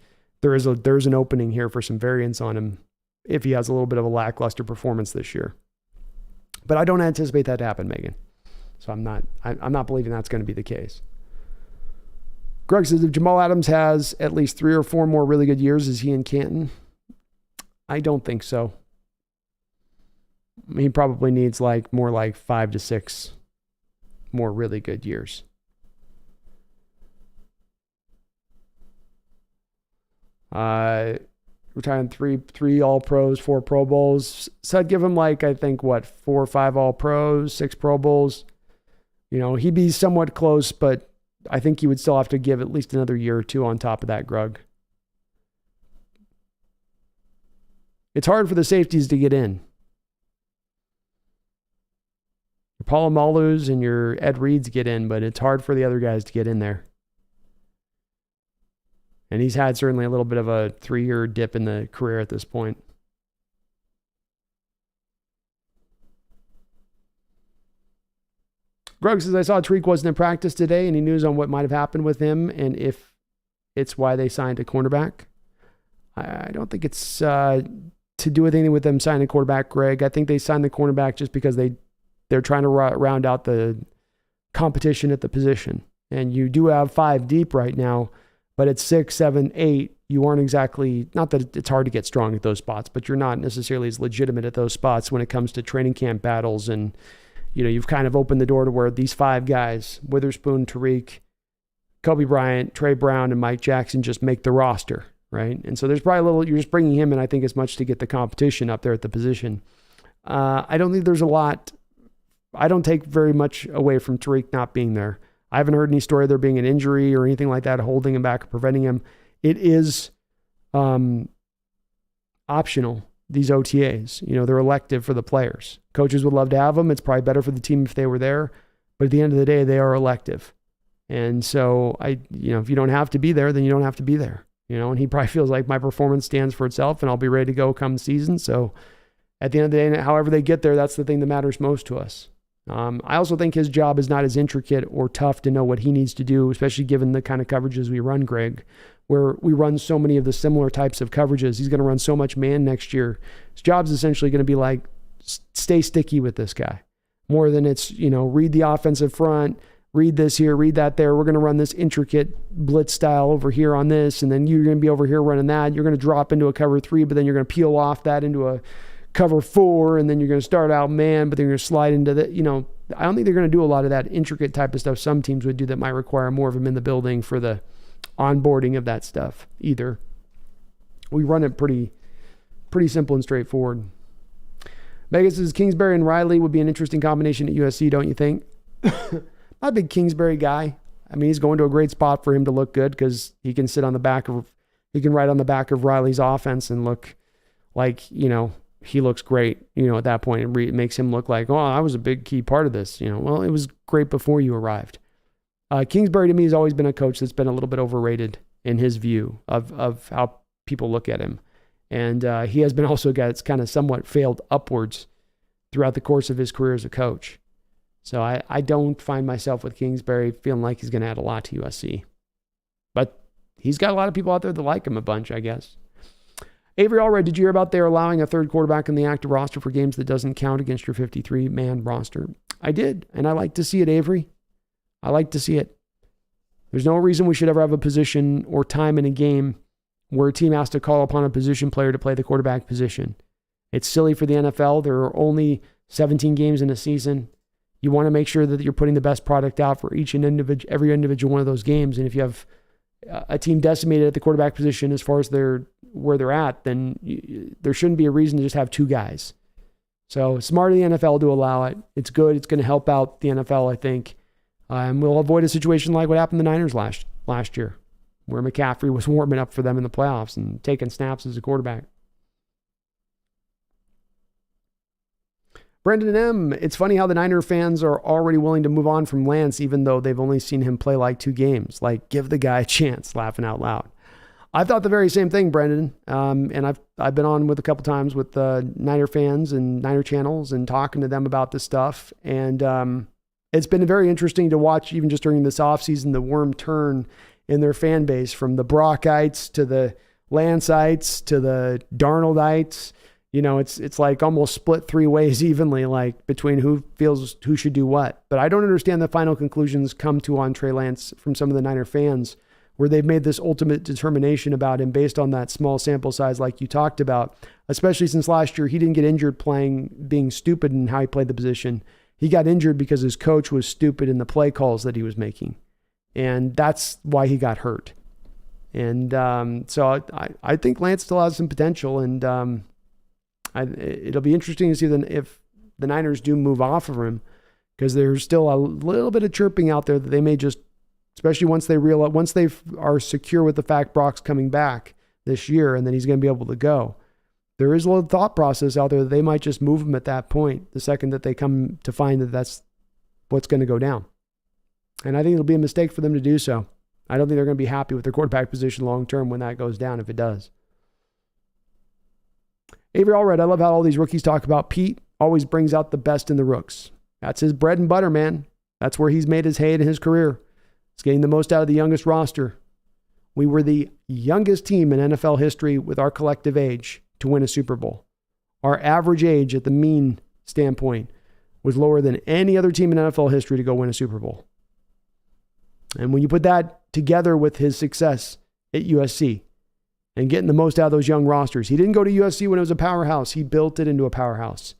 there's an opening here for some variance on him if he has a little bit of a lackluster performance this year. But I don't anticipate that to happen, Megan. So I'm not believing that's going to be the case. Greg says if Jamal Adams has at least 3 or 4 more really good years, is he in Canton? I don't think so. He probably needs more like 5 to 6 more really good years. Retiring three All-Pros, 4 Pro Bowls. So I'd give him 4 or 5 All-Pros, 6 Pro Bowls. He'd be somewhat close, but I think he would still have to give at least another year or 2 on top of that, Grug. It's hard for the safeties to get in. Your Palomalus and your Ed Reeds get in, but it's hard for the other guys to get in there. And he's had certainly a little bit of a 3-year dip in the career at this point. Grug says, I saw Tariq wasn't in practice today. Any news on what might have happened with him and if it's why they signed a cornerback? I don't think it's to do with anything with them signing a quarterback, Greg. I think they signed the cornerback just because they're trying to round out the competition at the position. And you do have 5 deep right now, but at 6, 7, 8, you aren't exactly, not that it's hard to get strong at those spots, but you're not necessarily as legitimate at those spots when it comes to training camp battles. And, you've kind of opened the door to where these 5 guys, Witherspoon, Tariq, Kobe Bryant, Trey Brown, and Mike Jackson just make the roster, right? And so there's probably you're just bringing him in, I think, as much to get the competition up there at the position. I don't think there's a lot. I don't take very much away from Tariq not being there. I haven't heard any story of there being an injury or anything like that holding him back or preventing him. It is optional, these OTAs. They're elective for the players. Coaches would love to have them. It's probably better for the team if they were there. But at the end of the day, they are elective. And so, if you don't have to be there, then you don't have to be there. And he probably feels like my performance stands for itself and I'll be ready to go come season. So at the end of the day, however they get there, that's the thing that matters most to us. I also think his job is not as intricate or tough to know what he needs to do, especially given the kind of coverages we run, Greg, where we run so many of the similar types of coverages. He's going to run so much man next year. His job's essentially going to be stay sticky with this guy more than it's, read the offensive front, read this here, read that there. We're going to run this intricate blitz style over here on this, and then you're going to be over here running that. You're going to drop into a cover 3, but then you're going to peel off that into a cover 4, and then you're going to start out man, but then you're going to slide into the, I don't think they're going to do a lot of that intricate type of stuff some teams would do that might require more of them in the building for the onboarding of that stuff either. We run it pretty simple and straightforward. Vegas says Kingsbury and Riley would be an interesting combination at USC, don't you think? Not a big Kingsbury guy. I mean, he's going to a great spot for him to look good because he can ride on the back of Riley's offense and look like, he looks great, at that point. It makes him look like, I was a big key part of this. Well, it was great before you arrived. Kingsbury to me has always been a coach that's been a little bit overrated in his view of how people look at him. And he has been also a guy that's kind of somewhat failed upwards throughout the course of his career as a coach. So I don't find myself with Kingsbury feeling like he's going to add a lot to USC. But he's got a lot of people out there that like him a bunch, I guess. Avery Allred, did you hear about they're allowing a 3rd quarterback in the active roster for games that doesn't count against your 53-man roster? I did, and I like to see it, Avery. I like to see it. There's no reason we should ever have a position or time in a game where a team has to call upon a position player to play the quarterback position. It's silly for the NFL. There are only 17 games in a season. You want to make sure that you're putting the best product out for every individual one of those games. And if you have a team decimated at the quarterback position as far as where they're at, then there shouldn't be a reason to just have 2 guys. So smart of the NFL to allow it. It's good. It's going to help out the NFL, I think. And we'll avoid a situation like what happened to the Niners last year, where McCaffrey was warming up for them in the playoffs and taking snaps as a quarterback. Brendan M., it's funny how the Niner fans are already willing to move on from Lance, even though they've only seen him play 2 games. Give the guy a chance, laughing out loud. I thought the very same thing, Brendan. And I've been on with a couple times with Niner fans and Niner channels and talking to them about this stuff. And it's been very interesting to watch, even just during this offseason, the worm turn in their fan base from the Brockites to the Lanceites to the Darnoldites. It's like almost split 3 ways evenly, between who feels who should do what. But I don't understand the final conclusions come to on Trey Lance from some of the Niner fans, where they've made this ultimate determination about him based on that small sample size like you talked about, especially since last year he didn't get injured being stupid in how he played the position. He got injured because his coach was stupid in the play calls that he was making. And that's why he got hurt. And so I think Lance still has some potential. And it'll be interesting to see if the Niners do move off of him, because there's still a little bit of chirping out there that they may just, especially once they are secure with the fact Brock's coming back this year and then he's going to be able to go. There is a little thought process out there that they might just move him at that point, the second that they come to find that that's what's going to go down. And I think it'll be a mistake for them to do so. I don't think they're going to be happy with their quarterback position long term when that goes down, if it does. Avery Allred, I love how all these rookies talk about Pete always brings out the best in the rooks. That's his bread and butter, man. That's where he's made his hay in his career. He's getting the most out of the youngest roster. We were the youngest team in NFL history with our collective age to win a Super Bowl. Our average age at the mean standpoint was lower than any other team in NFL history to go win a Super Bowl. And when you put that together with his success at USC and getting the most out of those young rosters, he didn't go to USC when it was a powerhouse. He built it into a powerhouse.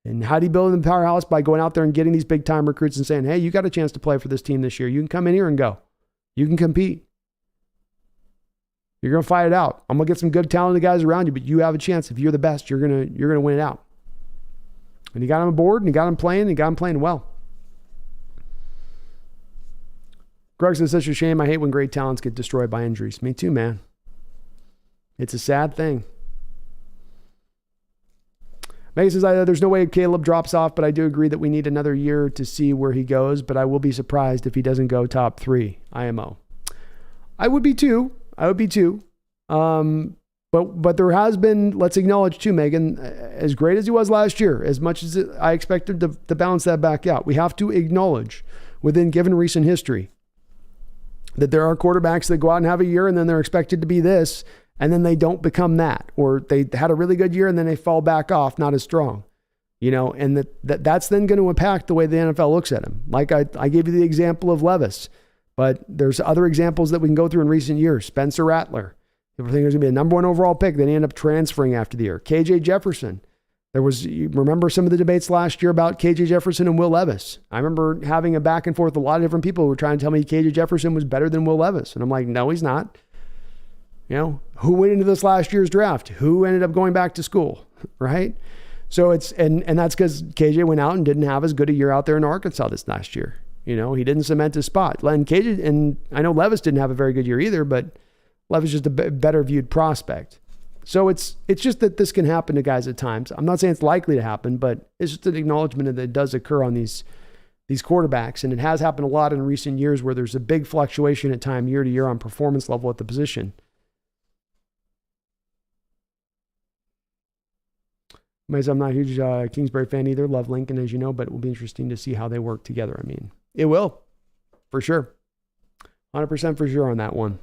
And how did he build the powerhouse? By going out there and getting these big time recruits and saying, hey, you got a chance to play for this team this year. You can come in here and go. You can compete. You're going to fight it out. I'm going to get some good talented guys around you, but you have a chance. If you're the best, you're going to win it out. And he got him aboard, and he got him playing, and he got him playing well. Greg says, such a shame. I hate when great talents get destroyed by injuries. Me too, man. It's a sad thing. Megan says, there's no way Caleb drops off, but I do agree that we need another year to see where he goes, but I will be surprised if he doesn't go top 3 IMO. I would be too. But there has been, let's acknowledge too, Megan, as great as he was last year, as much as I expected to balance that back out, we have to acknowledge within given recent history that there are quarterbacks that go out and have a year and then they're expected to be this, and then they don't become that, or they had a really good year and then they fall back off, not as strong, and that's then going to impact the way the NFL looks at him. Like I gave you the example of Levis, but there's other examples that we can go through in recent years. Spencer Rattler, people think there's going to be a number 1 overall pick, then he ended up transferring after the year. KJ Jefferson. You remember some of the debates last year about KJ Jefferson and Will Levis. I remember having a back and forth with a lot of different people who were trying to tell me KJ Jefferson was better than Will Levis. And I'm like, no, he's not. Who went into this last year's draft? Who ended up going back to school, right? So and that's because KJ went out and didn't have as good a year out there in Arkansas this last year. He didn't cement his spot. And I know Levis didn't have a very good year either, but Levis is just a better viewed prospect. So it's just that this can happen to guys at times. I'm not saying it's likely to happen, but it's just an acknowledgement that it does occur on these quarterbacks. And it has happened a lot in recent years where there's a big fluctuation at time year to year on performance level at the position. I'm not a huge Kingsbury fan either. Love Lincoln, as you know, but it will be interesting to see how they work together. I mean, it will, for sure. 100% for sure on that one.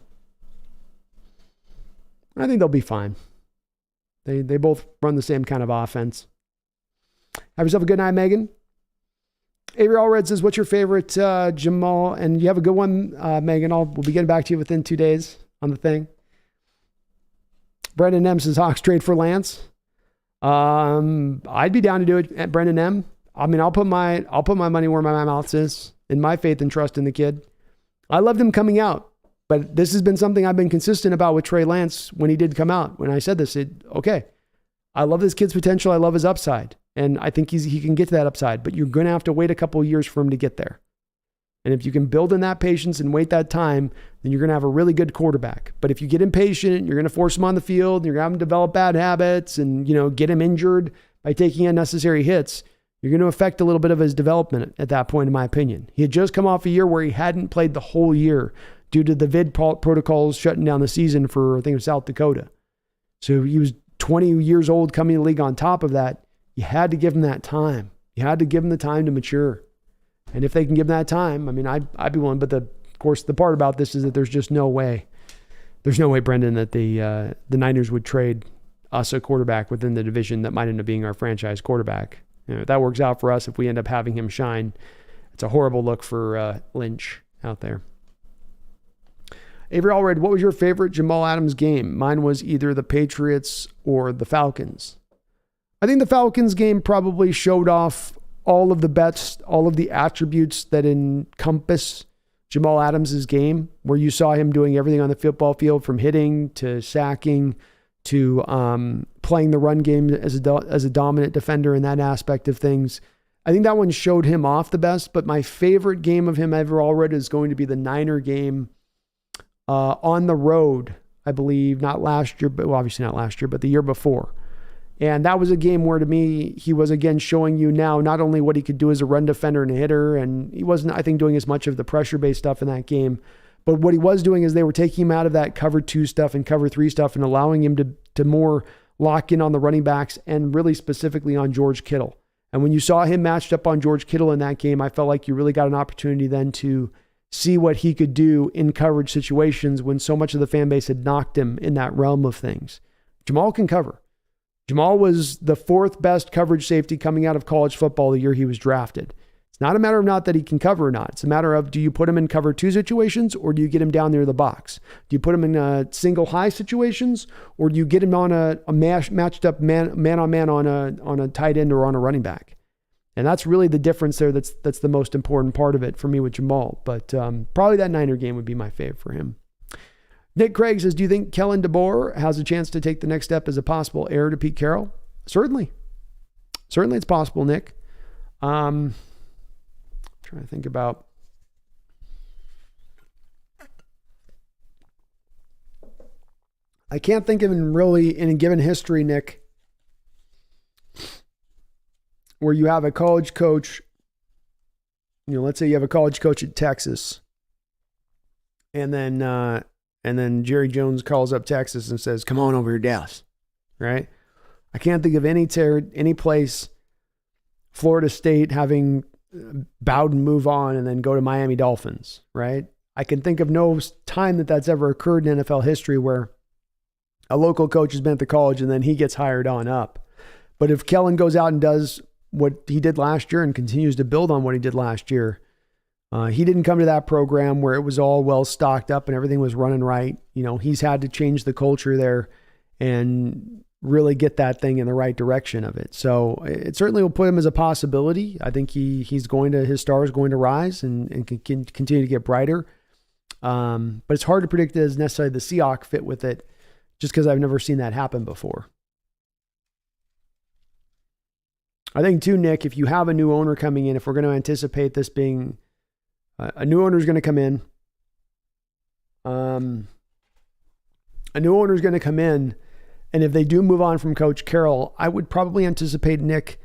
I think they'll be fine. They both run the same kind of offense. Have yourself a good night, Megan. Avery Allred says, what's your favorite Jamal? And you have a good one, Megan. We'll be getting back to you within 2 days on the thing. Brendan M says, Hawks trade for Lance. I'd be down to do it at Brendan M. I mean, I'll put my money where my mouth is, in my faith and trust in the kid. I loved him coming out. But this has been something I've been consistent about with Trey Lance when he did come out. When I said this, okay, I love this kid's potential. I love his upside. And I think he can get to that upside. But you're going to have to wait a couple of years for him to get there. And if you can build in that patience and wait that time, then you're going to have a really good quarterback. But if you get impatient, you're going to force him on the field, and you're going to have him develop bad habits and, get him injured by taking unnecessary hits, you're going to affect a little bit of his development at that point, in my opinion. He had just come off a year where he hadn't played the whole year due to the vid protocols shutting down the season for, I think it was South Dakota. So he was 20 years old coming to the league on top of that. You had to give him that time. You had to give him the time to mature. And if they can give him that time, I mean, I'd be willing. But of course, the part about this is that there's just no way. There's no way, Brendan, that the Niners would trade us a quarterback within the division that might end up being our franchise quarterback. If that works out for us, if we end up having him shine, it's a horrible look for Lynch out there. Avery Allred, what was your favorite Jamal Adams game? Mine was either the Patriots or the Falcons. I think the Falcons game probably showed off all of the bets, all of the attributes that encompass Jamal Adams' game, where you saw him doing everything on the football field, from hitting to sacking to playing the run game as a dominant defender in that aspect of things. I think that one showed him off the best, but my favorite game of him ever already is going to be the Niner game on the road, I believe, not last year, but well, obviously not last year, but the year before. And that was a game where, to me, he was again showing you now not only what he could do as a run defender and a hitter, and he wasn't, I think, doing as much of the pressure-based stuff in that game, but what he was doing is they were taking him out of that cover 2 stuff and cover 3 stuff and allowing him to more lock in on the running backs and really specifically on George Kittle. And when you saw him matched up on George Kittle in that game, I felt like you really got an opportunity then to see what he could do in coverage situations when so much of the fan base had knocked him in that realm of things. Jamal can cover. Jamal was the 4th best coverage safety coming out of college football the year he was drafted. It's not a matter of not that he can cover or not. It's a matter of, do you put him in cover 2 situations, or do you get him down near the box? Do you put him in single high situations, or do you get him on a matched up man-on-man on a tight end or on a running back? And that's really the difference there. That's the most important part of it for me with Jamal. But probably that Niner game would be my fave for him. Nick Craig says, do you think Kellen DeBoer has a chance to take the next step as a possible heir to Pete Carroll? Certainly. Certainly it's possible, Nick. Trying to think about. I can't think of in a given history, Nick, where you have a college coach, let's say you have a college coach at Texas, and then Jerry Jones calls up Texas and says, come on over here, Dallas, right? I can't think of any place, Florida State having Bowden move on and then go to Miami Dolphins, right? I can think of no time that's ever occurred in NFL history where a local coach has been at the college and then he gets hired on up. But if Kellen goes out and does what he did last year and continues to build on what he did last year, he didn't come to that program where it was all well stocked up and everything was running right. He's had to change the culture there and really get that thing in the right direction of it. So it certainly will put him as a possibility. I think his star is going to rise and can continue to get brighter. But it's hard to predict as necessarily the Seahawks fit with it, just because I've never seen that happen before. I think too, Nick, if you have a new owner coming in, if we're going to anticipate this being a new owner is going to come in, a new owner is going to come in, and if they do move on from Coach Carroll, I would probably anticipate, Nick,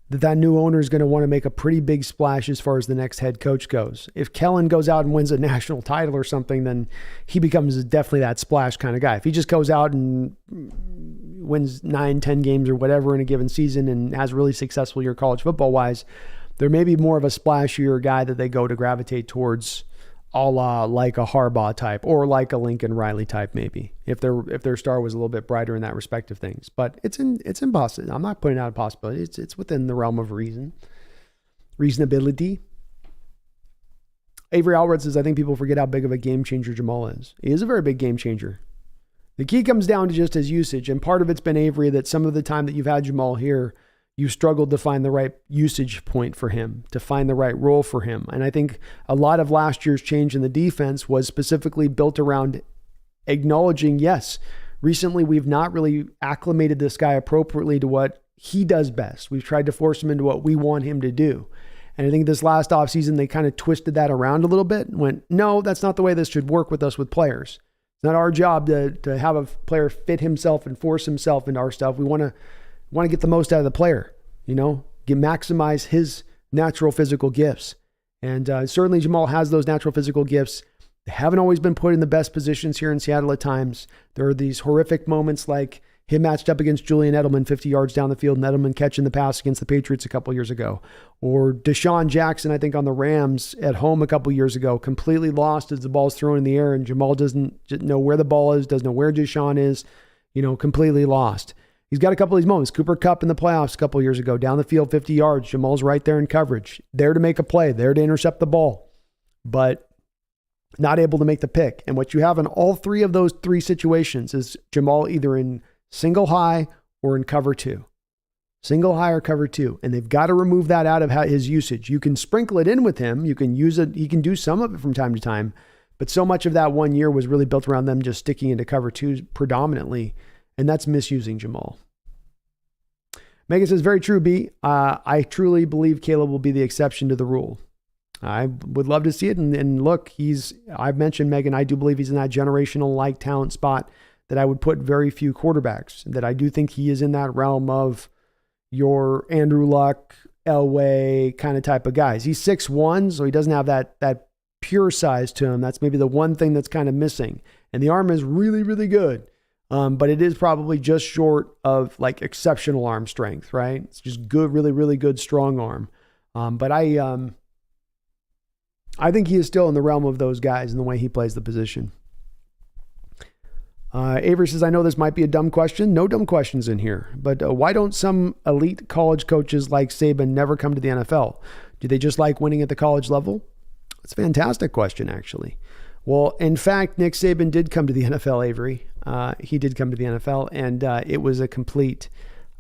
that new owner is going to want to make a pretty big splash as far as the next head coach goes. If Kellen goes out and wins a national title or something, then he becomes definitely that splash kind of guy. If he just goes out and wins 9-10 games or whatever in a given season and has a really successful year college football wise, there may be more of a splashier guy that they go to gravitate towards, a la like a Harbaugh type or like a Lincoln Riley type, maybe if their star was a little bit brighter in that respect of things. But it's impossible. I'm not putting out a possibility. It's within the realm of reasonability. Avery Alred says, I think people forget how big of a game changer Jamal is. He is a very big game changer. The key comes down to just his usage, and part of it's been, Avery, that some of the time that you've had Jamal here, you struggled to find the right usage point for him, to find the right role for him. And I think a lot of last year's change in the defense was specifically built around acknowledging, yes, recently we've not really acclimated this guy appropriately to what he does best. We've tried to force him into what we want him to do. And I think this last offseason, they kind of twisted that around a little bit and went, no, that's not the way this should work with us with players. It's not our job to have a player fit himself and force himself into our stuff. We want to get the most out of the player, maximize his natural physical gifts. And certainly Jamal has those natural physical gifts. They haven't always been put in the best positions here in Seattle at times. There are these horrific moments like him matched up against Julian Edelman 50 yards down the field and Edelman catching the pass against the Patriots a couple years ago. Or Deshaun Jackson, I think, on the Rams at home a couple years ago, completely lost as the ball's thrown in the air and Jamal doesn't know where the ball is, doesn't know where Deshaun is, completely lost. He's got a couple of these moments. Cooper Kupp in the playoffs a couple of years ago, down the field 50 yards. Jamal's right there in coverage, there to make a play, there to intercept the ball, but not able to make the pick. And what you have in all three of those three situations is Jamal either in single high or in cover two. Single high or cover two. And they've got to remove that out of his usage. You can sprinkle it in with him. You can use it. He can do some of it from time to time. But so much of that 1 year was really built around them just sticking into cover two predominantly. And that's misusing Jamal. Megan says, very true, B. I truly believe Caleb will be the exception to the rule. I would love to see it. And look, I've mentioned, Megan, I do believe he's in that generational like talent spot that I would put very few quarterbacks, that I do think he is in that realm of your Andrew Luck, Elway kind of type of guys. He's 6'1", so he doesn't have that pure size to him. That's maybe the one thing that's kind of missing. And the arm is really, really good. But it is probably just short of like exceptional arm strength, right? It's just good, really, really good, strong arm. But I think he is still in the realm of those guys in the way he plays the position. Avery says, I know this might be a dumb question. No dumb questions in here. But why don't some elite college coaches like Saban never come to the NFL? Do they just like winning at the college level? It's a fantastic question, actually. Well, in fact, Nick Saban did come to the NFL, Avery. He did come to the NFL, and it was a complete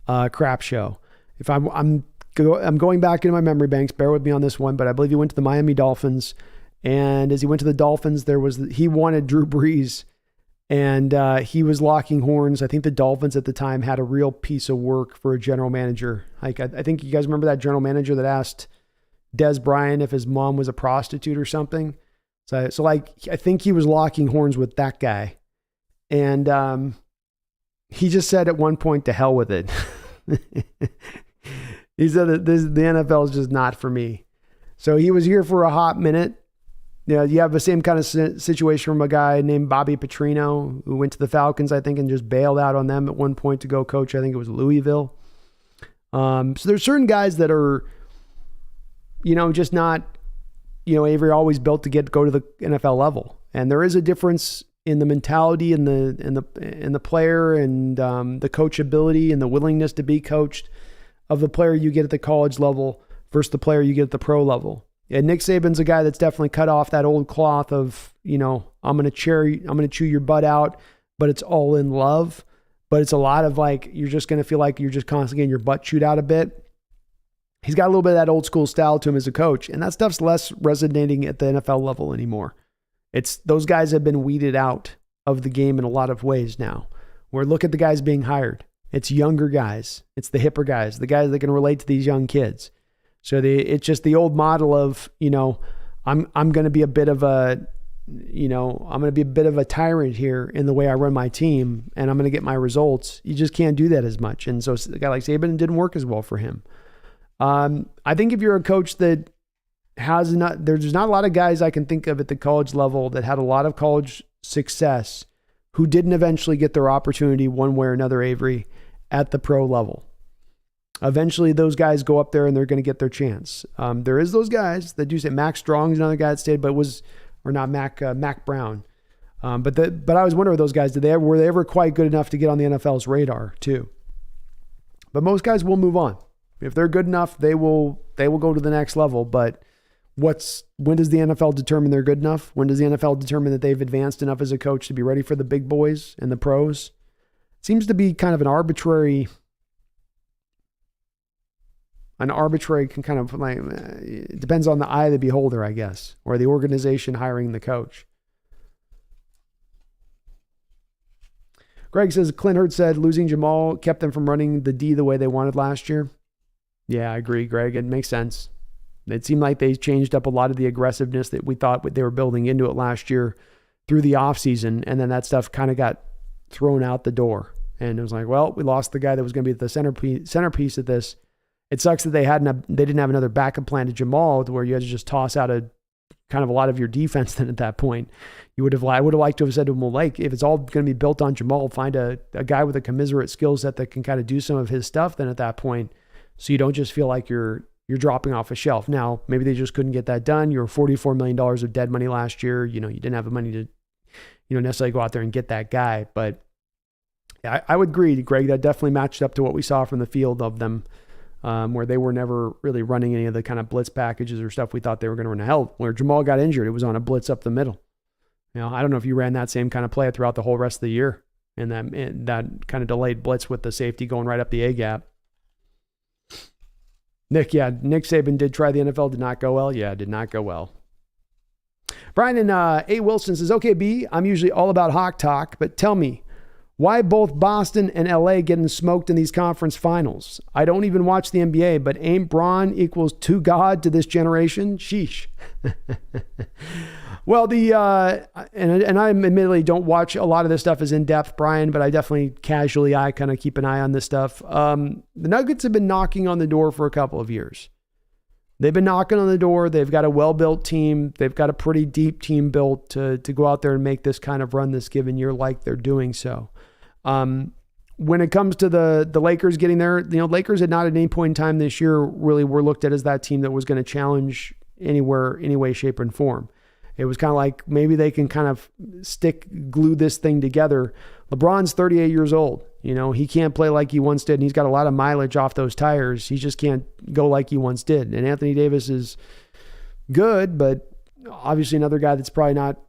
crap show. If I'm going back into my memory banks, bear with me on this one, but I believe he went to the Miami Dolphins, and as he went to the Dolphins, he wanted Drew Brees, and he was locking horns. I think the Dolphins at the time had a real piece of work for a general manager. Like I think you guys remember that general manager that asked Des Bryant if his mom was a prostitute or something. So like I think he was locking horns with that guy, and he just said at one point, "To hell with it." He said that the NFL is just not for me. So he was here for a hot minute. You know, you have the same kind of situation from a guy named Bobby Petrino, who went to the Falcons, I think, and just bailed out on them at one point to go coach. I think it was Louisville. So there's certain guys that are, just not, Avery always built to go to the NFL level. And there is a difference in the mentality and the player and the coachability and the willingness to be coached of the player you get at the college level versus the player you get at the pro level. And Nick Saban's a guy that's definitely cut off that old cloth of, I'm going to chew your butt out, but it's all in love. But it's a lot of like, you're just going to feel like you're just constantly getting your butt chewed out a bit. He's got a little bit of that old school style to him as a coach, and that stuff's less resonating at the NFL level anymore. Those guys have been weeded out of the game in a lot of ways now. Where look at the guys being hired. It's younger guys. It's the hipper guys, the guys that can relate to these young kids. So it's just the old model of, I'm going to be a bit of a, I'm going to be a bit of a tyrant here in the way I run my team, and I'm going to get my results. You just can't do that as much. And so a guy like Saban, didn't work as well for him. I think if you're a coach that there's not a lot of guys I can think of at the college level that had a lot of college success who didn't eventually get their opportunity one way or another, Avery, at the pro level. Eventually those guys go up there and they're going to get their chance. There is those guys that do say Mac Strong's another guy that stayed, but Mac Brown. But I was wondering, those guys, were they ever quite good enough to get on the NFL's radar too? But most guys will move on. If they're good enough, they will go to the next level. But when does the NFL determine they're good enough? When does the NFL determine that they've advanced enough as a coach to be ready for the big boys and the pros? It seems to be kind of an arbitrary kind of like, it depends on the eye of the beholder, I guess, or the organization hiring the coach. Greg says, Clint Hurtt said losing Jamal kept them from running the D the way they wanted last year. Yeah, I agree, Greg. It makes sense. It seemed like they changed up a lot of the aggressiveness that we thought they were building into it last year through the offseason, and then that stuff kind of got thrown out the door. And it was like, well, we lost the guy that was going to be the centerpiece of this. It sucks that they didn't have another backup plan to Jamal, to where you had to just toss out a lot of your defense. Then at that point, I would have liked to have said to him, well, like, if it's all going to be built on Jamal, find a guy with a commiserate skill set that can kind of do some of his stuff. Then at that point, so you don't just feel like you're dropping off a shelf. Now, maybe they just couldn't get that done. You were $44 million of dead money last year. You didn't have the money to, necessarily go out there and get that guy. But I would agree, Greg, that definitely matched up to what we saw from the field of them. Where they were never really running any of the kind of blitz packages or stuff we thought they were going to run. Hell, where Jamal got injured, it was on a blitz up the middle. I don't know if you ran that same kind of play throughout the whole rest of the year, and that kind of delayed blitz with the safety going right up the A gap. Nick Saban did try the NFL, did not go well. Yeah, did not go well. Brian and A. Wilson says, okay, B, I'm usually all about Hawk talk, but tell me, why both Boston and LA getting smoked in these conference finals? I don't even watch the NBA, but ain't Braun equals to God to this generation? Sheesh. Well, and I admittedly don't watch a lot of this stuff as in depth, Brian, but I definitely casually, I kind of keep an eye on this stuff. The Nuggets have been knocking on the door for a couple of years. They've been knocking on the door. They've got a well-built team. They've got a pretty deep team built to go out there and make this kind of run this given year like they're doing so. When it comes to the Lakers getting there, Lakers had not at any point in time this year really were looked at as that team that was going to challenge anywhere, any way, shape, and form. It was kind of like maybe they can kind of glue this thing together. LeBron's 38 years old. He can't play like he once did, and he's got a lot of mileage off those tires. He just can't go like he once did. And Anthony Davis is good, but obviously another guy that's probably not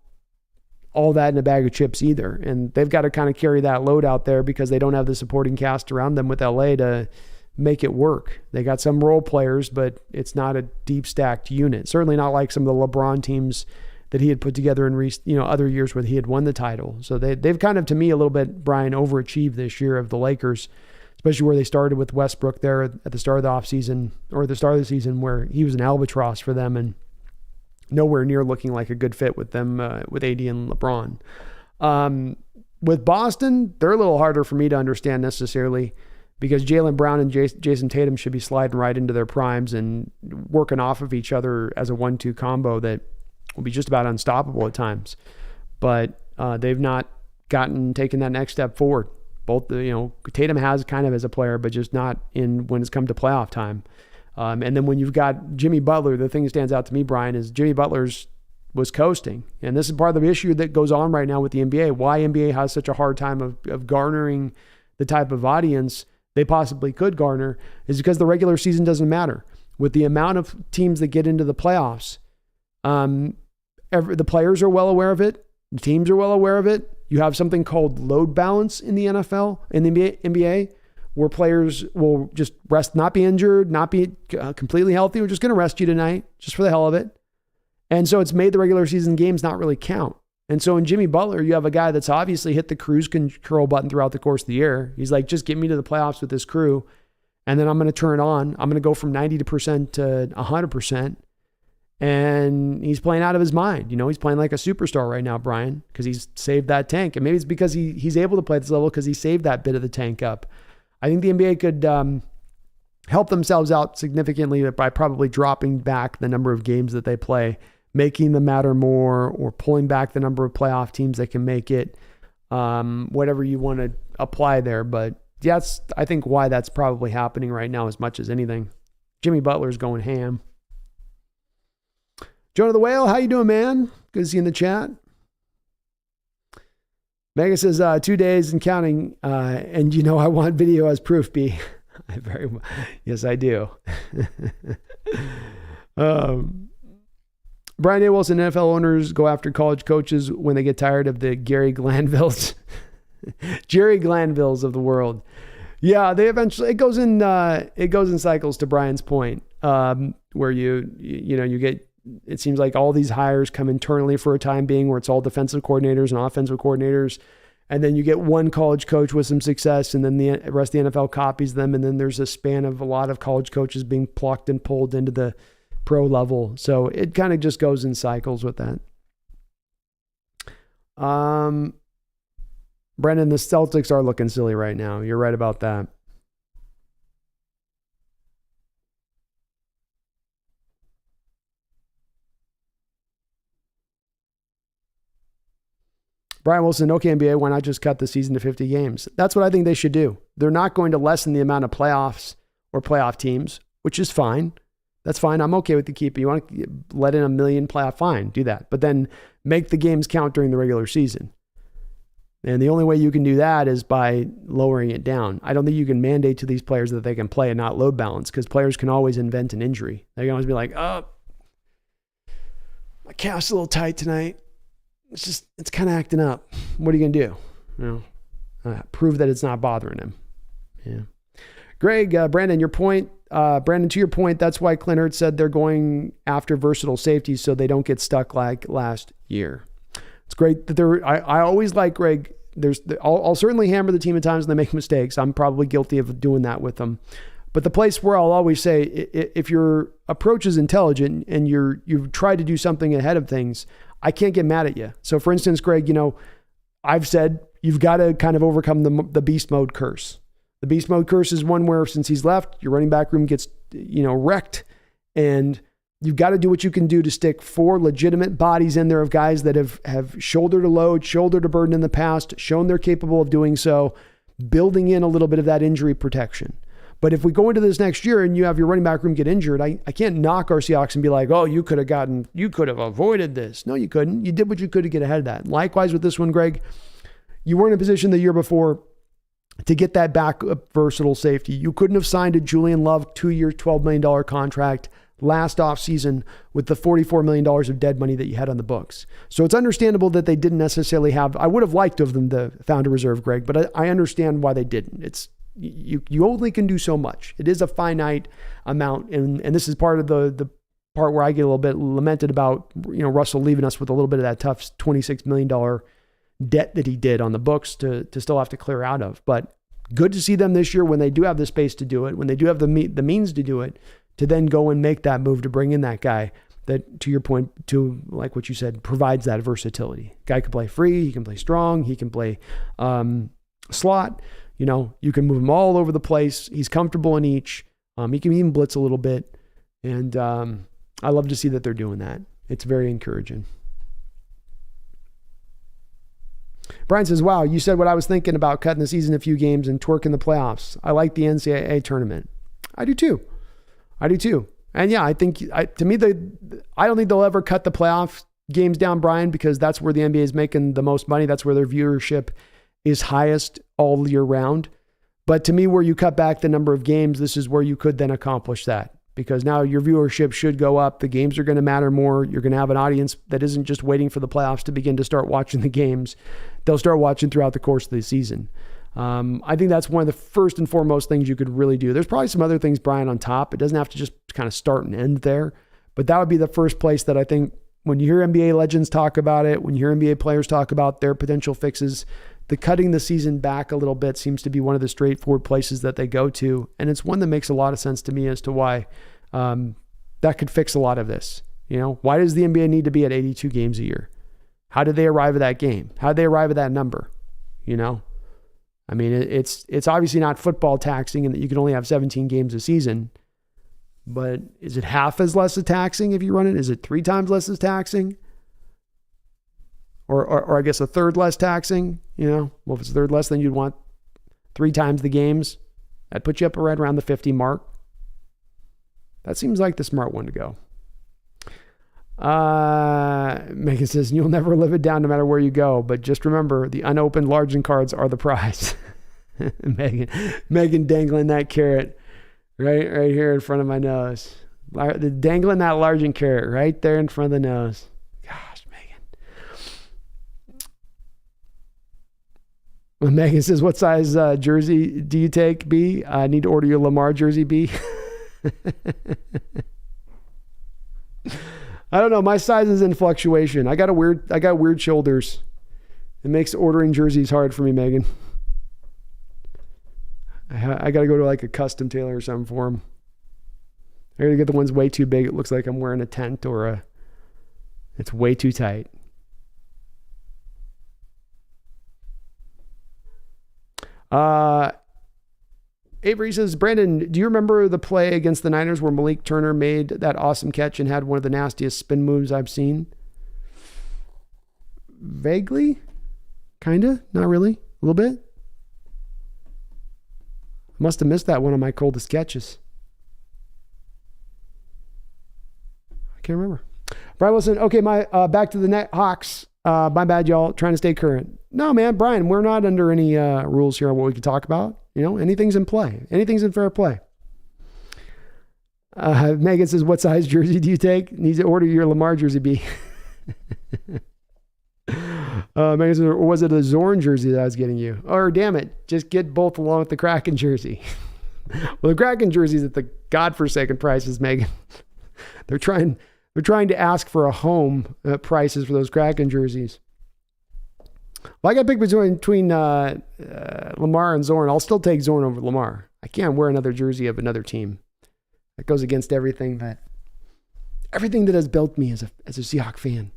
all that in a bag of chips either. And they've got to kind of carry that load out there because they don't have the supporting cast around them with LA to make it work. They got some role players, but it's not a deep stacked unit. Certainly not like some of the LeBron teams that he had put together in other years where he had won the title. So they've kind of, to me, a little bit, Brian, overachieved this year of the Lakers, especially where they started with Westbrook there at the start of the offseason, or the start of the season, where he was an albatross for them and nowhere near looking like a good fit with them, with AD and LeBron. With Boston, they're a little harder for me to understand necessarily, because Jaylen Brown and Jason Tatum should be sliding right into their primes and working off of each other as a 1-2 combo that will be just about unstoppable at times. But they've not taken that next step forward. Both, Tatum has kind of as a player, but just not when it's come to playoff time. And then when you've got Jimmy Butler, the thing that stands out to me, Brian, is Jimmy Butler's was coasting. And this is part of the issue that goes on right now with the NBA. Why NBA has such a hard time of garnering the type of audience they possibly could garner is because the regular season doesn't matter. With the amount of teams that get into the playoffs, the players are well aware of it. The teams are well aware of it. You have something called load balance in the NFL, in the NBA, where players will just rest, not be injured, not be completely healthy. We're just going to rest you tonight, just for the hell of it. And so it's made the regular season games not really count. And so in Jimmy Butler, you have a guy that's obviously hit the cruise control button throughout the course of the year. He's like, just get me to the playoffs with this crew, and then I'm going to turn it on. I'm going to go from 90% to 100%. And he's playing out of his mind. He's playing like a superstar right now, Brian, because he's saved that tank. And maybe it's because he's able to play at this level because he saved that bit of the tank up. I think the NBA could help themselves out significantly by probably dropping back the number of games that they play, making them matter more, or pulling back the number of playoff teams that can make it, whatever you want to apply there. But that's, I think, why that's probably happening right now as much as anything. Jimmy Butler's going ham. Jonah the Whale, how you doing, man? Good to see you in the chat. Mega says 2 days and counting, and I want video as proof, B. Yes, I do. Brian A. Wilson, NFL owners go after college coaches when they get tired of the Jerry Glanvilles of the world. Yeah, they eventually, it goes in cycles, to Brian's point, where you get, it seems like all these hires come internally for a time being, where it's all defensive coordinators and offensive coordinators. And then you get one college coach with some success, and then the rest of the NFL copies them. And then there's a span of a lot of college coaches being plucked and pulled into the pro level. So it kind of just goes in cycles with that. Brendan, the Celtics are looking silly right now. You're right about that. Brian Wilson, okay, NBA, why not just cut the season to 50 games? That's what I think they should do. They're not going to lessen the amount of playoffs or playoff teams, which is fine. That's fine. I'm okay with the keep. You want to let in 1 million playoff, fine, do that. But then make the games count during the regular season. And the only way you can do that is by lowering it down. I don't think you can mandate to these players that they can play and not load balance, because players can always invent an injury. They can always be like, oh, my calf's a little tight tonight. It's kind of acting up. What are you going to do? Prove that it's not bothering him. Yeah. Greg, Brandon, to your point, that's why Clint Hurtt said they're going after versatile safeties so they don't get stuck like last year. It's great that I always like Greg. I'll certainly hammer the team at times when they make mistakes. I'm probably guilty of doing that with them. But the place where I'll always say, if your approach is intelligent and you've tried to do something ahead of things, I can't get mad at you. So for instance, Greg, I've said you've got to kind of overcome the beast mode curse. The beast mode curse is one where since he's left, your running back room gets, wrecked, and you've got to do what you can do to stick 4 legitimate bodies in there of guys that have shouldered a load, shouldered a burden in the past, shown they're capable of doing so, building in a little bit of that injury protection. But if we go into this next year and you have your running back room get injured, I can't knock our Seahawks and be like, oh, you could have avoided this. No, you couldn't. You did what you could to get ahead of that. Likewise with this one, Greg, you weren't in a position the year before to get that backup versatile safety. You couldn't have signed a Julian Love 2-year, $12 million contract last offseason with the $44 million of dead money that you had on the books. So it's understandable that they didn't necessarily have, I would have liked of them to found a reserve, Greg, but I understand why they didn't. It's, you only can do so much. It is a finite amount. And this is part of the part where I get a little bit lamented about, Russell leaving us with a little bit of that tough $26 million debt that he did on the books to still have to clear out of. But good to see them this year when they do have the space to do it, when they do have the means to do it, to then go and make that move to bring in that guy that, to your point, to like what you said, provides that versatility. Guy can play free, he can play strong, he can play slot. You can move him all over the place. He's comfortable in each. He can even blitz a little bit. And I love to see that they're doing that. It's very encouraging. Brian says, wow, you said what I was thinking about cutting the season a few games and twerking the playoffs. I like the NCAA tournament. I do too. And yeah, I think I don't think they'll ever cut the playoff games down, Brian, because that's where the NBA is making the most money. That's where their viewership is highest all year round. But to me, where you cut back the number of games, this is where you could then accomplish that, because now your viewership should go up. The games are going to matter more. You're going to have an audience that isn't just waiting for the playoffs to begin to start watching the games. They'll start watching throughout the course of the season. I think that's one of the first and foremost things you could really do. There's probably some other things, Brian, on top. It doesn't have to just kind of start and end there, but that would be the first place that I think when you hear NBA legends talk about it, when you hear NBA players talk about their potential fixes, the cutting the season back a little bit seems to be one of the straightforward places that they go to. And it's one that makes a lot of sense to me as to why that could fix a lot of this. Why does the NBA need to be at 82 games a year? How did they arrive at that game? How did they arrive at that number? I mean, it's obviously not football taxing in that you can only have 17 games a season, but is it half as less as taxing if you run it? Is it 3 times less as taxing? Or I guess a third less taxing? Well, if it's a third less, then you'd want 3 times the games. That'd put you up right around the 50 mark. That seems like the smart one to go. Megan says, you'll never live it down no matter where you go, but just remember the unopened Largent cards are the prize. Megan dangling that carrot right here in front of my nose. Dangling that Largent carrot right there in front of the nose. Gosh, Megan. Megan says, what size jersey do you take, B? I need to order your Lamar jersey, B. I don't know. My size is in fluctuation. I got weird shoulders. It makes ordering jerseys hard for me, Megan. I got to go to like a custom tailor or something for them. I got to get the ones way too big. It looks like I'm wearing a tent it's way too tight. Avery says, Brandon, do you remember the play against the Niners where Malik Turner made that awesome catch and had one of the nastiest spin moves I've seen? Vaguely? Kinda? Not really? A little bit? Must have missed that one of my coldest catches. I can't remember. Brian Wilson, okay, back to the Hawks. My bad, y'all. Trying to stay current. No, man, Brian, we're not under any rules here on what we can talk about. Anything's in play. Anything's in fair play. Megan says, what size jersey do you take? Needs to order your Lamar jersey, B. Megan says, or was it a Zorn jersey that I was getting you? Or damn it, just get both along with the Kraken jersey. Well, the Kraken jerseys at the godforsaken prices, Megan. They're trying to ask for a home prices for those Kraken jerseys. Well, I got to pick between Lamar and Zorn. I'll still take Zorn over Lamar. I can't wear another jersey of another team. That goes against everything that has built me as a Seahawks fan.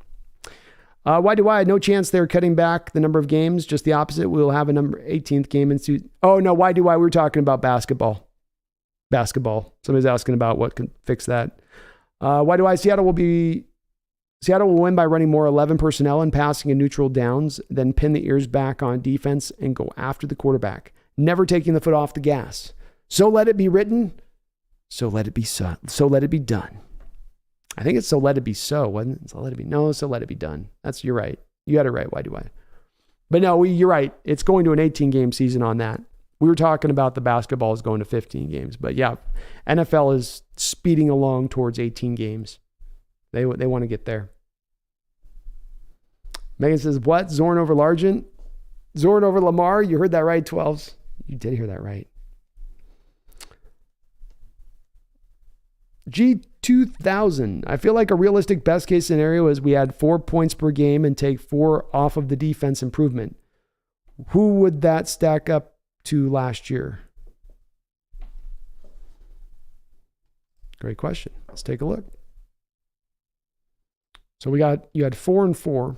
Why do I? No chance they're cutting back the number of games. Just the opposite. We'll have a number 18th game in. Oh no, why do I? We're talking about basketball. Somebody's asking about what can fix that. Why do I? Seattle will win by running more 11 personnel and passing in neutral downs, then pin the ears back on defense and go after the quarterback, never taking the foot off the gas. So let it be written. So let it be so. So let it be done. I think it's so let it be so, wasn't it? So let it be. No, so let it be done. You're right. You got it right. Why do I? But no, you're right. It's going to an 18-game season on that. We were talking about the basketball is going to 15 games. But yeah, NFL is speeding along towards 18 games. They want to get there. Megan says, what? Zorn over Largent? Zorn over Lamar? You heard that right, 12s. You did hear that right. G2000. I feel like a realistic best case scenario is we add 4 points per game and take 4 off of the defense improvement. Who would that stack up to last year? Great question. Let's take a look. So you had 4 and 4.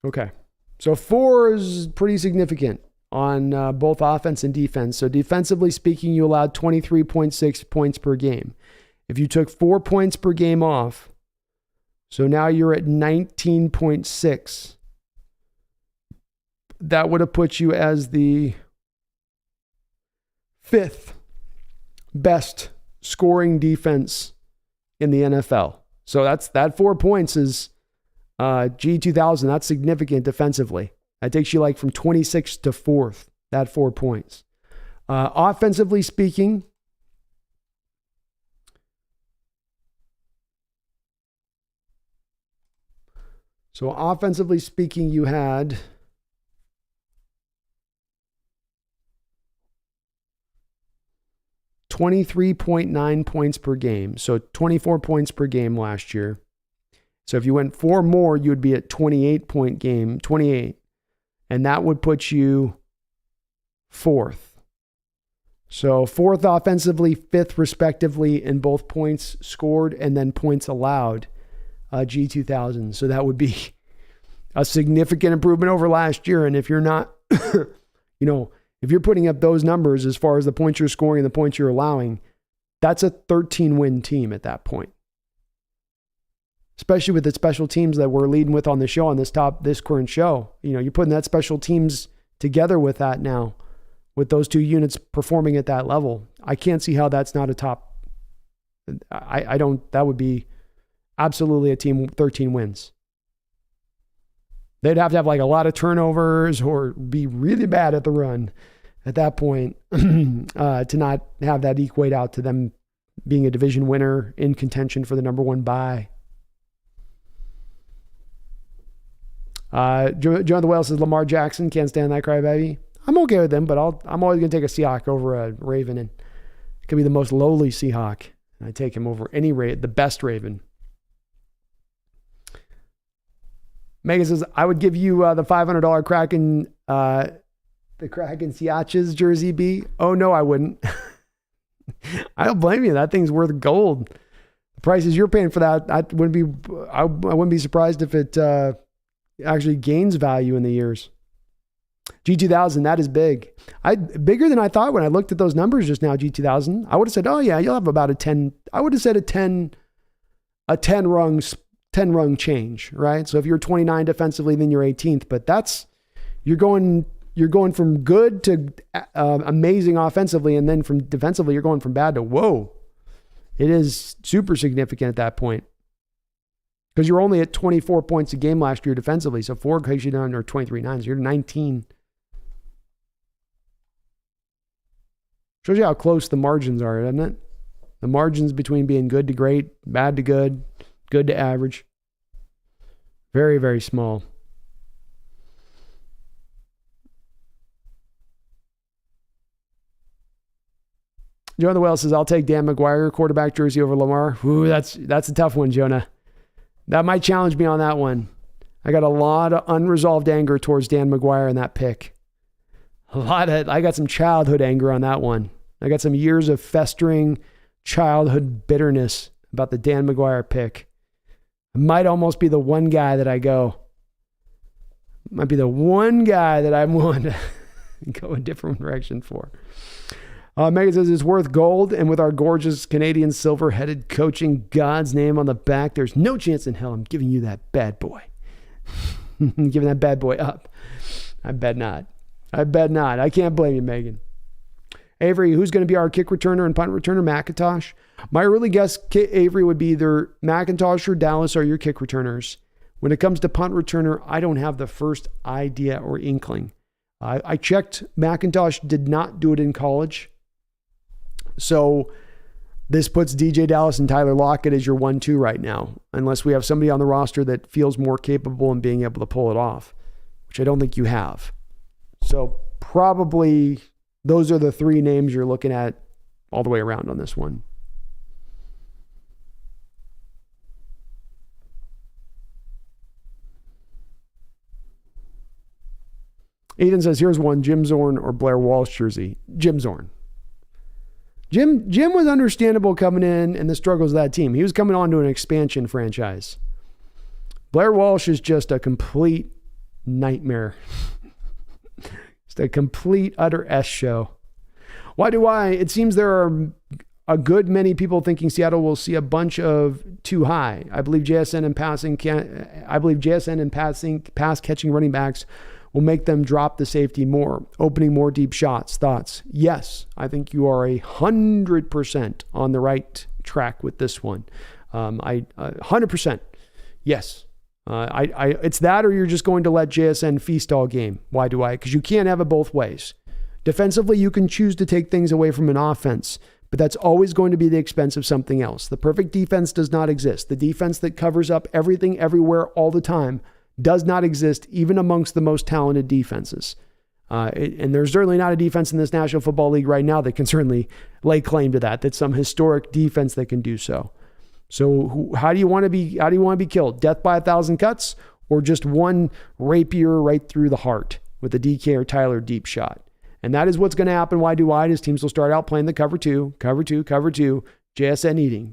Okay. So 4 is pretty significant on both offense and defense. So defensively speaking, you allowed 23.6 points per game. If you took 4 points per game off, so now you're at 19.6. That would have put you as the 5th best scoring defense in the NFL. So that 4 points is G2000. That's significant defensively. That takes you like from 26th to 4th, that 4 points. Offensively speaking, you had 23.9 points per game. So 24 points per game last year. So if you went 4 more, you would be at 28 game. And that would put you 4th. So 4th offensively, 5th respectively in both points scored and then points allowed, G2000. So that would be a significant improvement over last year. And if you're not, if you're putting up those numbers as far as the points you're scoring and the points you're allowing, that's a 13-win team at that point. Especially with the special teams that we're leading with on the show, on this current show. You're putting that special teams together with that now, with those 2 units performing at that level. I can't see how that's not a top. That would be absolutely a team 13 wins. They'd have to have like a lot of turnovers or be really bad at the run at that point to not have that equate out to them being a division winner in contention for the number 1 bye. Jonathan Wales says Lamar Jackson, can't stand that crybaby. I'm okay with him, but I'm always going to take a Seahawk over a Raven, and it could be the most lowly Seahawk. I take him over the best Raven. Megan says, I would give you the $500 Kraken, the Kraken Seahawks jersey B. Oh no, I wouldn't. I don't blame you. That thing's worth gold. The prices you're paying for that, I wouldn't be surprised if it actually gains value in the years. G2000, that is big. Bigger than I thought when I looked at those numbers just now, G2000. I would have said, oh yeah, you'll have about a 10. I would have said a 10 rung change, right? So if you're 29 defensively, then you're 18th, but you're going from good to amazing offensively. And then from defensively, you're going from bad to whoa. It is super significant at that point. Because you're only at 24 points a game last year defensively. So 4 takes you down to 23-9. So you're 19. Shows you how close the margins are, doesn't it? The margins between being good to great, bad to good, good to average. Very, very small. Jonah the Whale says, I'll take Dan McGuire quarterback jersey over Lamar. Ooh, that's a tough one, Jonah. That might challenge me on that one. I got a lot of unresolved anger towards Dan McGuire in that pick. I got some childhood anger on that one. I got some years of festering childhood bitterness about the Dan McGuire pick. It might almost be the one guy that I go. Might be the one guy that I'm willing to go a different direction for. Megan says it's worth gold, and with our gorgeous Canadian silver-headed coaching God's name on the back, there's no chance in hell I'm giving you that bad boy. Giving that bad boy up. I bet not. I can't blame you, Megan. Avery, who's going to be our kick returner and punt returner? McIntosh. My early guess, Avery, would be either McIntosh or Dallas are your kick returners. When it comes to punt returner, I don't have the first idea or inkling. I checked. McIntosh did not do it in college. So this puts DJ Dallas and Tyler Lockett as your 1-2 right now, unless we have somebody on the roster that feels more capable in being able to pull it off, which I don't think you have. So probably those are the three names you're looking at all the way around on this one. Eden says, here's one, Jim Zorn or Blair Walsh jersey. Jim Zorn. Jim was understandable coming in and the struggles of that team. He was coming on to an expansion franchise. Blair Walsh is just a complete nightmare. Just a complete, utter S show. Why do I? It seems there are a good many people thinking Seattle will see a bunch of too high. I believe JSN and pass catching running backs will make them drop the safety more, opening more deep shots. Thoughts? Yes, I think you are 100% on the right track with this one. 100%. Yes. It's that, or you're just going to let JSN feast all game. Why do I? Because you can't have it both ways. Defensively, you can choose to take things away from an offense, but that's always going to be the expense of something else. The perfect defense does not exist. The defense that covers up everything, everywhere, all the time does not exist, even amongst the most talented defenses. And there's certainly not a defense in this National Football League right now that can certainly lay claim to that. That's some historic defense that can do so. So how do you want to be killed? Death by 1,000 cuts, or just one rapier right through the heart with a DK or Tyler deep shot? And that is what's going to happen. Why do I? As teams will start out playing the cover two, JSN eating,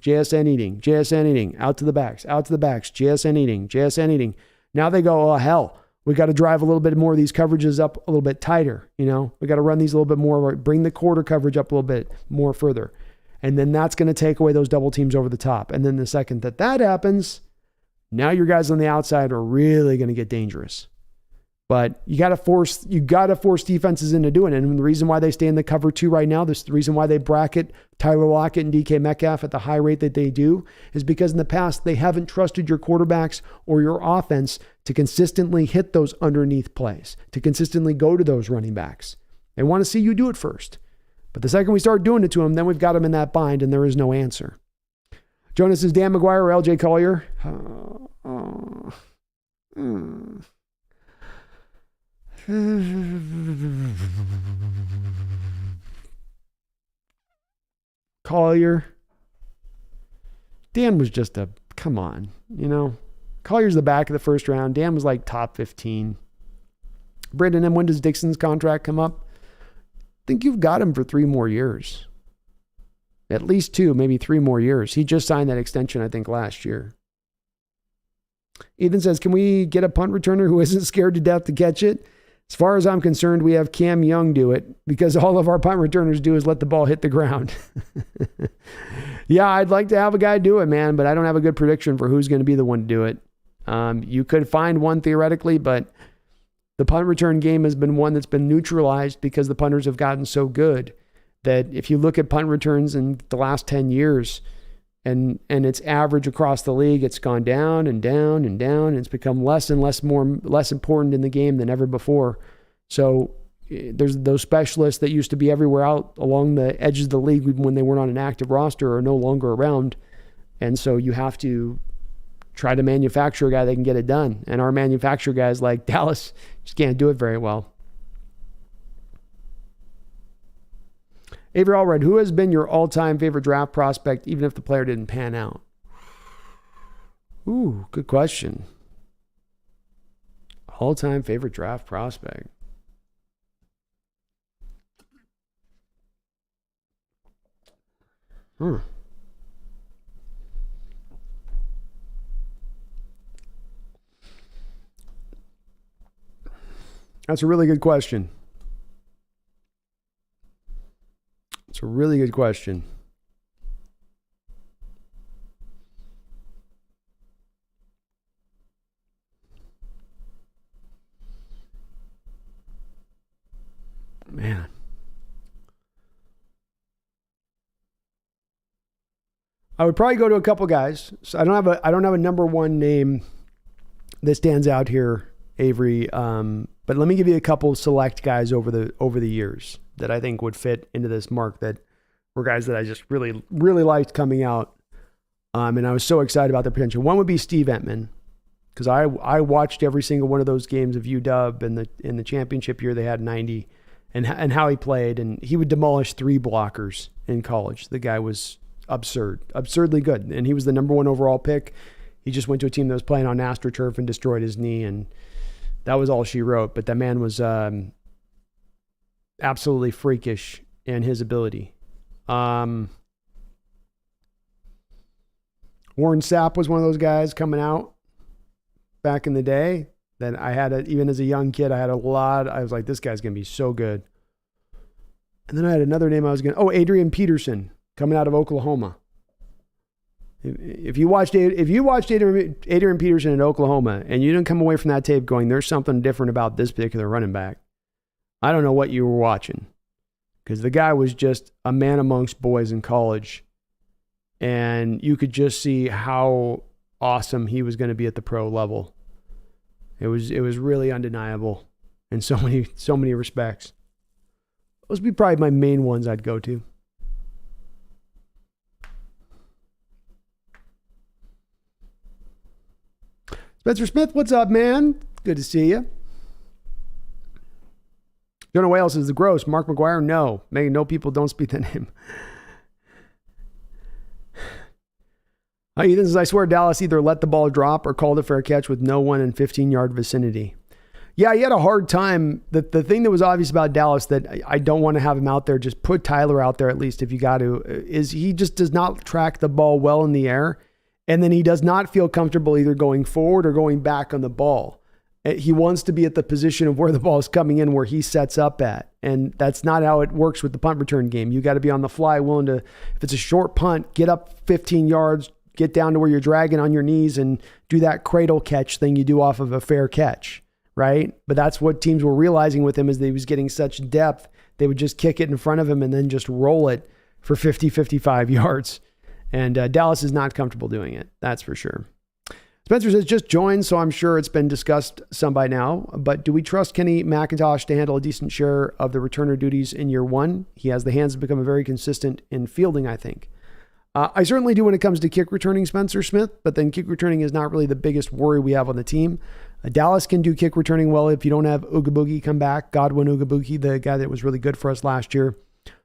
out to the backs, JSN eating. Now they go, oh, hell, we got to drive a little bit more of these coverages up a little bit tighter. We got to run these a little bit more, bring the quarter coverage up a little bit more further. And then that's going to take away those double teams over the top. And then the second that happens, now your guys on the outside are really going to get dangerous. But you got to force defenses into doing it. And the reason why they stay in the cover two right now, the reason why they bracket Tyler Lockett and DK Metcalf at the high rate that they do, is because in the past they haven't trusted your quarterbacks or your offense to consistently hit those underneath plays, to consistently go to those running backs. They want to see you do it first. But the second we start doing it to them, then we've got them in that bind and there is no answer. Jonas is Dan McGuire or LJ Collier? Collier. Dan was just come on, Collier's the back of the first round. Dan was like top 15. Brandon M., when does Dixon's contract come up? I think you've got him for 3 more years. At least 2, maybe 3 more years. He just signed that extension, I think, last year. Ethan says, can we get a punt returner who isn't scared to death to catch it? As far as I'm concerned, we have Cam Young do it because all of our punt returners do is let the ball hit the ground. Yeah, I'd like to have a guy do it, man, but I don't have a good prediction for who's going to be the one to do it. You could find one theoretically, but the punt return game has been one that's been neutralized because the punters have gotten so good that if you look at punt returns in the last 10 years and its average across the league, it's gone down and down and down, and it's become less and less important in the game than ever before. So there's those specialists that used to be everywhere out along the edges of the league when they weren't on an active roster are no longer around. And so you have to try to manufacture a guy that can get it done. And our manufacturer guys like Dallas just can't do it very well. Avery Allred, who has been your all-time favorite draft prospect, even if the player didn't pan out? Ooh, good question. All-time favorite draft prospect. That's a really good question. It's a really good question. Man. I would probably go to a couple guys. So I don't have a number one name that stands out here, Avery. But let me give you a couple select guys over the years that I think would fit into this mark, that were guys that I just really, really liked coming out. And I was so excited about their potential. One would be Steve Entman, because I watched every single one of those games of UW in the championship year they had 90, and how he played, and he would demolish 3 blockers in college. The guy was absurdly good, and he was the number 1 overall pick. He just went to a team that was playing on AstroTurf and destroyed his knee, and that was all she wrote. But that man was absolutely freakish in his ability. Warren Sapp was one of those guys coming out back in the day that I had, even as a young kid, I was like, this guy's going to be so good. And then I had another name Adrian Peterson, coming out of Oklahoma. If you watched Adrian Peterson in Oklahoma and you didn't come away from that tape going, there's something different about this particular running back, I don't know what you were watching, because the guy was just a man amongst boys in college, and you could just see how awesome he was going to be at the pro level. It was really undeniable in so many respects. Those would be probably my main ones I'd go to. Spencer Smith, what's up, man? Good to see you. Jonah Wales is the gross. Mark McGuire, no. No, people don't speak that name. Ethan says, I swear Dallas either let the ball drop or called a fair catch with no one in 15-yard vicinity. Yeah, he had a hard time. The thing that was obvious about Dallas that I don't want to have him out there, just put Tyler out there at least if you got to, is he just does not track the ball well in the air. And then he does not feel comfortable either going forward or going back on the ball. He wants to be at the position of where the ball is coming in, where he sets up at. And that's not how it works with the punt return game. You got to be on the fly, willing to, if it's a short punt, get up 15 yards, get down to where you're dragging on your knees and do that cradle catch thing you do off of a fair catch, right? But that's what teams were realizing with him, is that he was getting such depth. They would just kick it in front of him and then just roll it for 50, 55 yards. And Dallas is not comfortable doing it. That's for sure. Spencer says, just joined, so I'm sure it's been discussed some by now. But do we trust Kenny McIntosh to handle a decent share of the returner duties in year one? He has the hands to become very consistent in fielding, I think. I certainly do when it comes to kick returning, Spencer Smith, but then kick returning is not really the biggest worry we have on the team. Dallas can do kick returning well if you don't have Ugabugi come back. Godwin Ugabugi, the guy that was really good for us last year.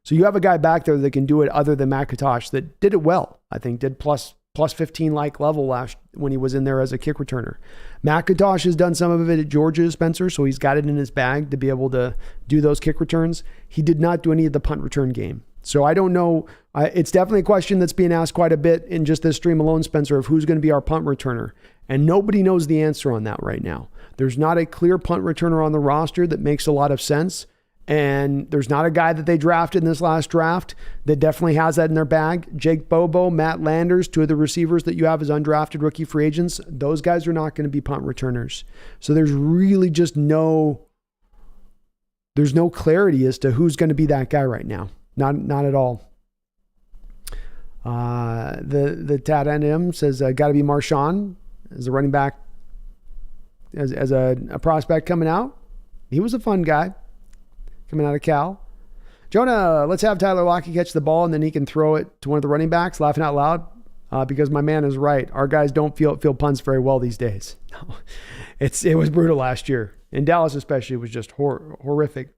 So you have a guy back there that can do it other than McIntosh that did it well. I think did plus 15 like level last when he was in there as a kick returner. McIntosh has done some of it at Georgia, Spencer, so he's got it in his bag to be able to do those kick returns. He did not do any of the punt return game. So I don't know. It's definitely a question that's being asked quite a bit in just this stream alone, Spencer, of who's going to be our punt returner. And nobody knows the answer on that right now. There's not a clear punt returner on the roster that makes a lot of sense. And there's not a guy that they drafted in this last draft that definitely has that in their bag. Jake Bobo, Matt Landers, two of the receivers that you have as undrafted rookie free agents, those guys are not going to be punt returners. So there's really just there's no clarity as to who's going to be that guy right now. Not at all. The Tad NM says, got to be Marshawn as a running back, as a prospect coming out. He was a fun guy coming out of Cal. Jonah, let's have Tyler Lockett catch the ball and then he can throw it to one of the running backs, laughing out loud, because my man is right. Our guys don't feel punts very well these days. No, it was brutal last year. In Dallas especially, it was just horrific.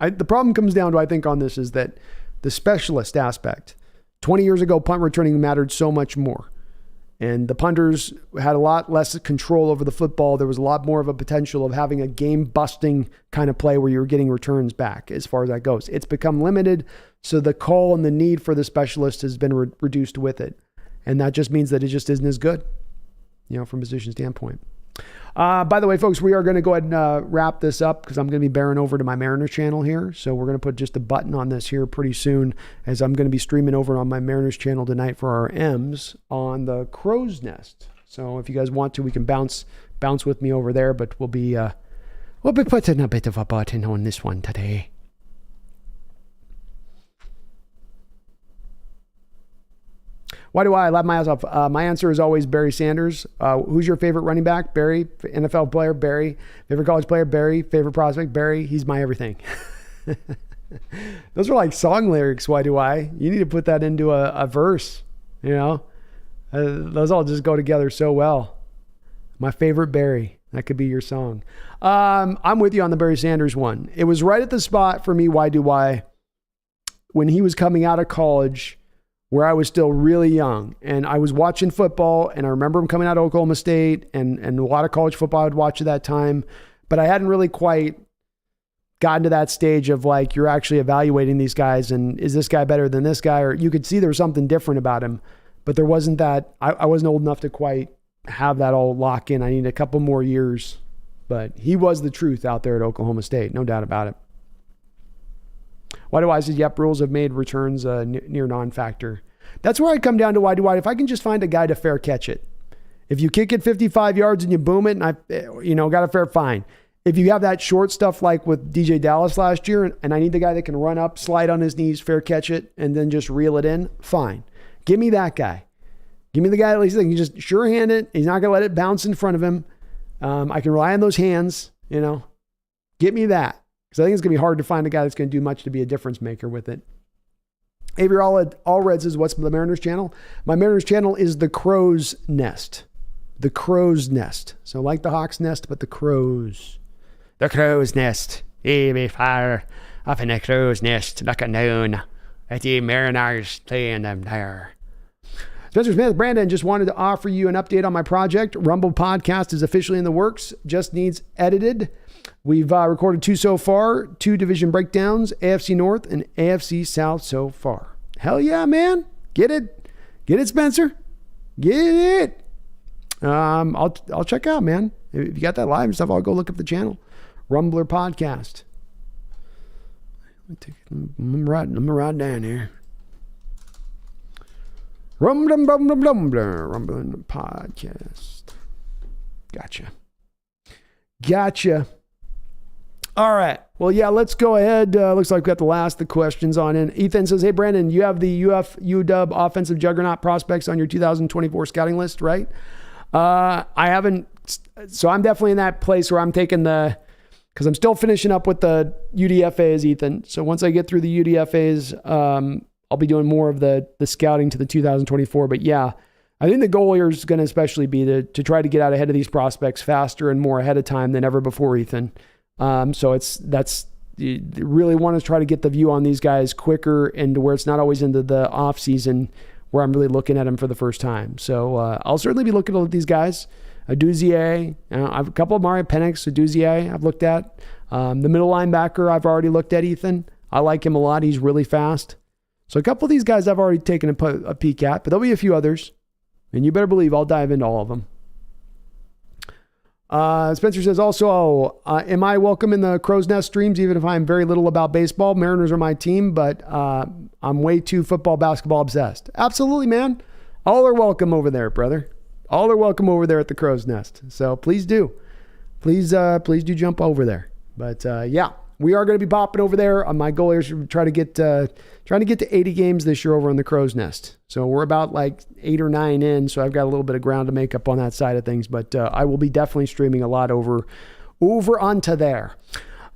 The problem comes down to, I think, on this is that the specialist aspect. 20 years ago, punt returning mattered so much more. And the punters had a lot less control over the football. There was a lot more of a potential of having a game-busting kind of play where you were getting returns back as far as that goes. It's become limited, so the call and the need for the specialist has been reduced with it. And that just means that it just isn't as good, from a position standpoint. By the way, folks, we are going to go ahead and wrap this up because I'm going to be bearing over to my Mariners channel here. So we're going to put just a button on this here pretty soon, as I'm going to be streaming over on my Mariners channel tonight for our M's on the Crow's Nest. So if you guys want to, we can bounce with me over there, but we'll be putting a bit of a button on this one today. Why do I laugh my ass off? My answer is always Barry Sanders. Who's your favorite running back? Barry. NFL player? Barry. Favorite college player? Barry. Favorite prospect? Barry. He's my everything. Those are like song lyrics. Why do I? You need to put that into a verse. Those all just go together so well. My favorite Barry. That could be your song. I'm with you on the Barry Sanders one. It was right at the spot for me. Why do I? When he was coming out of college, where I was still really young, and I was watching football, and I remember him coming out of Oklahoma State and a lot of college football I would watch at that time, but I hadn't really quite gotten to that stage of like, you're actually evaluating these guys, and is this guy better than this guy? Or you could see there was something different about him, but there wasn't that, I wasn't old enough to quite have that all lock in. I need a couple more years, but he was the truth out there at Oklahoma State, no doubt about it. Why do I say, yep, rules have made returns a near non-factor. That's where I come down to why do I, if I can just find a guy to fair catch it. If you kick it 55 yards and you boom it and I, got a fair fine. If you have that short stuff like with DJ Dallas last year and I need the guy that can run up, slide on his knees, fair catch it, and then just reel it in, fine. Give me that guy. Give me the guy at least that can just sure hand it. He's not going to let it bounce in front of him. I can rely on those hands, Get me that. Because I think it's going to be hard to find a guy that's going to do much to be a difference maker with it. Avery Allred says, what's the Mariners channel? My Mariners channel is the Crow's Nest. The Crow's Nest. So like the Hawks Nest, but the Crows. The Crow's Nest. He be far up in the Crow's Nest, looking down at the Mariners playing them there. Spencer Smith, Brandon, just wanted to offer you an update on my project. Rumble Podcast is officially in the works. Just needs edited. We've recorded 2 so far, 2 division breakdowns, AFC North and AFC South so far. Hell yeah, man. Get it. Get it, Spencer. Get it. I'll check out, man. If you got that live and stuff, I'll go look up the channel. Rumbler Podcast. I'm right down here. Rumbling Podcast. Gotcha. All right. Well, yeah, let's go ahead. Looks like we got the last of the questions on in. Ethan says, hey, Brandon, you have the UW offensive juggernaut prospects on your 2024 scouting list, right? I haven't. So I'm definitely in that place where I'm taking because I'm still finishing up with the UDFAs, Ethan. So once I get through the UDFAs, I'll be doing more of the scouting to the 2024. But yeah, I think the goal here is going to especially be to try to get out ahead of these prospects faster and more ahead of time than ever before, Ethan. So you really want to try to get the view on these guys quicker and to where it's not always into the off season where I'm really looking at them for the first time. So I'll certainly be looking at these guys. Aduzier, I have a couple of Mario Penix, Aduzier I've looked at. The middle linebacker I've already looked at, Ethan. I like him a lot. He's really fast. So a couple of these guys I've already taken a peek at, but there'll be a few others. And you better believe I'll dive into all of them. Spencer says also, am I welcome in the Crow's Nest streams even if I'm very little about baseball? Mariners are my team, but I'm way too football, basketball obsessed. Absolutely, man. All are welcome over there, brother. All are welcome over there at the Crow's Nest. So please do. Please do jump over there. But yeah, we are going to be popping over there. My goal is to try to get to 80 games this year over on the Crow's Nest. So we're about like 8 or 9 in. So I've got a little bit of ground to make up on that side of things. But I will be definitely streaming a lot over onto there.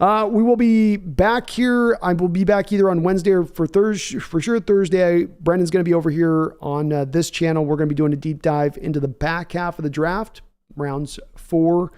We will be back here. I will be back either on Wednesday or for sure Thursday. Brendan's going to be over here on this channel. We're going to be doing a deep dive into the back half of the draft, rounds 4.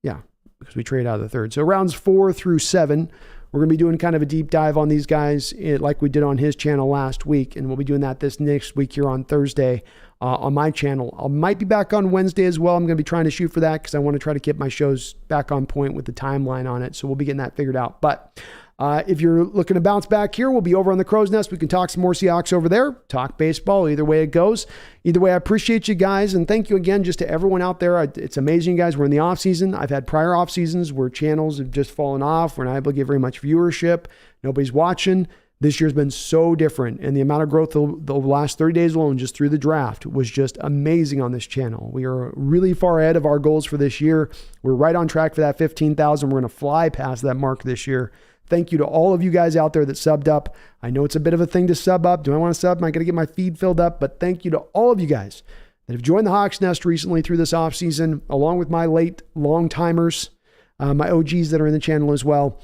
Yeah, because we trade out of the third. So rounds 4 through 7, we're We're going to be doing kind of a deep dive on these guys like we did on his channel last week, and we'll be doing that this next week here on Thursday on my channel. I might be back on Wednesday as well. I'm going to be trying to shoot for that because I want to try to get my shows back on point with the timeline on it, so we'll be getting that figured out. But if you're looking to bounce back here, we'll be over on the Crow's Nest. We can talk some more Seahawks over there, talk baseball, either way it goes. Either way, I appreciate you guys, and thank you again just to everyone out there. It's amazing, you guys. We're in the off season. I've had prior off seasons where channels have just fallen off. We're not able to get very much viewership. Nobody's watching. This year's been so different, and the amount of growth the last 30 days alone just through the draft was just amazing on this channel. We are really far ahead of our goals for this year. We're right on track for that 15,000. We're going to fly past that mark this year. Thank you to all of you guys out there that subbed up. I know it's a bit of a thing to sub up. Do I want to sub? Am I going to get my feed filled up? But thank you to all of you guys that have joined the Hawks Nest recently through this offseason, along with my late long timers, my OGs that are in the channel as well.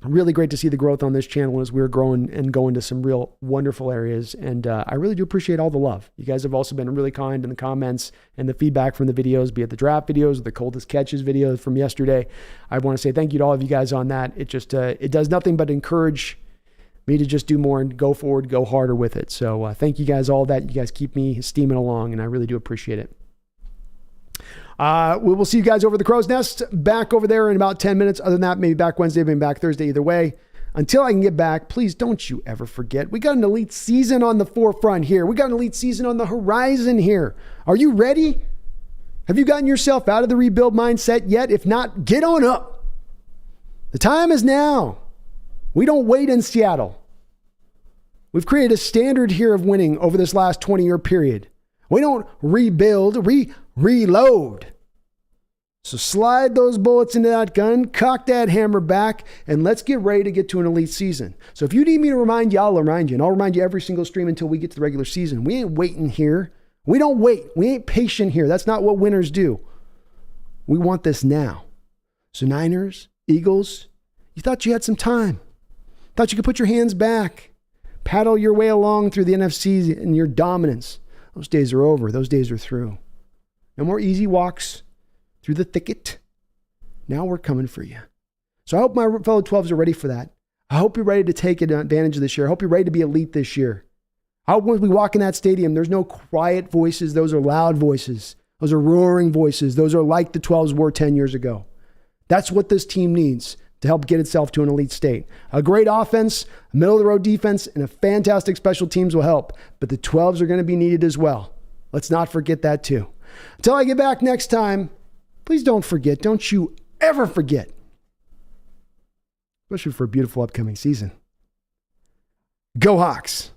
Really great to see the growth on this channel as we're growing and going to some real wonderful areas. And I really do appreciate all the love. You guys have also been really kind in the comments and the feedback from the videos, be it the draft videos or the coldest catches videos from yesterday. I want to say thank you to all of you guys on that. It just, it does nothing but encourage me to just do more and go forward, go harder with it. So thank you guys, all that. You guys keep me steaming along, and I really do appreciate it. We will see you guys over the Crow's Nest, back over there in about 10 minutes. Other than that, maybe back Wednesday, maybe back Thursday, either way. Until I can get back, please don't you ever forget, we got an elite season on the forefront here. We got an elite season on the horizon here. Are you ready? Have you gotten yourself out of the rebuild mindset yet? If not, get on up. The time is now. We don't wait in Seattle. We've created a standard here of winning over this last 20-year period. We don't rebuild, reload. So slide those bullets into that gun, cock that hammer back, and let's get ready to get to an elite season. So if you need me to remind you, I'll remind you. And I'll remind you every single stream until we get to the regular season. We ain't waiting here. We don't wait. We ain't patient here. That's not what winners do. We want this now. So Niners, Eagles, you thought you had some time. Thought you could put your hands back, paddle your way along through the NFC and your dominance. Those days are over. Those days are through. No more easy walks through the thicket. Now we're coming for you. So I hope my fellow 12s are ready for that. I hope you're ready to take advantage of this year. I hope you're ready to be elite this year. I hope when we walk in that stadium, there's no quiet voices. Those are loud voices. Those are roaring voices. Those are like the 12s were 10 years ago. That's what this team needs to help get itself to an elite state. A great offense, a middle-of-the-road defense, and a fantastic special teams will help. But the 12s are going to be needed as well. Let's not forget that too. Until I get back next time, please don't forget. Don't you ever forget. Especially for a beautiful upcoming season. Go Hawks!